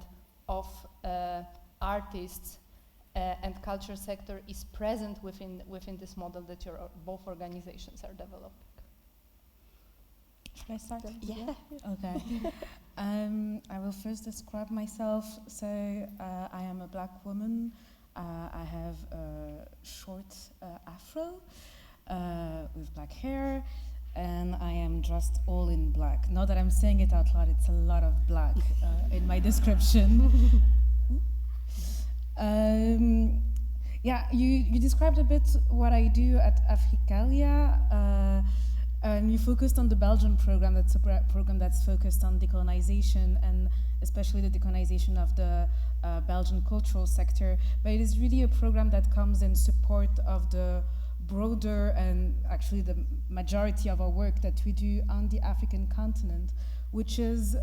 of artists and culture sector is present within this model that your both organizations are developing. Should I start? Yeah. Okay. I will first describe myself. So I am a black woman. I have a short afro with black hair, and I am dressed all in black. Not that I'm saying it out loud, it's a lot of black in my description. Yeah, you described a bit what I do at Africalia. And you focused on the Belgian program. That's a program that's focused on decolonization, and especially the decolonization of the Belgian cultural sector. But it is really a program that comes in support of the broader and actually the majority of our work that we do on the African continent, which is,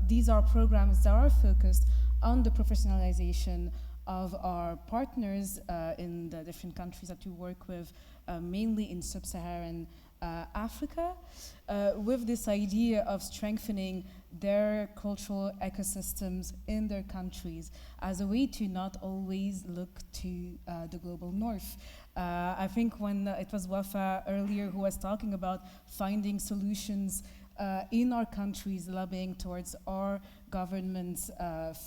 these are programs that are focused on the professionalization of our partners in the different countries that we work with, mainly in sub-Saharan Africa, with this idea of strengthening their cultural ecosystems in their countries as a way to not always look to the global north. I think when it was Wafa earlier who was talking about finding solutions in our countries, lobbying towards our governments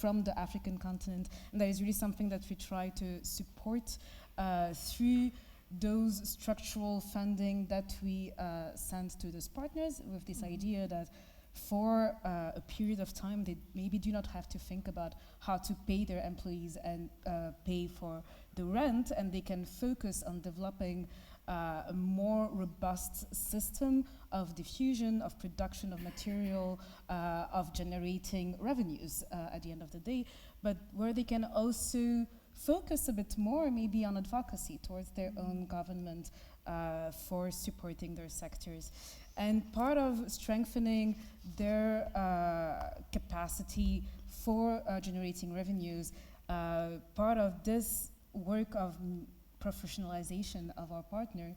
from the African continent, and that is really something that we try to support through those structural funding that we send to those partners, with this idea that for a period of time they maybe do not have to think about how to pay their employees and pay for the rent, and they can focus on developing a more robust system of diffusion, of production of material, of generating revenues at the end of the day, but where they can also focus a bit more maybe on advocacy towards their own government for supporting their sectors. And part of strengthening their capacity for generating revenues, part of this work of professionalization of our partner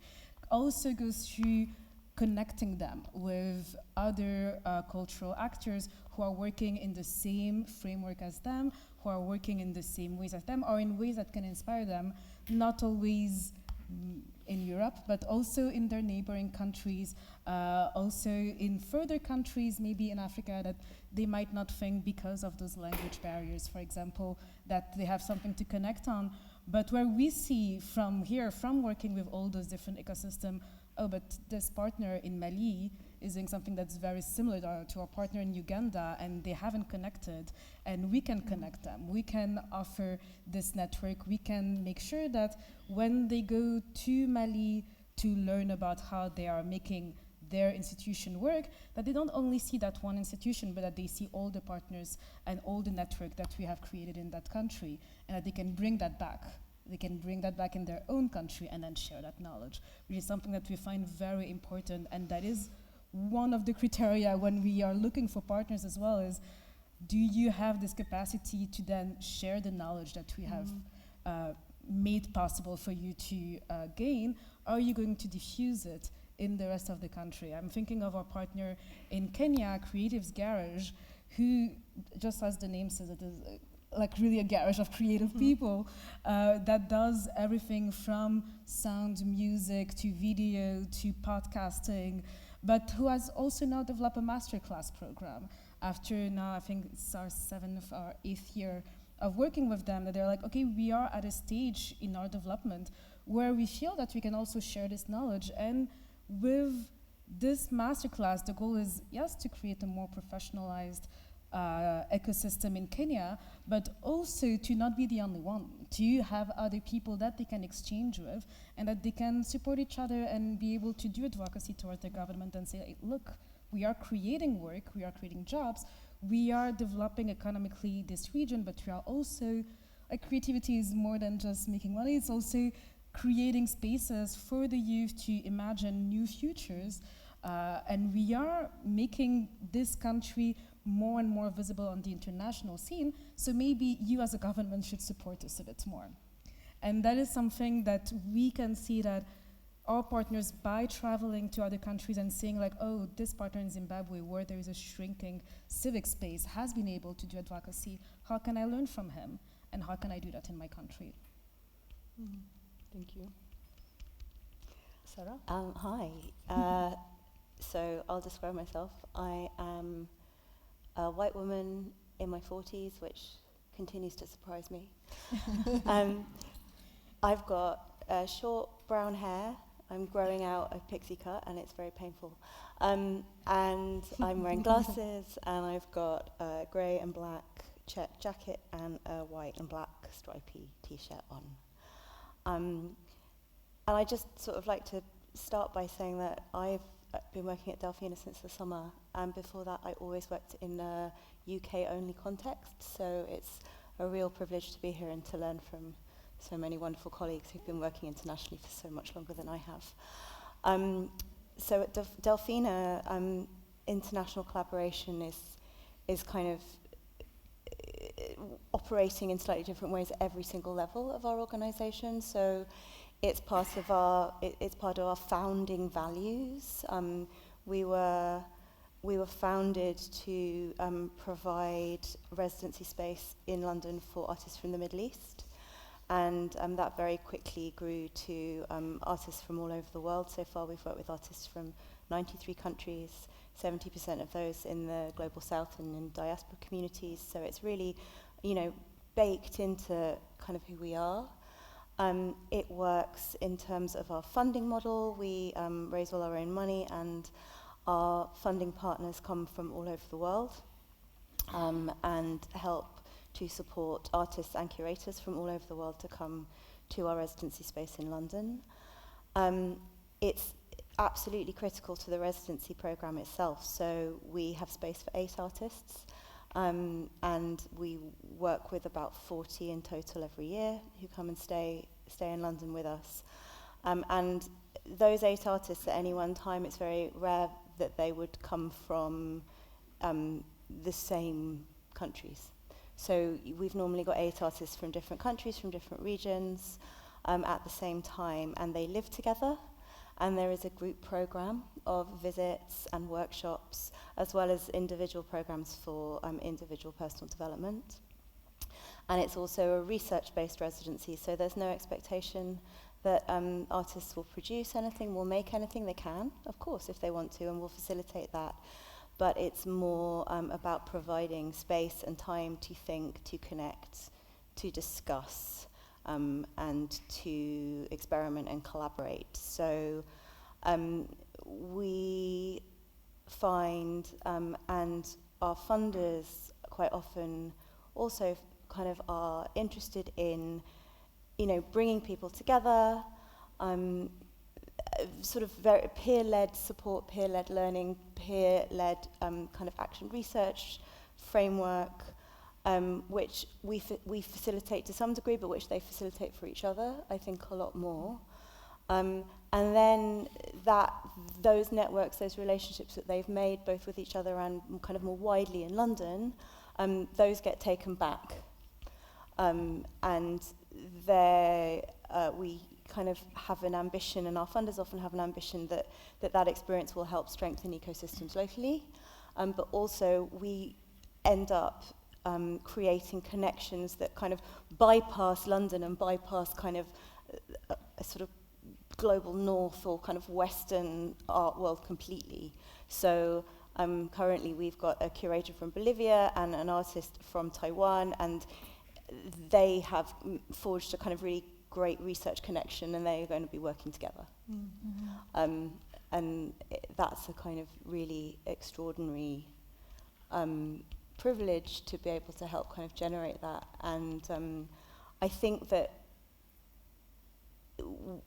also goes through connecting them with other cultural actors who are working in the same framework as them, who are working in the same ways as them, or in ways that can inspire them, not always in Europe, but also in their neighboring countries, also in further countries, maybe in Africa, that they might not think because of those language barriers, for example, that they have something to connect on. But where we see from here, from working with all those different ecosystems, oh, but this partner in Mali is doing something that's very similar to our partner in Uganda, and they haven't connected, and we can connect them. We can offer this network. We can make sure that when they go to Mali to learn about how they are making their institution work, that they don't only see that one institution, but that they see all the partners and all the network that we have created in that country, and that they can bring that back. They can bring that back in their own country and then share that knowledge, which is something that we find very important, and that is one of the criteria when we are looking for partners as well, is do you have this capacity to then share the knowledge that we have made possible for you to gain? Are you going to diffuse it in the rest of the country? I'm thinking of our partner in Kenya, Creatives Garage, who, just as the name says, it is like really a garage of creative people that does everything from sound, music, to video, to podcasting, but who has also now developed a masterclass program. After now, I think it's our 7th or 8th year of working with them, that they're like, okay, we are at a stage in our development where we feel that we can also share this knowledge. And with this masterclass, the goal is, yes, to create a more professionalized ecosystem in Kenya, but also to not be the only one, to have other people that they can exchange with, and that they can support each other and be able to do advocacy towards the government and say, hey, look, we are creating work, we are creating jobs, we are developing economically this region, but we are also, like, creativity is more than just making money, it's also creating spaces for the youth to imagine new futures, and we are making this country more and more visible on the international scene, so maybe you as a government should support us a bit more. And that is something that we can see that our partners, by traveling to other countries and seeing like, oh, this partner in Zimbabwe, where there is a shrinking civic space, has been able to do advocacy. How can I learn from him? And how can I do that in my country? Thank you. Sarah? Hi. So I'll describe myself. I am a white woman in my 40s, which continues to surprise me. I've got short brown hair. I'm growing out a pixie cut, and it's very painful. And I'm wearing glasses, and I've got a grey and black check jacket and a white and black stripy t-shirt on. And I just sort of like to start by saying that I've been working at Delfina since the summer, and before that I always worked in a UK-only context, so it's a real privilege to be here and to learn from so many wonderful colleagues who've been working internationally for so much longer than I have. So at Delfina, international collaboration is kind of operating in slightly different ways at every single level of our organisation. So it's part of our founding values. We were founded to provide residency space in London for artists from the Middle East. And that very quickly grew to artists from all over the world. So far, we've worked with artists from 93 countries, 70% of those in the Global South and in diaspora communities. So it's really, baked into kind of who we are. It works in terms of our funding model. We raise all our own money, and our funding partners come from all over the world and help to support artists and curators from all over the world to come to our residency space in London. It's absolutely critical to the residency programme itself. So we have space for 8 artists, and we work with about 40 in total every year who come and stay in London with us. And those 8 artists at any one time, it's very rare that they would come from the same countries. So we've normally got 8 artists from different countries, from different regions, at the same time, and they live together. And there is a group program of visits and workshops, as well as individual programs for individual personal development. And it's also a research-based residency, so there's no expectation that artists will produce anything, will make anything. They can, of course, if they want to, and we'll facilitate that. But it's more about providing space and time to think, to connect, to discuss, and to experiment and collaborate. So we find, and our funders quite often also kind of are interested in, bringing people together, sort of very peer-led support, peer-led learning, peer-led kind of action research framework, which we facilitate to some degree, but which they facilitate for each other, I think, a lot more. And then those networks, those relationships that they've made, both with each other and kind of more widely in London, those get taken back. And we kind of have an ambition, and our funders often have an ambition that experience will help strengthen ecosystems locally, but also we end up creating connections that kind of bypass London and bypass kind of a sort of global north or kind of Western art world completely. So currently we've got a curator from Bolivia and an artist from Taiwan, and they have forged a kind of really great research connection, and they're going to be working together. Mm-hmm. And that's a kind of really extraordinary privilege to be able to help kind of generate that. And I think that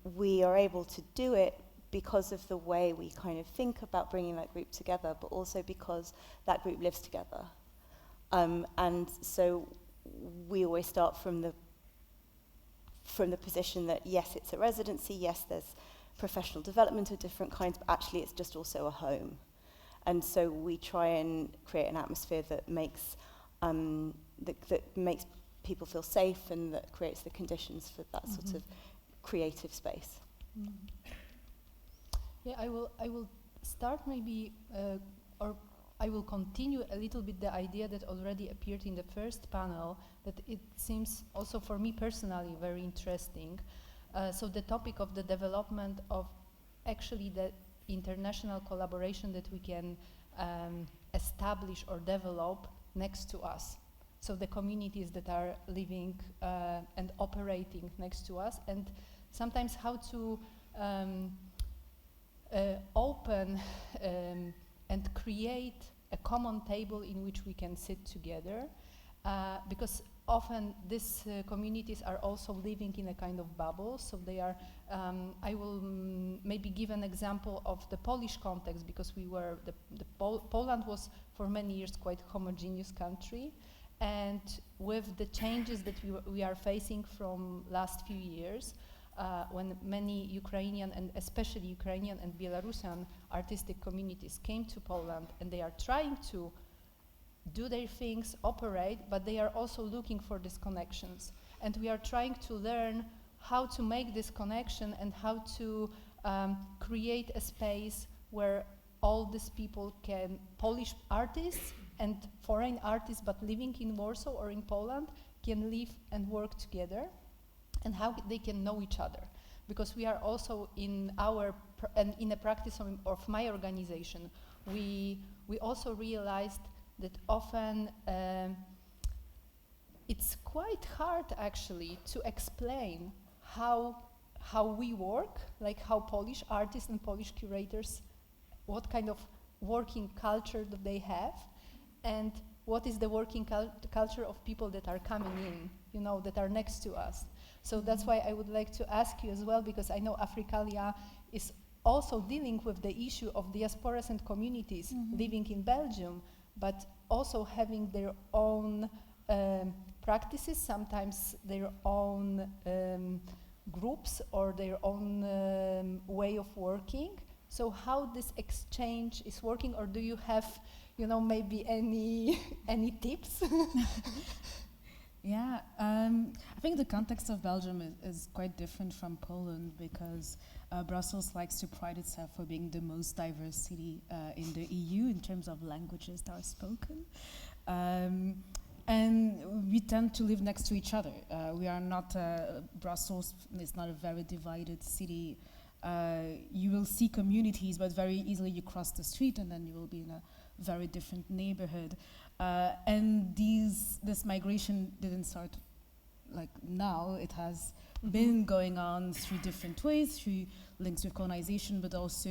we are able to do it because of the way we kind of think about bringing that group together, but also because that group lives together. And so we always start from the position that, yes, it's a residency, yes, there's professional development of different kinds, but actually it's just also a home. And so we try and create an atmosphere that makes that makes people feel safe, and that creates the conditions for that sort of creative space. Yeah, I will start maybe, or I will continue a little bit the idea that already appeared in the first panel, that it seems also for me personally very interesting. So the topic of the development of actually the international collaboration that we can establish or develop next to us. So the communities that are living and operating next to us, and sometimes how to open and create a common table in which we can sit together, because often these communities are also living in a kind of bubble, so they are, I will maybe give an example of the Polish context, because we were, Poland was for many years quite homogeneous country, and with the changes that we are facing from last few years, when many Ukrainian and especially Ukrainian and Belarusian artistic communities came to Poland, and they are trying to do their things, operate, but they are also looking for these connections. And we are trying to learn how to make this connection and how to create a space where all these people can, Polish artists and foreign artists, but living in Warsaw or in Poland, can live and work together, and how they can know each other. Because we are also in our, and in the practice of my organization, we also realized that often it's quite hard actually to explain how we work, like how Polish artists and Polish curators, what kind of working culture that they have, and what is the working culture of people that are coming in, you know, that are next to us. So that's why I would like to ask you as well, because I know Africalia is also dealing with the issue of diasporas and communities living in Belgium, but also having their own practices, sometimes their own groups or their own way of working. So how this exchange is working, or do you have, you know, maybe any tips? Yeah, I think the context of Belgium is quite different from Poland, because Brussels likes to pride itself for being the most diverse city in the EU in terms of languages that are spoken. And we tend to live next to each other. We are not, Brussels is not a very divided city. You will see communities, but very easily you cross the street and then you will be in a very different neighborhood. And this migration didn't start like now. It has been going on through different ways, through links with colonization, but also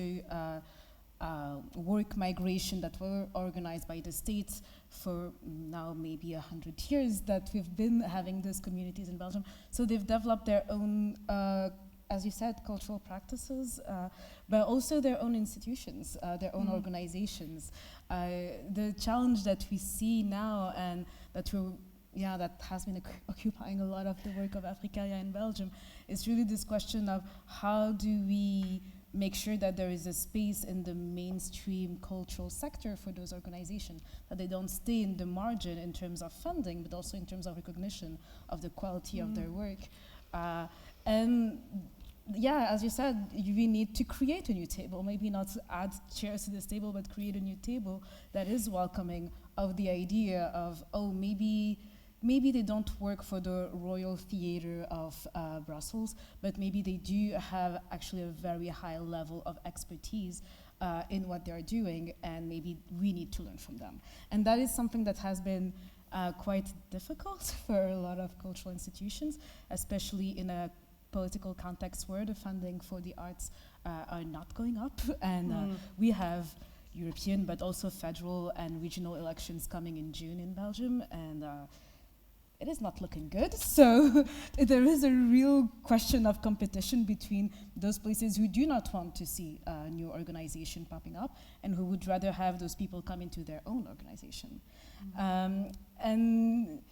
work migration that were organized by the states for now maybe 100 years that we've been having these communities in Belgium. So they've developed their own, as you said, cultural practices, but also their own institutions, their own organizations. The challenge that we see now, and that that has been occupying a lot of the work of Africalia in Belgium, is really this question of how do we make sure that there is a space in the mainstream cultural sector for those organizations, that they don't stay in the margin in terms of funding, but also in terms of recognition of the quality of their work. And yeah, as you said, we need to create a new table, maybe not add chairs to this table, but create a new table that is welcoming of the idea of, oh, maybe they don't work for the Royal Theatre of Brussels, but maybe they do have actually a very high level of expertise in what they're doing, and maybe we need to learn from them. And that is something that has been quite difficult for a lot of cultural institutions, especially in a political context where the funding for the arts are not going up, and we have European but also federal and regional elections coming in June in Belgium, and it is not looking good. So there is a real question of competition between those places who do not want to see a new organization popping up and who would rather have those people come into their own organization. And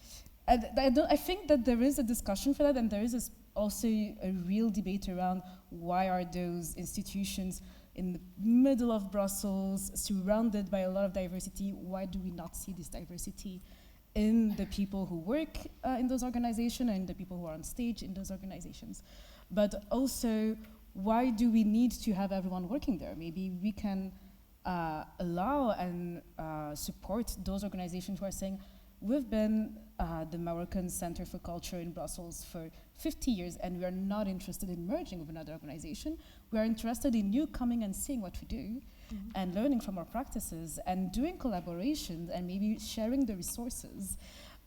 I think that there is a discussion for that, and there is also a real debate around why are those institutions in the middle of Brussels, surrounded by a lot of diversity, why do we not see this diversity in the people who work in those organizations and the people who are on stage in those organizations? But also, why do we need to have everyone working there? Maybe we can allow and support those organizations who are saying, we've been the Moroccan Center for Culture in Brussels for 50 years, and we are not interested in merging with another organization. We are interested in you coming and seeing what we do, and learning from our practices, and doing collaborations, and maybe sharing the resources.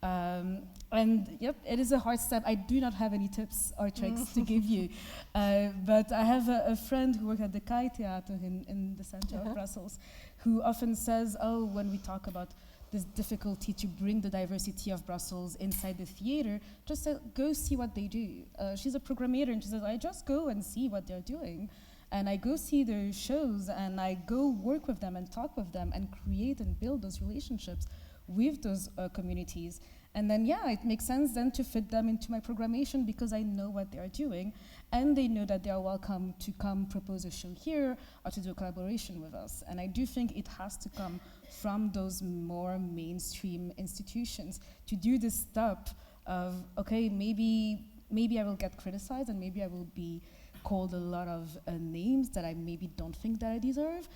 And yep, it is a hard step. I do not have any tips or tricks to give you, but I have a friend who worked at the Kai Theater in the center of Brussels, who often says, oh, when we talk about this difficulty to bring the diversity of Brussels inside the theater, just go see what they do. She's a programmer, and she says, I just go and see what they're doing. And I go see their shows, and I go work with them and talk with them and create and build those relationships with those communities. And then, yeah, it makes sense then to fit them into my programmation because I know what they are doing, and they know that they are welcome to come propose a show here or to do a collaboration with us. And I do think it has to come from those more mainstream institutions to do this step of, okay, maybe I will get criticized, and maybe I will be called a lot of names that I maybe don't think that I deserve,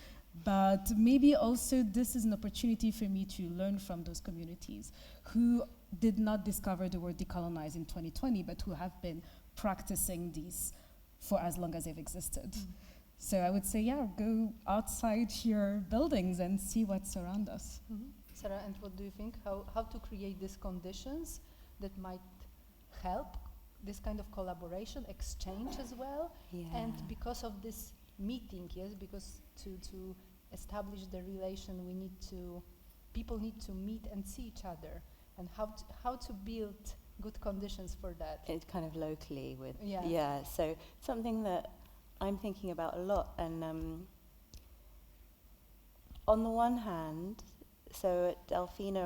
but maybe also this is an opportunity for me to learn from those communities who did not discover the word decolonize in 2020, but who have been practicing these for as long as they've existed. So I would say, yeah, go outside your buildings and see what's around us. Sarah, and what do you think? How to create these conditions that might help this kind of collaboration, exchange as well? Yeah. And because of this meeting, yes, because to establish the relation, people need to meet and see each other, and how to build good conditions for that. It's kind of locally with, yeah. So something that I'm thinking about a lot, and on the one hand, so at Delphina,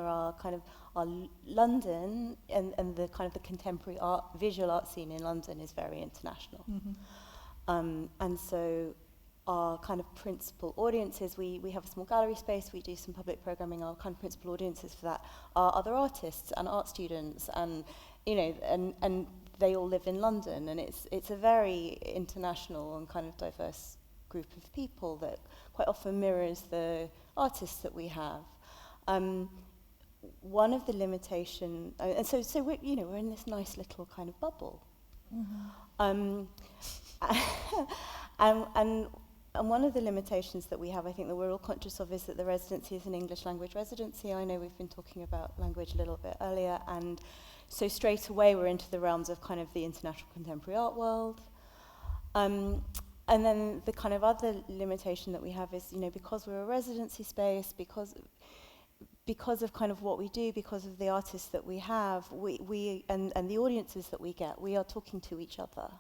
our London and the kind of the contemporary art, visual art scene in London is very international. And so our kind of principal audiences, we have a small gallery space, we do some public programming, our kind of principal audiences for that are other artists and art students, and and they all live in London, and it's a very international and kind of diverse group of people that quite often mirrors the artists that we have. One of the limitations, and so we're in this nice little kind of bubble. And one of the limitations that we have, I think that we're all conscious of, is that the residency is an English language residency. I know we've been talking about language a little bit earlier, and so straight away we're into the realms of kind of the international contemporary art world. And then the kind of other limitation that we have is, because we're a residency space, because of kind of what we do, because of the artists that we have, we and the audiences that we get, we are talking to each other.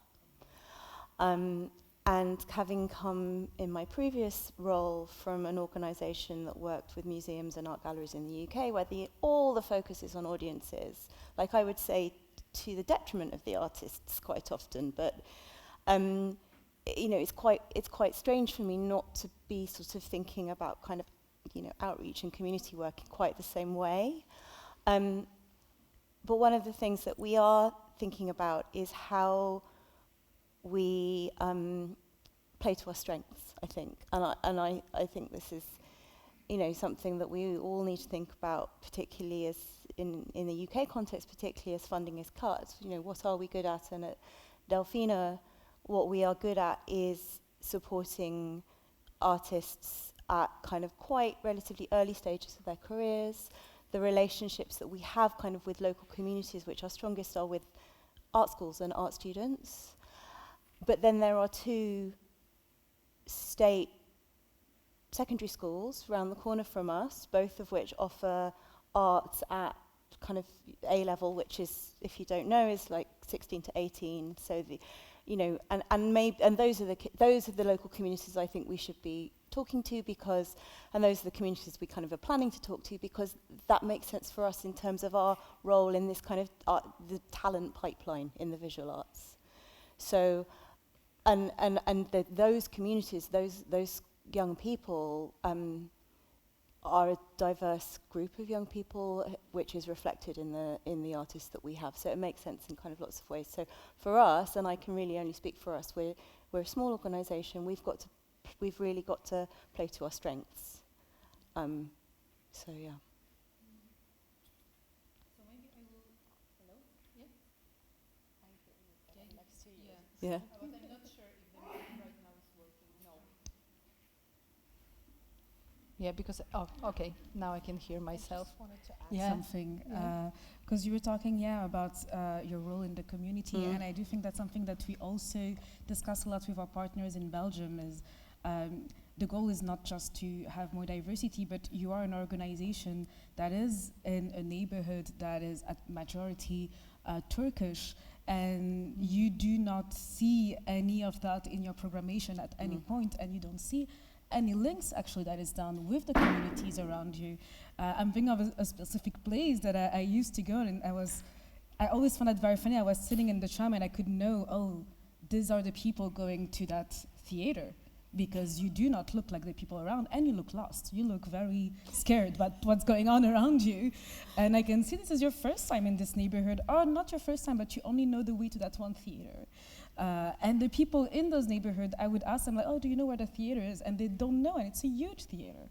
And having come in my previous role from an organisation that worked with museums and art galleries in the UK, where all the focus is on audiences, like I would say to the detriment of the artists quite often, but it's quite strange for me not to be sort of thinking about kind of outreach and community work in quite the same way. But one of the things that we are thinking about is how we play to our strengths, I think. And I think this is, something that we all need to think about, particularly as in the UK context, particularly as funding is cut. What are we good at? And at Delphina, what we are good at is supporting artists at kind of quite relatively early stages of their careers. The relationships that we have kind of with local communities, which are strongest, are with art schools and art students. But then there are 2 state secondary schools around the corner from us, both of which offer arts at kind of A level, which is, if you don't know, is like 16 to 18. So and those are the local communities I think we should be talking to, because, and those are the communities we kind of are planning to talk to, because that makes sense for us in terms of our role in this kind of the talent pipeline in the visual arts. So, those communities, those young people are a diverse group of young people, which is reflected in the artists that we have. So it makes sense in kind of lots of ways. So for us, and I can really only speak for us, we're a small organisation. We've really got to play to our strengths. So yeah. Yeah. But I'm not sure if the mic right now is working. No. Yeah, because okay, now I can hear myself. I just wanted to add something, Yeah. because you were talking, about your role in the community, and I do think that's something that we also discuss a lot with our partners in Belgium. Is the goal is not just to have more diversity, but you are an organization that is in a neighborhood that is at majority Turkish, and you do not see any of that in your programmation at any point, and you don't see any links actually that is done with the communities around you. I'm thinking of a specific place that I used to go, and I always found that very funny. I was sitting in the tram and I could know, oh, these are the people going to that theater, because you do not look like the people around, and you look lost. You look very scared about what's going on around you. And I can see this is your first time in this neighborhood, or not your first time, but you only know the way to that one theater. And the people in those neighborhoods, I would ask them, like, oh, do you know where the theater is? And they don't know, and it's a huge theater.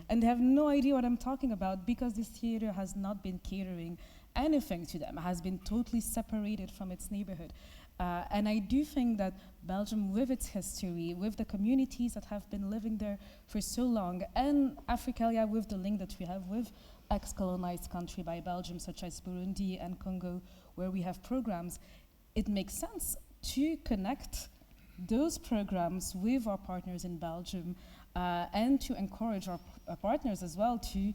And they have no idea what I'm talking about, because this theater has not been catering anything to them, has been totally separated from its neighborhood. And I do think that Belgium, with its history, with the communities that have been living there for so long, and Africalia with the link that we have with ex-colonized country by Belgium, such as Burundi and Congo, where we have programs, it makes sense to connect those programs with our partners in Belgium, and to encourage our partners as well to,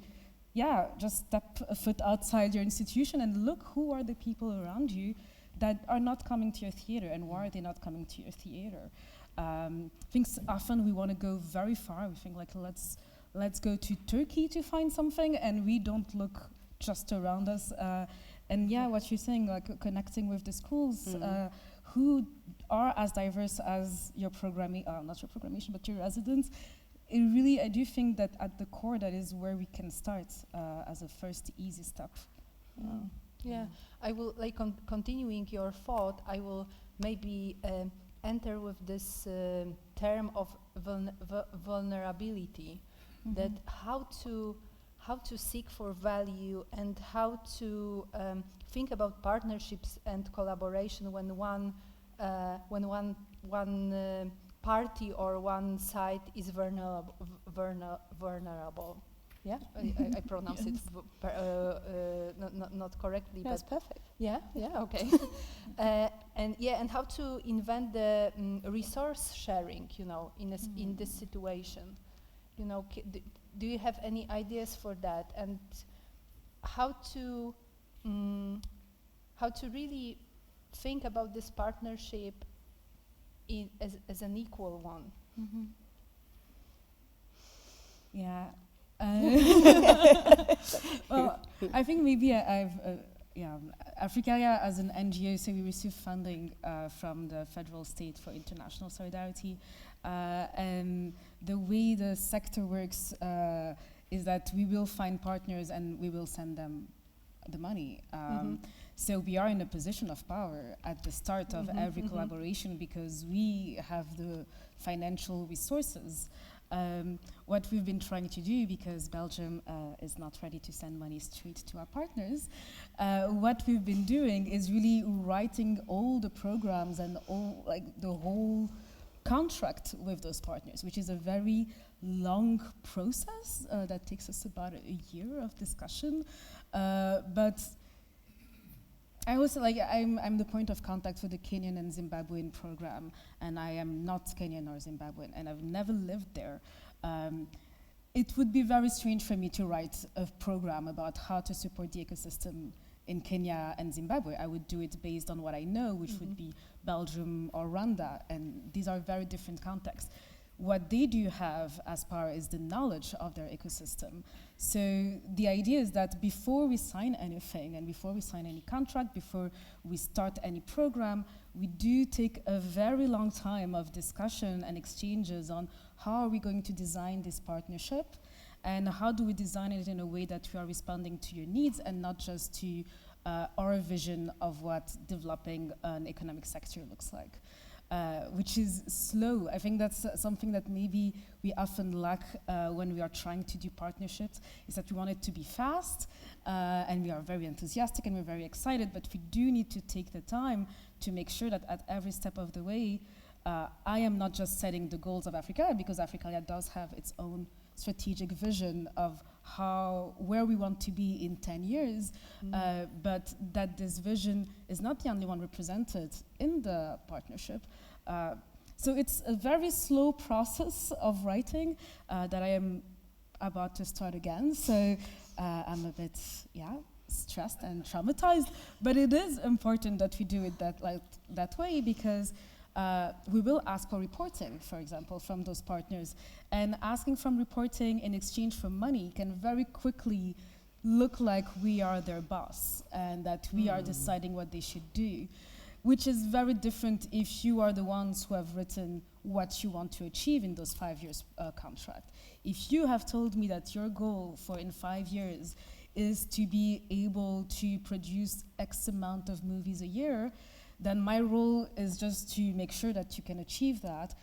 just step a foot outside your institution and look who are the people around you that are not coming to your theater, and why are they not coming to your theater. I think often we want to go very far. We think, like, let's go to Turkey to find something, and we don't look just around us. And what you're saying, like connecting with the schools, who are as diverse as your not your programmation, but your residents. I do think that at the core, that is where we can start as a first easy step. Yeah, I will, like, continuing your thought, I will maybe enter with this term of vulnerability, that how to seek for value, and how to think about partnerships and collaboration when one party or one side is vulnerable. Yeah, I pronounce it not correctly. That's perfect. Yeah, okay. and how to invent the resource sharing, in this situation. Do you have any ideas for that? And how to really think about this partnership as an equal one? Yeah. Well, I think maybe Africalia as an NGO, so we receive funding from the federal state for international solidarity, and the way the sector works is that we will find partners and we will send them the money. So we are in a position of power at the start of every collaboration, because we have the financial resources. What we've been trying to do, because Belgium is not ready to send money straight to our partners, what we've been doing is really writing all the programs and the whole contract with those partners, which is a very long process that takes us about a year of discussion. But I also I'm the point of contact for the Kenyan and Zimbabwean program, and I am not Kenyan or Zimbabwean, and I've never lived there. It would be very strange for me to write a program about how to support the ecosystem in Kenya and Zimbabwe. I would do it based on what I know, which would be Belgium or Rwanda, and these are very different contexts. What they do have as power is the knowledge of their ecosystem. So the idea is that before we sign anything, and before we sign any contract, before we start any program, we do take a very long time of discussion and exchanges on how are we going to design this partnership, and how do we design it in a way that we are responding to your needs and not just to our vision of what developing an economic sector looks like. which is slow. I think that's something that maybe we often lack when we are trying to do partnerships, is that we want it to be fast, and we are very enthusiastic and we're very excited, but we do need to take the time to make sure that at every step of the way, I am not just setting the goals of Africalia, because Africalia does have its own strategic vision of where we want to be in 10 years, but that this vision is not the only one represented in the partnership. So it's a very slow process of writing that I am about to start again. So I'm a bit, stressed and traumatized, but it is important that we do it that way, because we will ask for reporting, for example, from those partners. And asking for reporting in exchange for money can very quickly look like we are their boss and that we are deciding what they should do, which is very different if you are the ones who have written what you want to achieve in those 5 years contract. If you have told me that your goal for in 5 years is to be able to produce X amount of movies a year, then my role is just to make sure that you can achieve that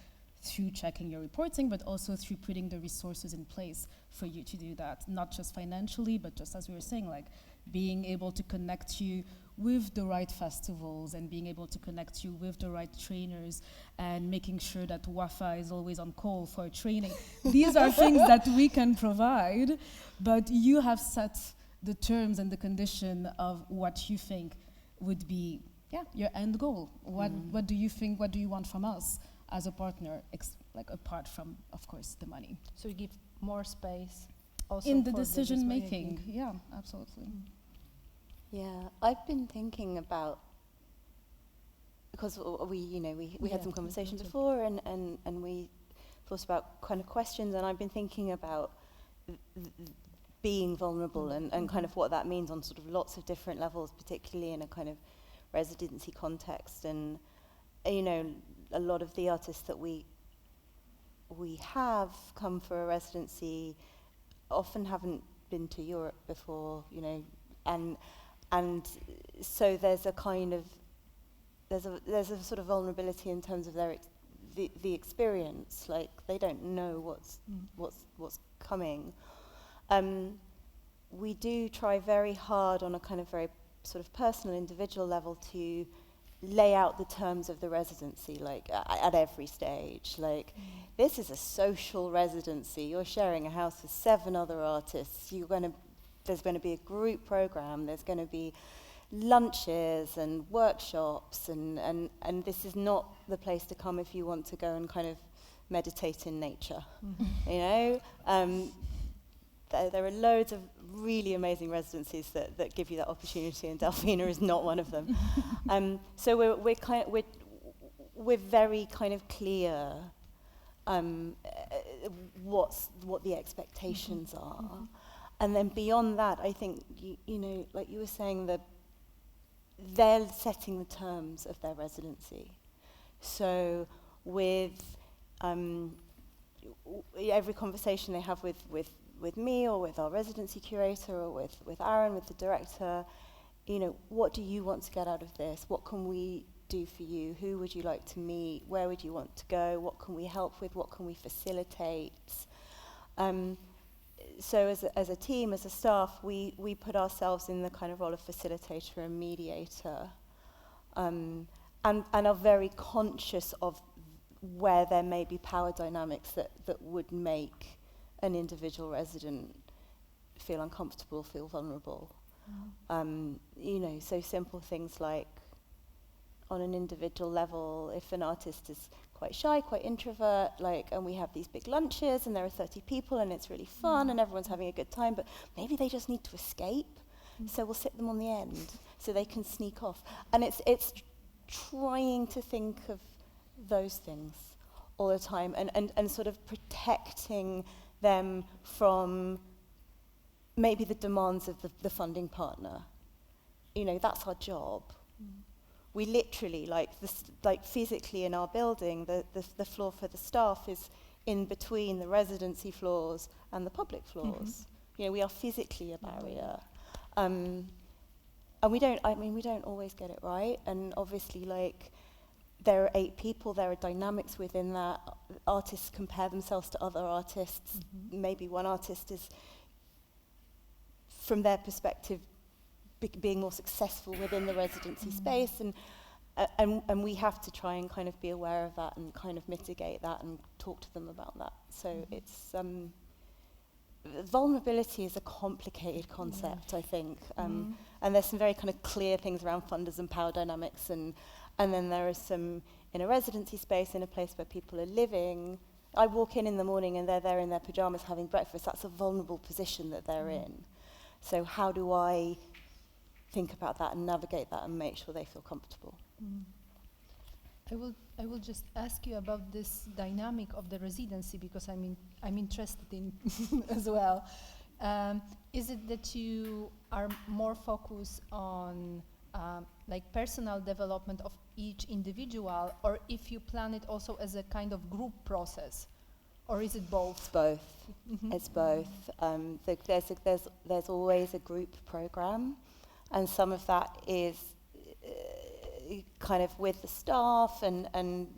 through checking your reporting, but also through putting the resources in place for you to do that, not just financially, but just as we were saying, like being able to connect you with the right festivals and being able to connect you with the right trainers and making sure that Wafa is always on call for training. These are things that we can provide, but you have set the terms and the condition of what you think would be your end goal. What do you think, what do you want from us as a partner, like apart from, of course, the money? So you give more space also in the for decision making. Yeah, absolutely. Yeah, I've been thinking about, because we had some conversations before and we thought about kind of questions, and I've been thinking about being vulnerable and kind of what that means on sort of lots of different levels, particularly in a kind of residency context. And a lot of the artists that we have come for a residency often haven't been to Europe before, and so there's a kind of there's a sort of vulnerability in terms of their the experience. Like they don't know what's coming. We do try very hard on a kind of very sort of personal, individual level to lay out the terms of the residency, like at every stage. Like, this is a social residency. You're sharing a house with 7 other artists. There's going to be a group program. There's going to be lunches and workshops, and this is not the place to come if you want to go and kind of meditate in nature. There are loads of really amazing residencies that give you that opportunity, and Delphina is not one of them. So we're very kind of clear what the expectations are, and then beyond that, I think like you were saying, that they're setting the terms of their residency. So with every conversation they have with me or with our residency curator or with Aaron, with the director, what do you want to get out of this? What can we do for you? Who would you like to meet? Where would you want to go? What can we help with? What can we facilitate? So as a team, as a staff, we put ourselves in the kind of role of facilitator and mediator, and are very conscious of where there may be power dynamics that would make an individual resident feel uncomfortable, feel vulnerable. So simple things like, on an individual level, if an artist is quite shy, quite introvert, and we have these big lunches and there are 30 people and it's really fun and everyone's having a good time, but maybe they just need to escape, so we'll sit them on the end so they can sneak off. And it's trying to think of those things all the time and sort of protecting them from maybe the demands of the funding partner. That's our job. We literally, physically in our building, the floor for the staff is in between the residency floors and the public floors. We are physically a barrier. And we don't always get it right. And obviously, there are 8 people, there are dynamics within that. Artists compare themselves to other artists. Maybe one artist is, from their perspective, being more successful within the residency space, and we have to try and kind of be aware of that and kind of mitigate that and talk to them about that. So it's vulnerability is a complicated concept, I think, and there's some very kind of clear things around funders and power dynamics, and then there are some in a residency space, in a place where people are living. I walk in the morning and they're there in their pajamas having breakfast. That's a vulnerable position that they're in. So how do I think about that and navigate that and make sure they feel comfortable? I will just ask you about this dynamic of the residency, because I'm interested in as well. Is it that you are more focused on like personal development of each individual, or if you plan it also as a kind of group process, or is it both? It's both. It's both. There's always a group program, and some of that is kind of with the staff and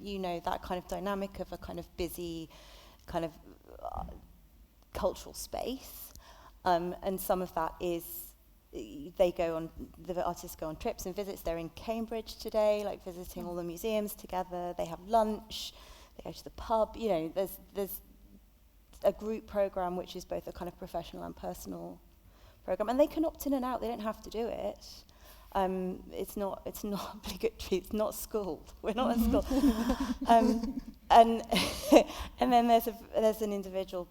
you know, that kind of dynamic of a kind of busy kind of cultural space, and some of that is the artists go on trips and visits. They're in Cambridge today, like visiting all the museums together. They have lunch, they go to the pub. You know, there's a group program which is both a kind of professional and personal program, and they can opt in and out. They don't have to do it. It's not obligatory. It's not school. We're not in school. And then there's an individual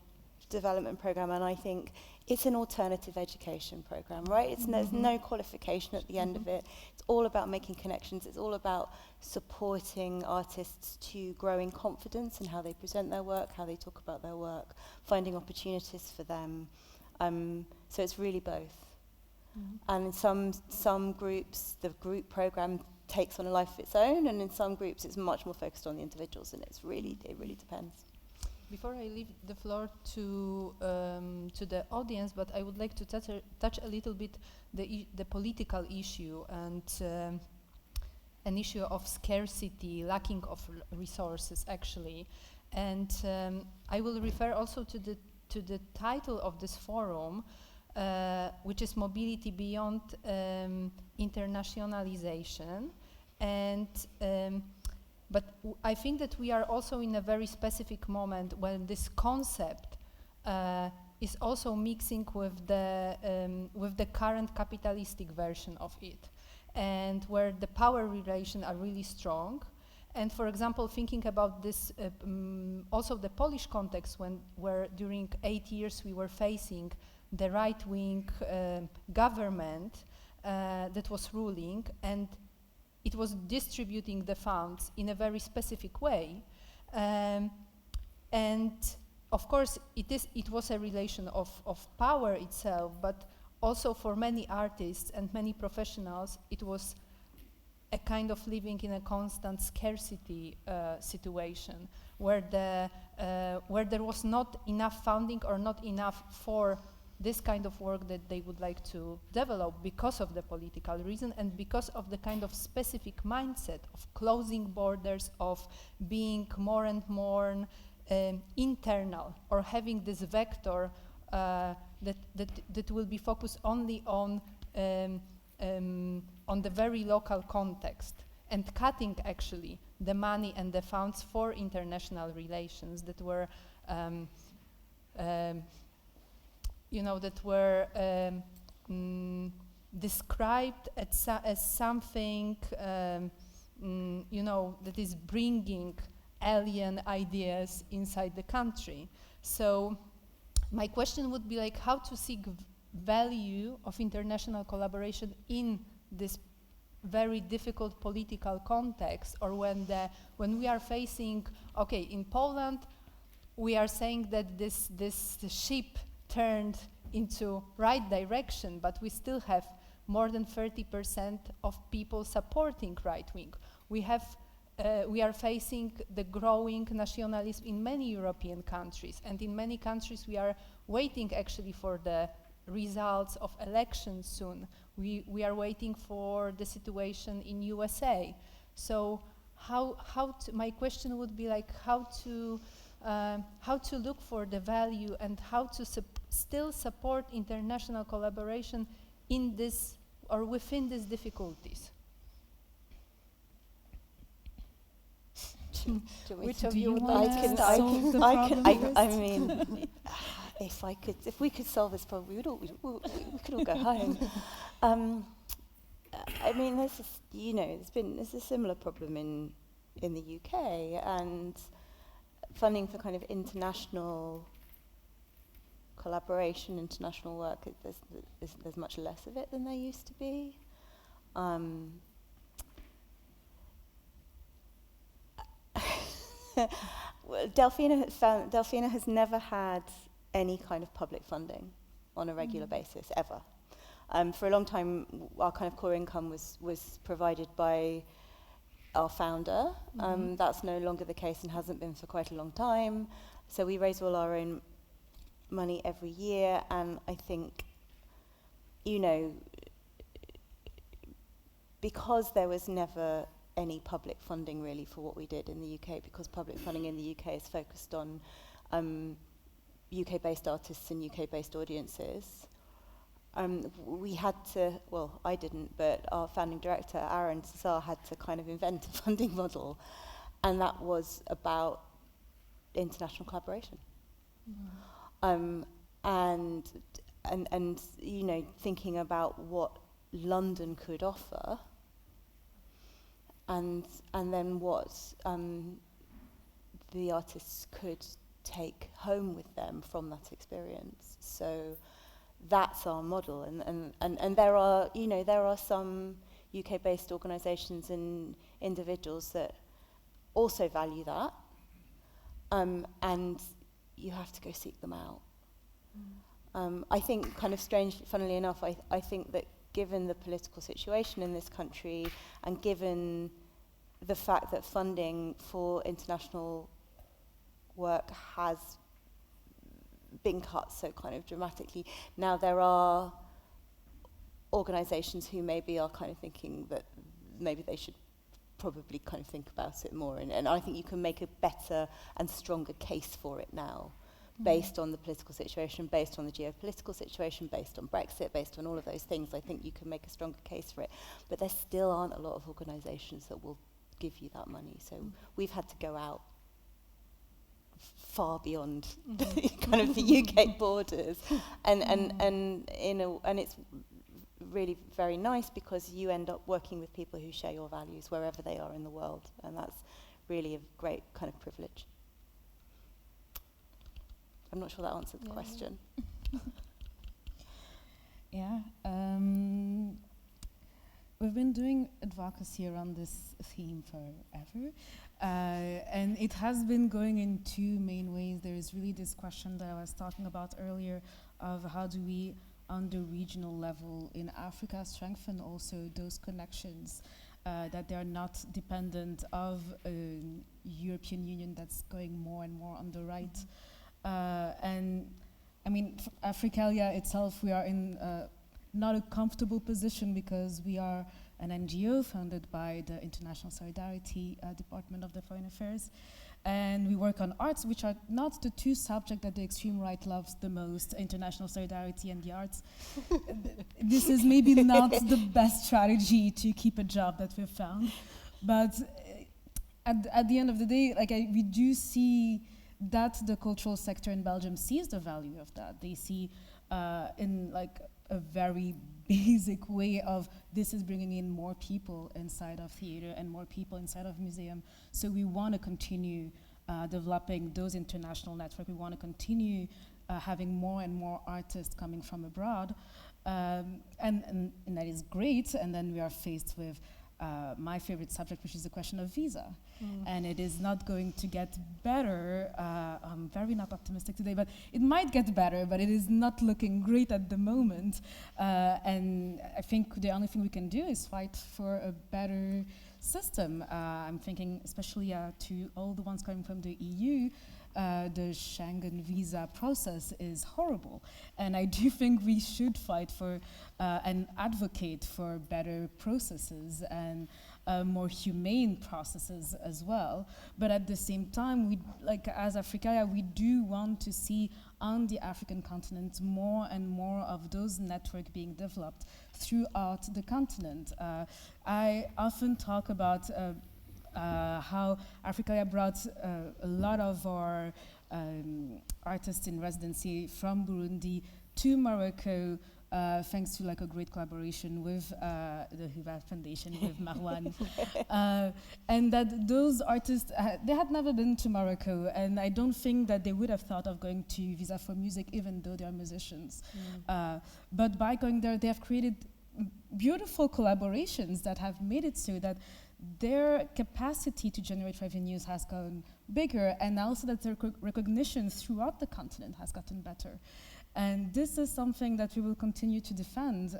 development program, and I think it's an alternative education program, right? There's no qualification at the end of it. It's all about making connections. It's all about supporting artists to grow in confidence in how they present their work, how they talk about their work, finding opportunities for them. So it's really both. And in some groups, the group program takes on a life of its own, and in some groups it's much more focused on the individuals, and it really depends. Before I leave the floor to the audience, but I would like to touch a little bit the political issue and an issue of scarcity, lacking of resources, actually. And I will refer also to the title of this forum, which is Mobility Beyond Internationalization. And but I think that we are also in a very specific moment when this concept is also mixing with the current capitalistic version of it, and where the power relations are really strong. And for example, thinking about this, also the Polish context, where during 8 years we were facing the right-wing government that was ruling, and it was distributing the funds in a very specific way. And of course, it was a relation of power itself, but also for many artists and many professionals, it was a kind of living in a constant scarcity situation, where there was not enough funding or not enough for this kind of work that they would like to develop because of the political reason and because of the kind of specific mindset of closing borders, of being more and more internal, or having this vector that will be focused only on the very local context, and cutting actually the money and the funds for international relations that were described as something that is bringing alien ideas inside the country. So my question would be like, how to seek value of international collaboration in this very difficult political context, or when we are facing, okay, in Poland, we are saying that this ship turned into right direction, but we still have more than 30% of people supporting right wing. We are facing the growing nationalism in many European countries, and in many countries we are waiting actually for the results of elections soon. We are waiting for the situation in USA. So my question would be like how to look for the value and how to still support international collaboration in this or within these difficulties. Which of you would I like to solve the problem I first? mean, if we could solve this problem, we could all go home. I mean, there's this, there's a similar problem in the UK, and funding for kind of international collaboration, international work, there's much less of it than there used to be. Well, Delphina has never had any kind of public funding on a regular basis, ever. For a long time, our kind of core income was provided by our founder. That's no longer the case and hasn't been for quite a long time. So we raise all our own money every year, and I think, because there was never any public funding really for what we did in the UK, because public funding in the UK is focused on UK-based artists and UK-based audiences. We had to, well, I didn't, but our founding director, Aaron Cesar, had to kind of invent a funding model, and that was about international collaboration. And thinking about what London could offer, and then what the artists could take home with them from that experience. So that's our model, and there are some UK-based organisations and individuals that also value that, and you have to go seek them out. I think, kind of funnily enough, I think that given the political situation in this country, and given the fact that funding for international work has been cut so kind of dramatically, now there are organisations who maybe are kind of thinking that maybe they should probably kind of think about it more, and I think you can make a better and stronger case for it now, based on the political situation, based on the geopolitical situation, based on Brexit, based on all of those things. I think you can make a stronger case for it, but there still aren't a lot of organisations that will give you that money, so we've had to go out far beyond kind of the UK borders, and it's really very nice because you end up working with people who share your values wherever they are in the world, and that's really a great kind of privilege. I'm not sure that answered the question. Yeah, we've been doing advocacy around this theme forever. And it has been going in two main ways. There is really this question that I was talking about earlier of how do we, on the regional level in Africa, strengthen also those connections, that they are not dependent of a European Union that's going more and more on the right. And I mean, Africalia itself, we are in not a comfortable position because we are an NGO founded by the International Solidarity Department of the Foreign Affairs. And we work on arts, which are not the two subjects that the extreme right loves the most, international solidarity and the arts. This is maybe not the best strategy to keep a job that we've found. But at the end of the day, we do see that the cultural sector in Belgium sees the value of that. They see in like a very basic way of this is bringing in more people inside of theater and more people inside of museum. So we want to continue developing those international networks. We want to continue having more and more artists coming from abroad. And that is great. And then we are faced with my favorite subject, which is the question of visa. And it is not going to get better. I'm very not optimistic today, but it might get better, but it is not looking great at the moment. And I think the only thing we can do is fight for a better system. I'm thinking especially to all the ones coming from the EU. the Schengen visa process is horrible. And I do think we should fight for and advocate for better processes and more humane processes as well. But at the same time, we, like as Africalia, we do want to see on the African continent more and more of those networks being developed throughout the continent. I often talk about how Africalia brought a lot of our artists in residency from Burundi to Morocco, thanks to like a great collaboration with the Huva Foundation, with Marwan. And that those artists, they had never been to Morocco, and I don't think that they would have thought of going to Visa for Music, even though they are musicians. But by going there, they have created beautiful collaborations that have made it so that their capacity to generate revenues has gotten bigger, and also that their recognition throughout the continent has gotten better. And this is something that we will continue to defend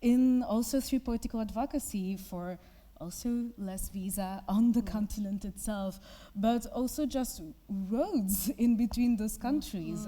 in also through political advocacy for also less visa on the continent itself, but also just roads in between those countries.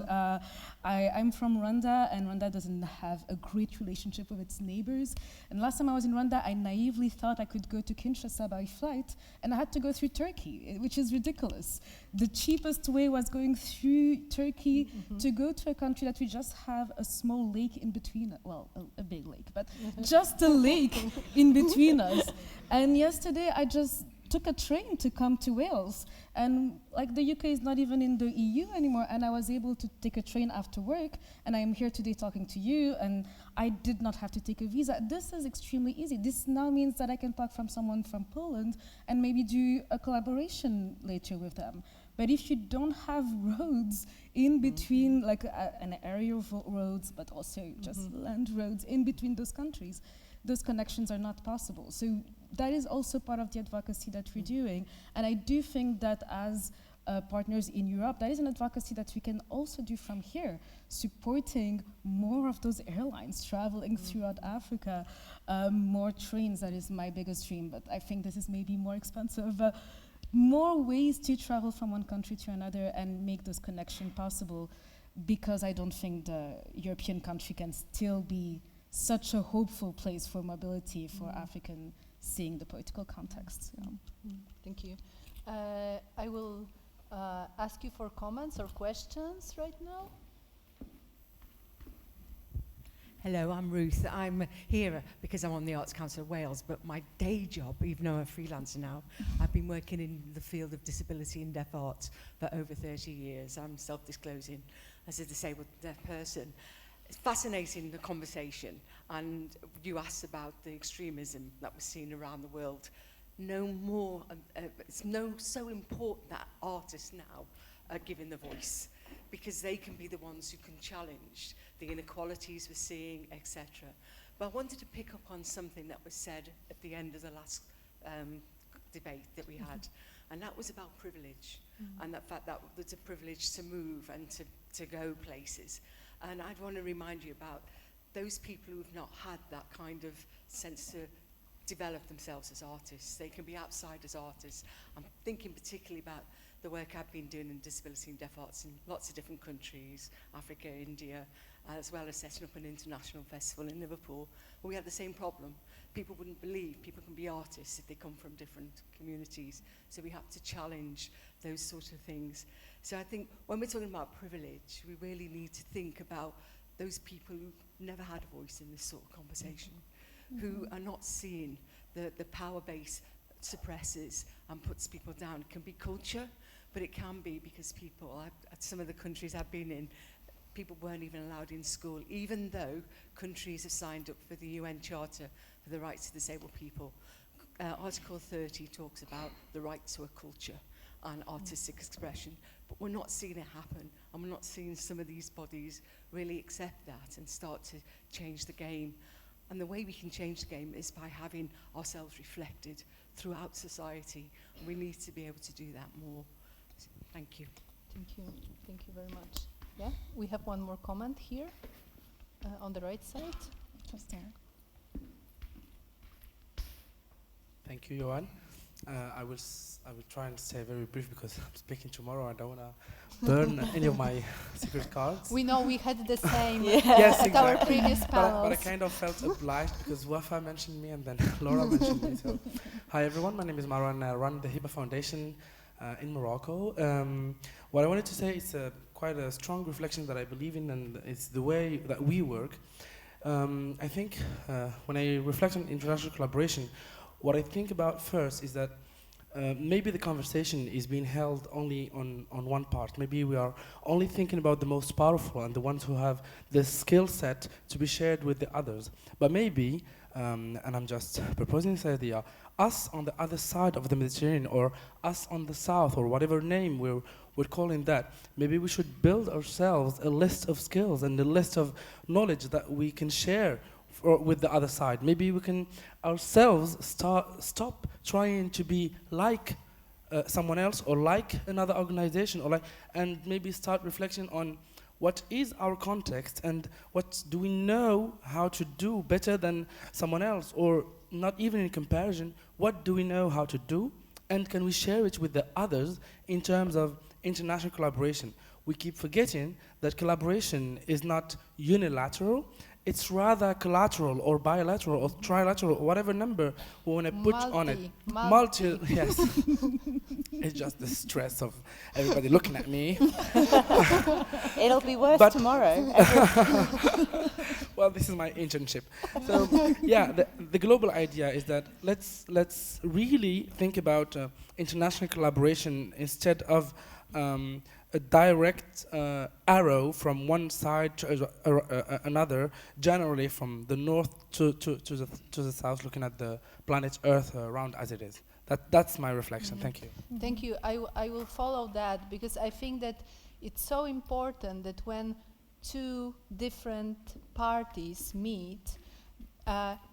I'm from Rwanda, and Rwanda doesn't have a great relationship with its neighbors. And last time I was in Rwanda, I naively thought I could go to Kinshasa by flight, and I had to go through Turkey, which is ridiculous. The cheapest way was going through Turkey to go to a country that we just have a small lake in between, well, a big lake, but just a lake in between us. And yesterday I just took a train to come to Wales, and like the UK is not even in the EU anymore, and I was able to take a train after work, and I am here today talking to you, and I did not have to take a visa. This is extremely easy. This now means that I can talk from someone from Poland and maybe do a collaboration later with them. But if you don't have roads in between, like an area of roads, but also just land roads in between those countries, those connections are not possible. So that is also part of the advocacy that we're doing. And I do think that as partners in Europe, that is an advocacy that we can also do from here, supporting more of those airlines traveling throughout Africa, more trains. That is my biggest dream, but I think this is maybe more expensive. More ways to travel from one country to another and make those connections possible, because I don't think the European country can still be such a hopeful place for mobility for African, seeing the political context. Thank you. I will ask you for comments or questions right now. Hello, I'm Ruth. I'm here because I'm on the Arts Council of Wales, but my day job, even though I'm a freelancer now, I've been working in the field of disability and deaf arts for over 30 years. I'm self-disclosing as a disabled deaf person. It's fascinating, the conversation, and you asked about the extremism that we're seeing around the world. No more, it's so important that artists now are given the voice, because they can be the ones who can challenge the inequalities we're seeing, etc. But I wanted to pick up on something that was said at the end of the last debate that we had, and that was about privilege, and the fact that it's a privilege to move and to go places. And I'd want to remind you about those people who've not had that kind of sense to develop themselves as artists. They can be outside as artists. I'm thinking particularly about the work I've been doing in disability and deaf arts in lots of different countries, Africa, India, as well as setting up an international festival in Liverpool, where we have the same problem. People wouldn't believe people can be artists if they come from different communities. So we have to challenge those sort of things. So I think when we're talking about privilege, we really need to think about those people who never had a voice in this sort of conversation, who are not seeing the power base suppresses and puts people down. It can be culture, but it can be because people, at some of the countries I've been in, people weren't even allowed in school, even though countries have signed up for the UN Charter for the Rights of Disabled People. Article 30 talks about the right to a culture and artistic expression, but we're not seeing it happen, and we're not seeing some of these bodies really accept that and start to change the game. And the way we can change the game is by having ourselves reflected throughout society. We need to be able to do that more. So, thank you. Thank you. Thank you very much. Yeah, we have one more comment here on the right side. Just there. Thank you, Johan. I will try and stay very brief because I'm speaking tomorrow. I don't want to burn any of my secret cards. We know we had the same Yes, at our exactly. previous panels. But I kind of felt obliged because Wafa mentioned me and then Laura mentioned me. So, hi everyone, my name is Marwan. I run the Hiba Foundation in Morocco. What I wanted to say is quite a strong reflection that I believe in, and it's the way that we work. I think when I reflect on international collaboration, what I think about first is that maybe the conversation is being held only on one part. Maybe we are only thinking about the most powerful and the ones who have the skill set to be shared with the others. But maybe, and I'm just proposing this idea, us on the other side of the Mediterranean, or us on the south, or whatever name we're calling that, maybe we should build ourselves a list of skills and a list of knowledge that we can share with the other side. Maybe we can ourselves stop trying to be like someone else or like another organization, or and maybe start reflecting on what is our context and what do we know how to do better than someone else, or not even in comparison, what do we know how to do, and can we share it with the others in terms of international collaboration. We keep forgetting that collaboration is not unilateral, it's rather collateral or bilateral or trilateral or whatever number we want to put on it. Multi, yes. It's just the stress of everybody looking at me. It'll be worse tomorrow. Well, this is my internship. So yeah, the global idea is that let's really think about international collaboration instead of a direct arrow from one side to another, generally from the north to the south, looking at the planet Earth around as it is. That's my reflection. Thank you. Thank you. I will follow that, because I think that it's so important that when two different parties meet,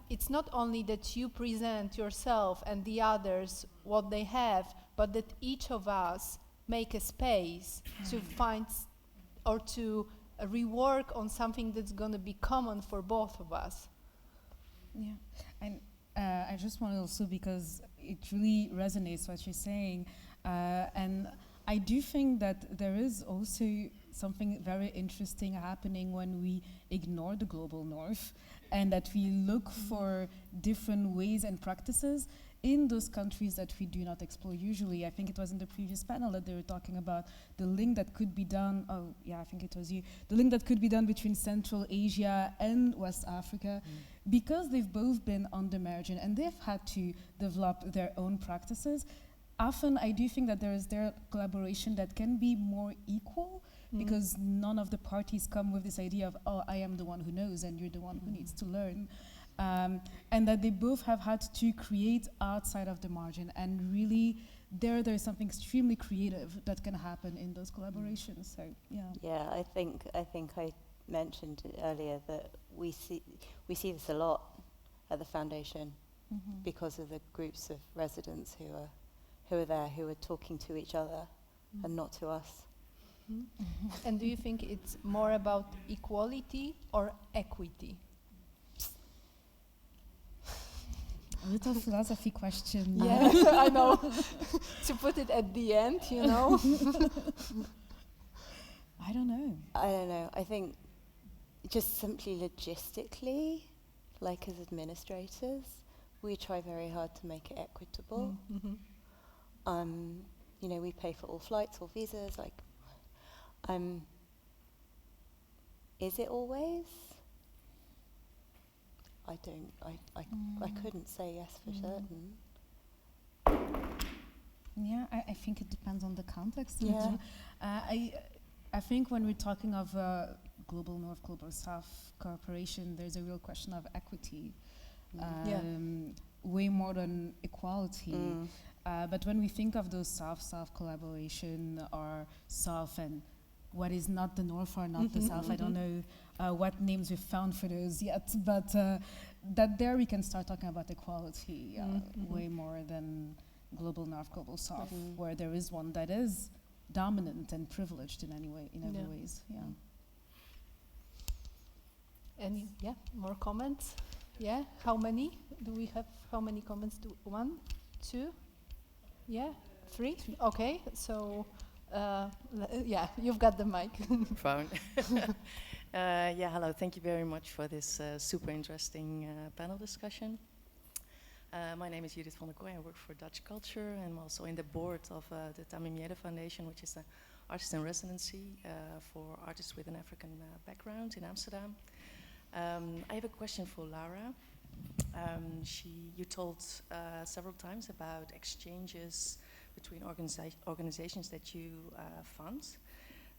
it's not only that you present yourself and the others what they have, but that each of us make a space to find or to rework on something that's going to be common for both of us. Yeah, and I just want to also, because it really resonates what you're saying, and I do think that there is also something very interesting happening when we ignore the global north, and that we look for different ways and practices in those countries that we do not explore usually. I think it was in the previous panel that they were talking about the link that could be done, I think it was you, the link that could be done between Central Asia and West Africa, because they've both been on the margin and they've had to develop their own practices. Often I do think that there is their collaboration that can be more equal, because none of the parties come with this idea of, oh, I am the one who knows and you're the one who needs to learn. And that they both have had to create outside of the margin, and really there's something extremely creative that can happen in those collaborations. So yeah, I think I mentioned earlier that we see this a lot at the foundation, because of the groups of residents who are there, who are talking to each other and not to us. And do you think it's more about equality or equity? A little philosophy question. Yeah, I know. To put it at the end, you know. I don't know. I think just simply logistically, like as administrators, we try very hard to make it equitable. You know, we pay for all flights, all visas. Is it always? I couldn't say yes for certain. Yeah, I think it depends on the context. Yeah. I think when we're talking of global north, global south cooperation, there's a real question of equity, way more than equality. But when we think of those south-south collaboration, or south and what is not the north or not the south, I don't know what names we've found for those yet, but that there we can start talking about equality way more than global north, global south, where there is one that is dominant and privileged in other ways. Yeah. Any more comments? Yeah, how many do we have? How many comments? 1, 2, Yeah, three? Okay, so, yeah, you've got the mic. Phone. Yeah, hello, thank you very much for this super interesting panel discussion. My name is Judith van der Kooi. I work for Dutch Culture, and I'm also in the board of the Tamim Miede Foundation, which is the artist in residency for artists with an African background in Amsterdam. I have a question for Lara. You told several times about exchanges between organizations that you fund.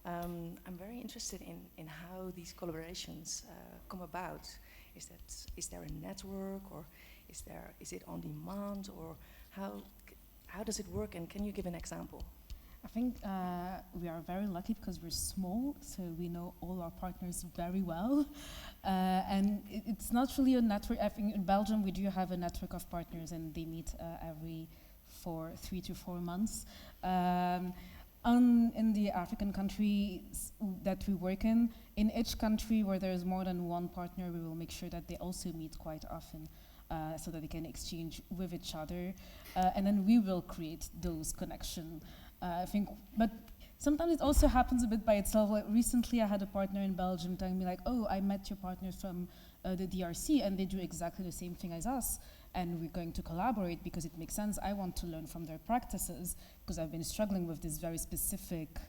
I'm very interested in how these collaborations come about. Is there a network, or is it on demand, or how does it work, and can you give an example? I think we are very lucky because we're small, so we know all our partners very well. And it's not really a network. I think in Belgium we do have a network of partners, and they meet every 3 to 4 months. In the African countries that we work in each country where there is more than one partner, we will make sure that they also meet quite often. So that they can exchange with each other, and then we will create those connections. I think, but sometimes it also happens a bit by itself. Like recently, I had a partner in Belgium telling me like, "Oh, I met your partner from the DRC, and they do exactly the same thing as us, and we're going to collaborate because it makes sense. I want to learn from their practices because I've been struggling with this very specific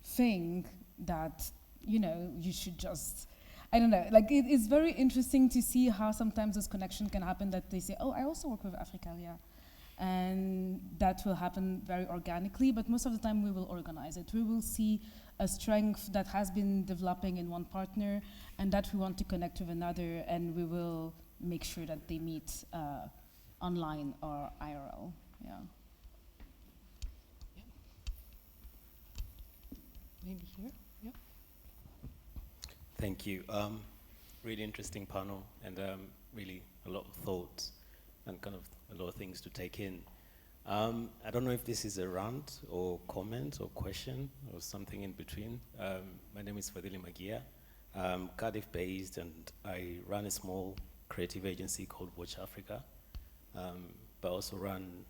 thing that you should just." I don't know, like it's very interesting to see how sometimes this connection can happen, that they say, oh, I also work with Africalia. And that will happen very organically, but most of the time we will organize it. We will see a strength that has been developing in one partner and that we want to connect with another, and we will make sure that they meet online or IRL, yeah. Maybe here. Thank you. Really interesting panel, and really a lot of thoughts and kind of a lot of things to take in. I don't know if this is a rant or comment or question or something in between. My name is Fadili Magia. I'm Cardiff based, and I run a small creative agency called Watch Africa. But also I'm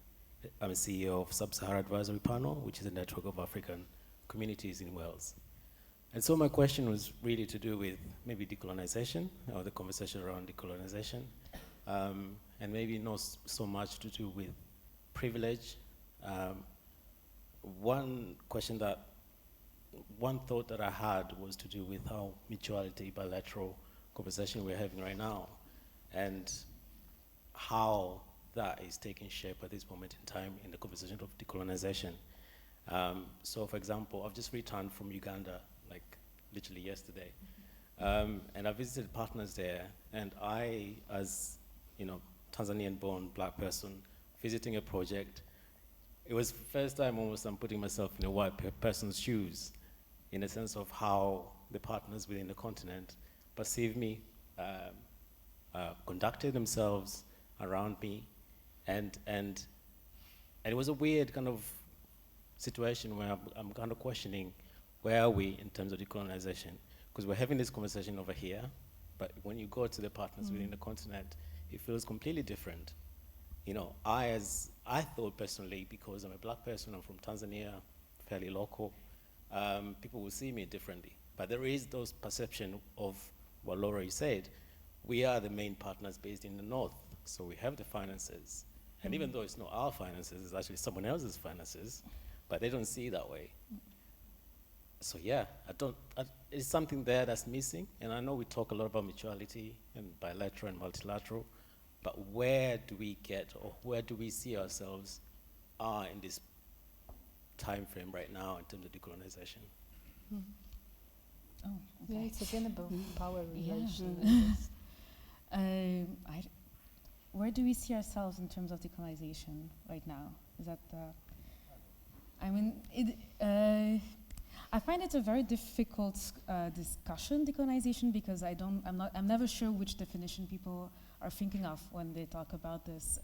a CEO of Sub-Sahara Advisory Panel, which is a network of African communities in Wales. And so my question was really to do with maybe decolonization, or the conversation around decolonization, and maybe not so much to do with privilege. One thought that I had was to do with how mutuality, bilateral conversation we're having right now, and how that is taking shape at this moment in time in the conversation of decolonization. So for example, I've just returned from Uganda, like literally yesterday. And I visited partners there, and I, as Tanzanian-born black person, visiting a project, it was the first time almost I'm putting myself in a white person's shoes, in a sense of how the partners within the continent perceive me, conducted themselves around me, and it was a weird kind of situation where I'm kind of questioning, where are we in terms of decolonization? Because we're having this conversation over here, but when you go to the partners within the continent, it feels completely different. I thought personally, because I'm a black person, I'm from Tanzania, fairly local, people will see me differently. But there is those perception of what Laura said. We are the main partners based in the north, so we have the finances. And even though it's not our finances, it's actually someone else's finances, but they don't see it that way. So yeah, it's something there that's missing, and I know we talk a lot about mutuality and bilateral and multilateral, but where do we get, or where do we see ourselves in this time frame right now in terms of decolonization? Oh, okay. Yeah, it's again about power relation. Where do we see ourselves in terms of decolonization right now? Is that I find it a very difficult discussion, decolonization, because I'm never sure which definition people are thinking of when they talk about this.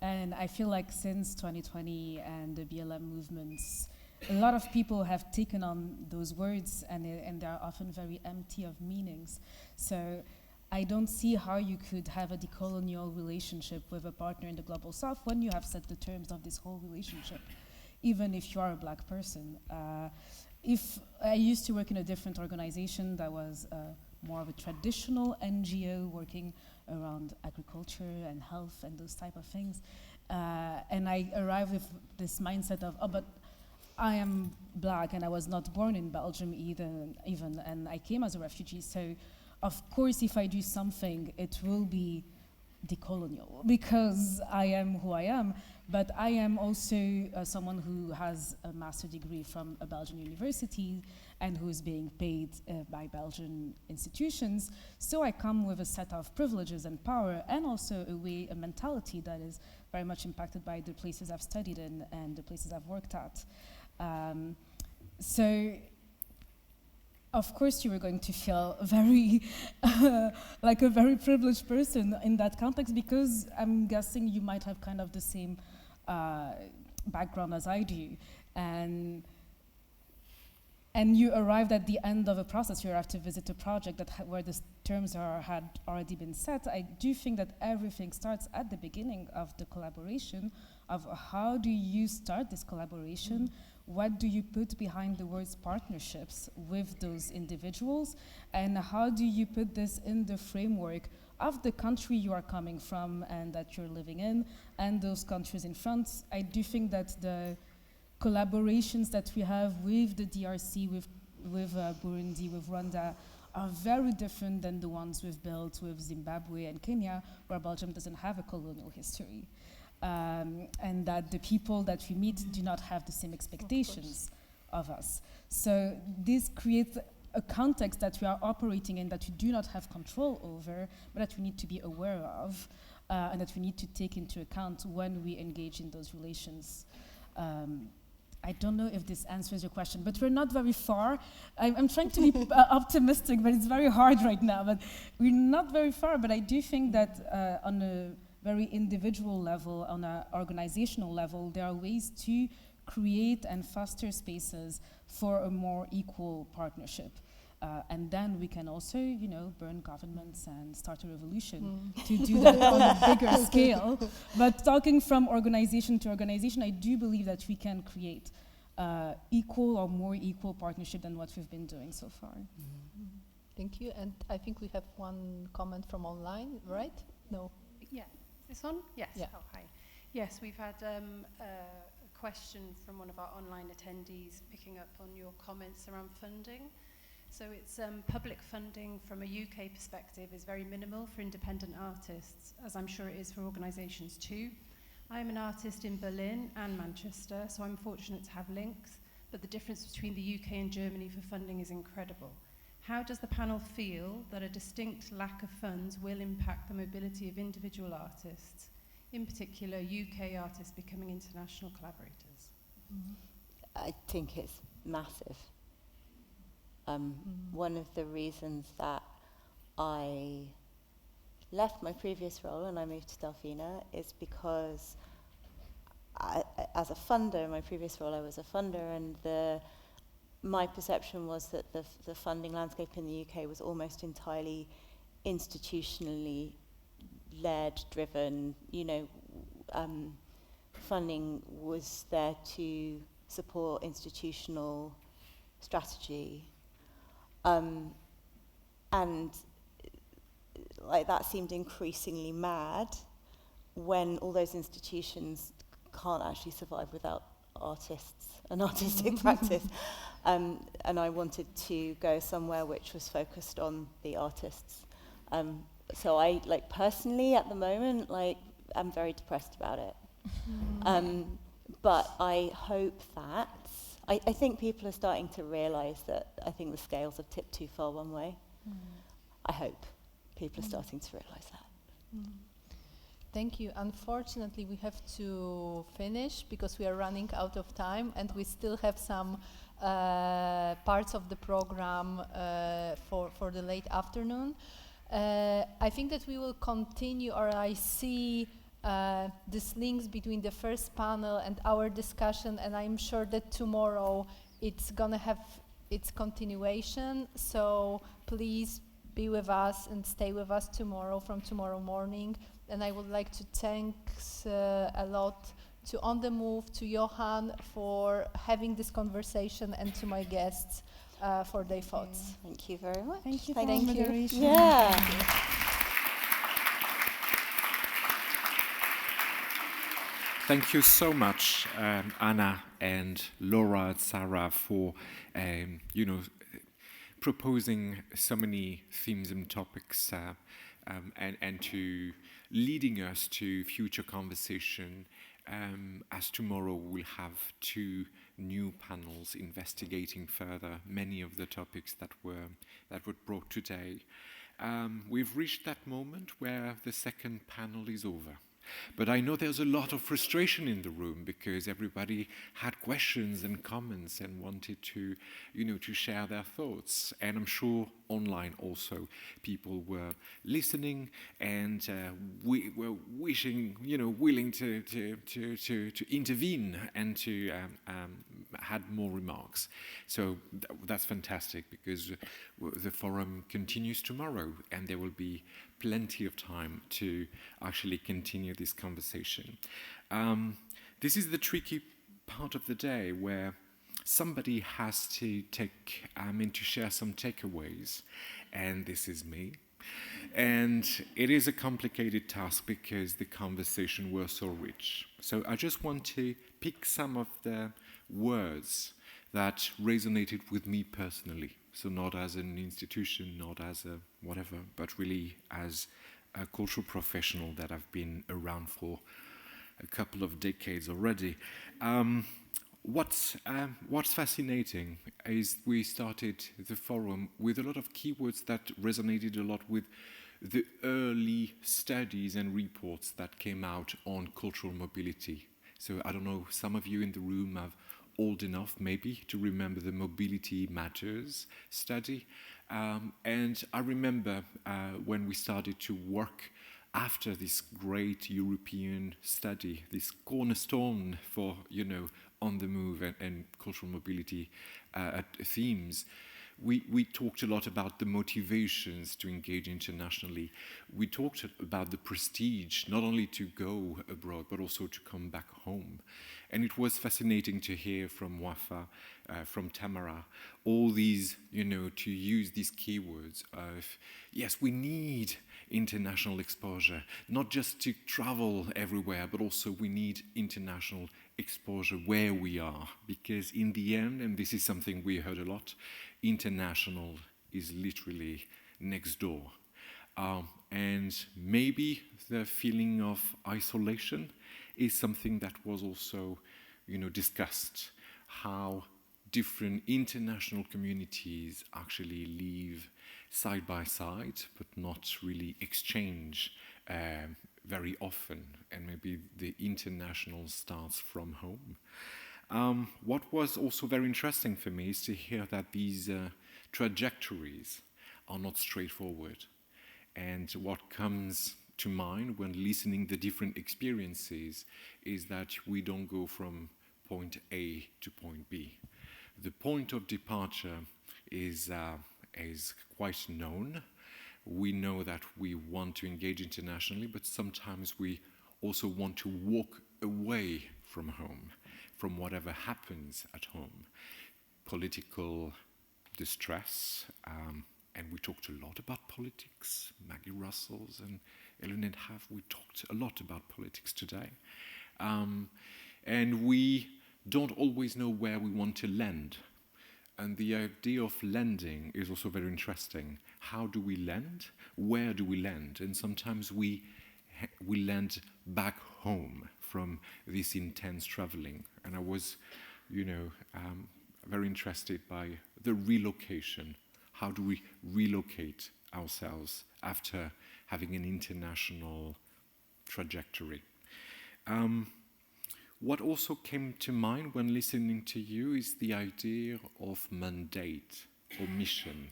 And I feel like since 2020 and the BLM movements, a lot of people have taken on those words, and they're often very empty of meanings. So I don't see how you could have a decolonial relationship with a partner in the global south when you have set the terms of this whole relationship, even if you are a black person. If I used to work in a different organization that was more of a traditional NGO working around agriculture and health and those type of things, and I arrived with this mindset of, oh, but I am black and I was not born in Belgium even, and I came as a refugee, so of course if I do something it will be decolonial because I am who I am, but I am also someone who has a master's degree from a Belgian university and who is being paid by Belgian institutions, so I come with a set of privileges and power and also a mentality that is very much impacted by the places I've studied in and the places I've worked at. So of course you were going to feel very like a very privileged person in that context, because I'm guessing you might have kind of the same background as I do, and you arrived at the end of a process. You have to visit a project that where the terms had already been set. I do think that everything starts at the beginning of the collaboration, of how do you start this collaboration. What do you put behind the words partnerships with those individuals, and how do you put this in the framework of the country you are coming from and that you're living in, and those countries in front. I do think that the collaborations that we have with the DRC, with Burundi, with Rwanda, are very different than the ones we've built with Zimbabwe and Kenya, where Belgium doesn't have a colonial history. And that the people that we meet do not have the same expectations of us. So this creates a context that we are operating in that we do not have control over, but that we need to be aware of, and that we need to take into account when we engage in those relations. I don't know if this answers your question, but we're not very far. I'm trying to be optimistic, but it's very hard right now. But we're not very far, but I do think that on a very individual level, on an organizational level, there are ways to create and foster spaces for a more equal partnership. And then we can also, burn governments and start a revolution to do that on a bigger scale. But talking from organization to organization, I do believe that we can create equal or more equal partnership than what we've been doing so far. Thank you. And I think we have one comment from online, right? No. Yeah. This one? Yes. Yeah. Oh, hi. Yes, we've had a question from one of our online attendees picking up on your comments around funding. So it's public funding from a UK perspective is very minimal for independent artists, as I'm sure it is for organisations too. I am an artist in Berlin and Manchester, so I'm fortunate to have links, but the difference between the UK and Germany for funding is incredible. How does the panel feel that a distinct lack of funds will impact the mobility of individual artists, in particular UK artists becoming international collaborators? I think it's massive. One of the reasons that I left my previous role and I moved to Delfina is because as a funder, in my previous role I was a funder, and my perception was that the funding landscape in the UK was almost entirely institutionally led, driven. Funding was there to support institutional strategy. And that seemed increasingly mad when all those institutions can't actually survive without artists and artistic practice. And I wanted to go somewhere which was focused on the artists. So I, personally at the moment, I'm very depressed about it. But I hope that, I think people are starting to realise that I think the scales have tipped too far one way. I hope people are starting to realise that. Thank you. Unfortunately, we have to finish because we are running out of time, and we still have some parts of the program for the late afternoon. I think that we will continue, or I see these links between the first panel and our discussion, and I'm sure that tomorrow it's gonna have its continuation. So please be with us and stay with us tomorrow, from tomorrow morning. And I would like to thank a lot to On the Move, to Johan for having this conversation, and to my guests for their thoughts. Thank you very much. Thank you Thank for you. moderation. Yeah. Thank you so much, Anna and Laura and Sarah, for proposing so many themes and topics, and to leading us to future conversation. As tomorrow we'll have 2 new panels investigating further many of the topics that were brought today. We've reached that moment where the second panel is over. But I know there's a lot of frustration in the room because everybody had questions and comments and wanted to, to share their thoughts. And I'm sure online also people were listening and we were wishing, willing to intervene and to add more remarks. So that's fantastic, because the forum continues tomorrow and there will be plenty of time to actually continue this conversation. This is the tricky part of the day where somebody has to to share some takeaways, and this is me. And it is a complicated task because the conversation was so rich. So I just want to pick some of the words that resonated with me personally. So not as an institution, not as a whatever, but really as a cultural professional that I've been around for a couple of decades already. What's fascinating is we started the forum with a lot of keywords that resonated a lot with the early studies and reports that came out on cultural mobility. So I don't know, some of you in the room are old enough maybe to remember the Mobility Matters study. And I remember when we started to work after this great European study, this cornerstone for, on the move and cultural mobility themes, we talked a lot about the motivations to engage internationally. We talked about the prestige, not only to go abroad, but also to come back home. And it was fascinating to hear from Wafa, from Tamara, all these, to use these keywords of, yes, we need international exposure, not just to travel everywhere, but also we need international exposure where we are. Because in the end, and this is something we heard a lot, international is literally next door. And maybe the feeling of isolation is something that was also, discussed, how different international communities actually live side by side, but not really exchange very often, and maybe the international starts from home. What was also very interesting for me is to hear that these trajectories are not straightforward. And what comes to mind when listening the different experiences is that we don't go from point A to point B. The point of departure is quite known. We know that we want to engage internationally, but sometimes we also want to walk away from home, from whatever happens at home. Political distress, and we talked a lot about politics. Maggie Russells and Ellen Hav, we talked a lot about politics today. And we don't always know where we want to land. And the idea of landing is also very interesting. How do we land? Where do we land? And sometimes we land back home from this intense traveling. And I was, very interested by the relocation. How do we relocate ourselves after having an international trajectory? What also came to mind when listening to you is the idea of mandate or mission.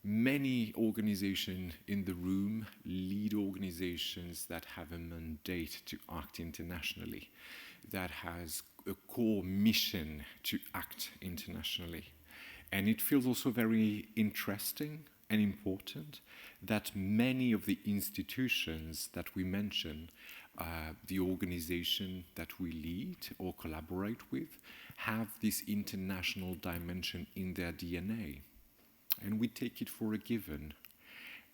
Many organizations in the room lead organizations that have a mandate to act internationally, that has a core mission to act internationally. And it feels also very interesting and important that many of the institutions that we mention, the organization that we lead or collaborate with, have this international dimension in their DNA. And we take it for a given.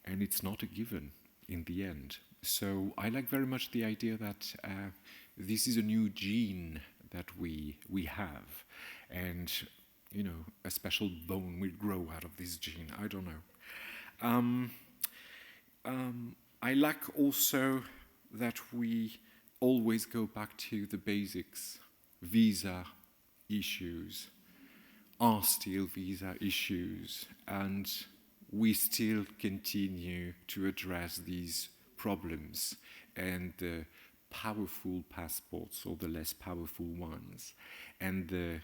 And it's not a given in the end. So I like very much the idea that this is a new gene that we have. And, you know, a special bone will grow out of this gene. I don't know. I like also that we always go back to the basics. Visa issues are still visa issues, and we still continue to address these problems and the powerful passports or the less powerful ones, and the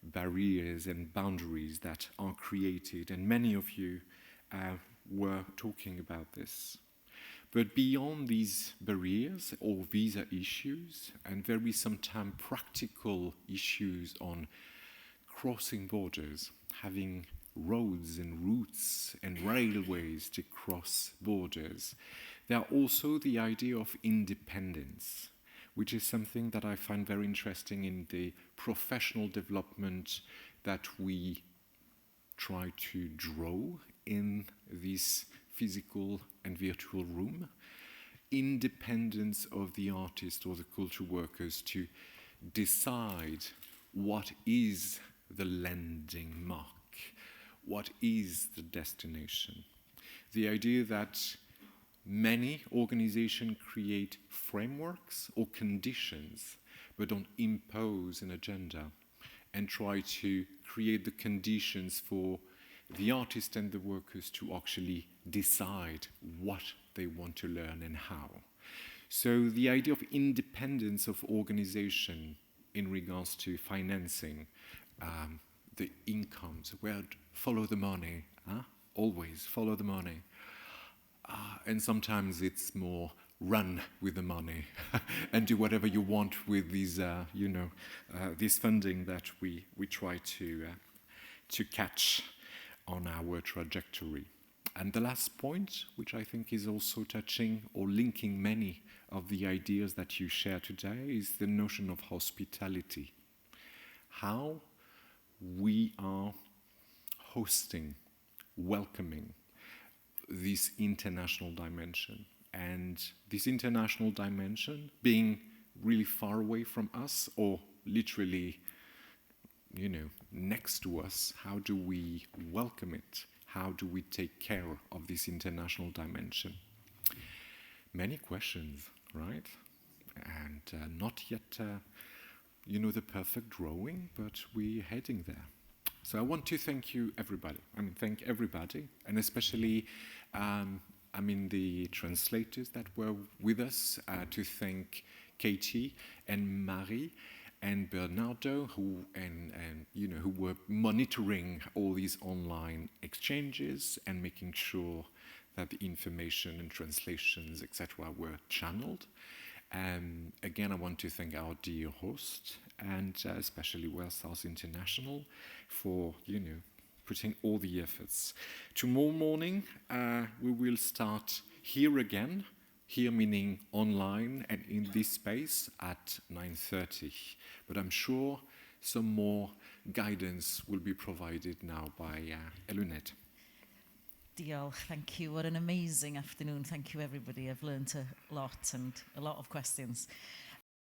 barriers and boundaries that are created, and many of you were talking about this. But beyond these barriers or visa issues, and very sometimes practical issues on crossing borders, having roads and routes and railways to cross borders, there are also the idea of independence, which is something that I find very interesting in the professional development that we try to draw in this physical and virtual room. Independence of the artist or the culture workers to decide what is the landing mark, what is the destination. The idea that many organizations create frameworks or conditions, but don't impose an agenda, and try to create the conditions for the artists and the workers to actually decide what they want to learn and how. So the idea of independence of organization in regards to financing, the incomes, where follow the money, always follow the money. And sometimes it's more run with the money and do whatever you want with these, this funding that we try to catch on our trajectory. And the last point, which I think is also touching or linking many of the ideas that you share today, is the notion of hospitality. How we are hosting, welcoming this international dimension. And this international dimension being really far away from us or literally, next to us, how do we welcome it? How do we take care of this international dimension? Many questions, right? And not yet, the perfect drawing, but we're heading there. So I want to thank you, everybody. Thank everybody, and especially, the translators that were with us, to thank Katie and Marie and Bernardo, who were monitoring all these online exchanges and making sure that the information and translations, etc., were channeled. Again, I want to thank our dear host and especially WellSouth International for, putting all the efforts. Tomorrow morning, we will start here again, here meaning online and in this space at 9:30. But I'm sure some more guidance will be provided now by Eluned. Diolch, thank you. What an amazing afternoon. Thank you, everybody. I've learned a lot and a lot of questions.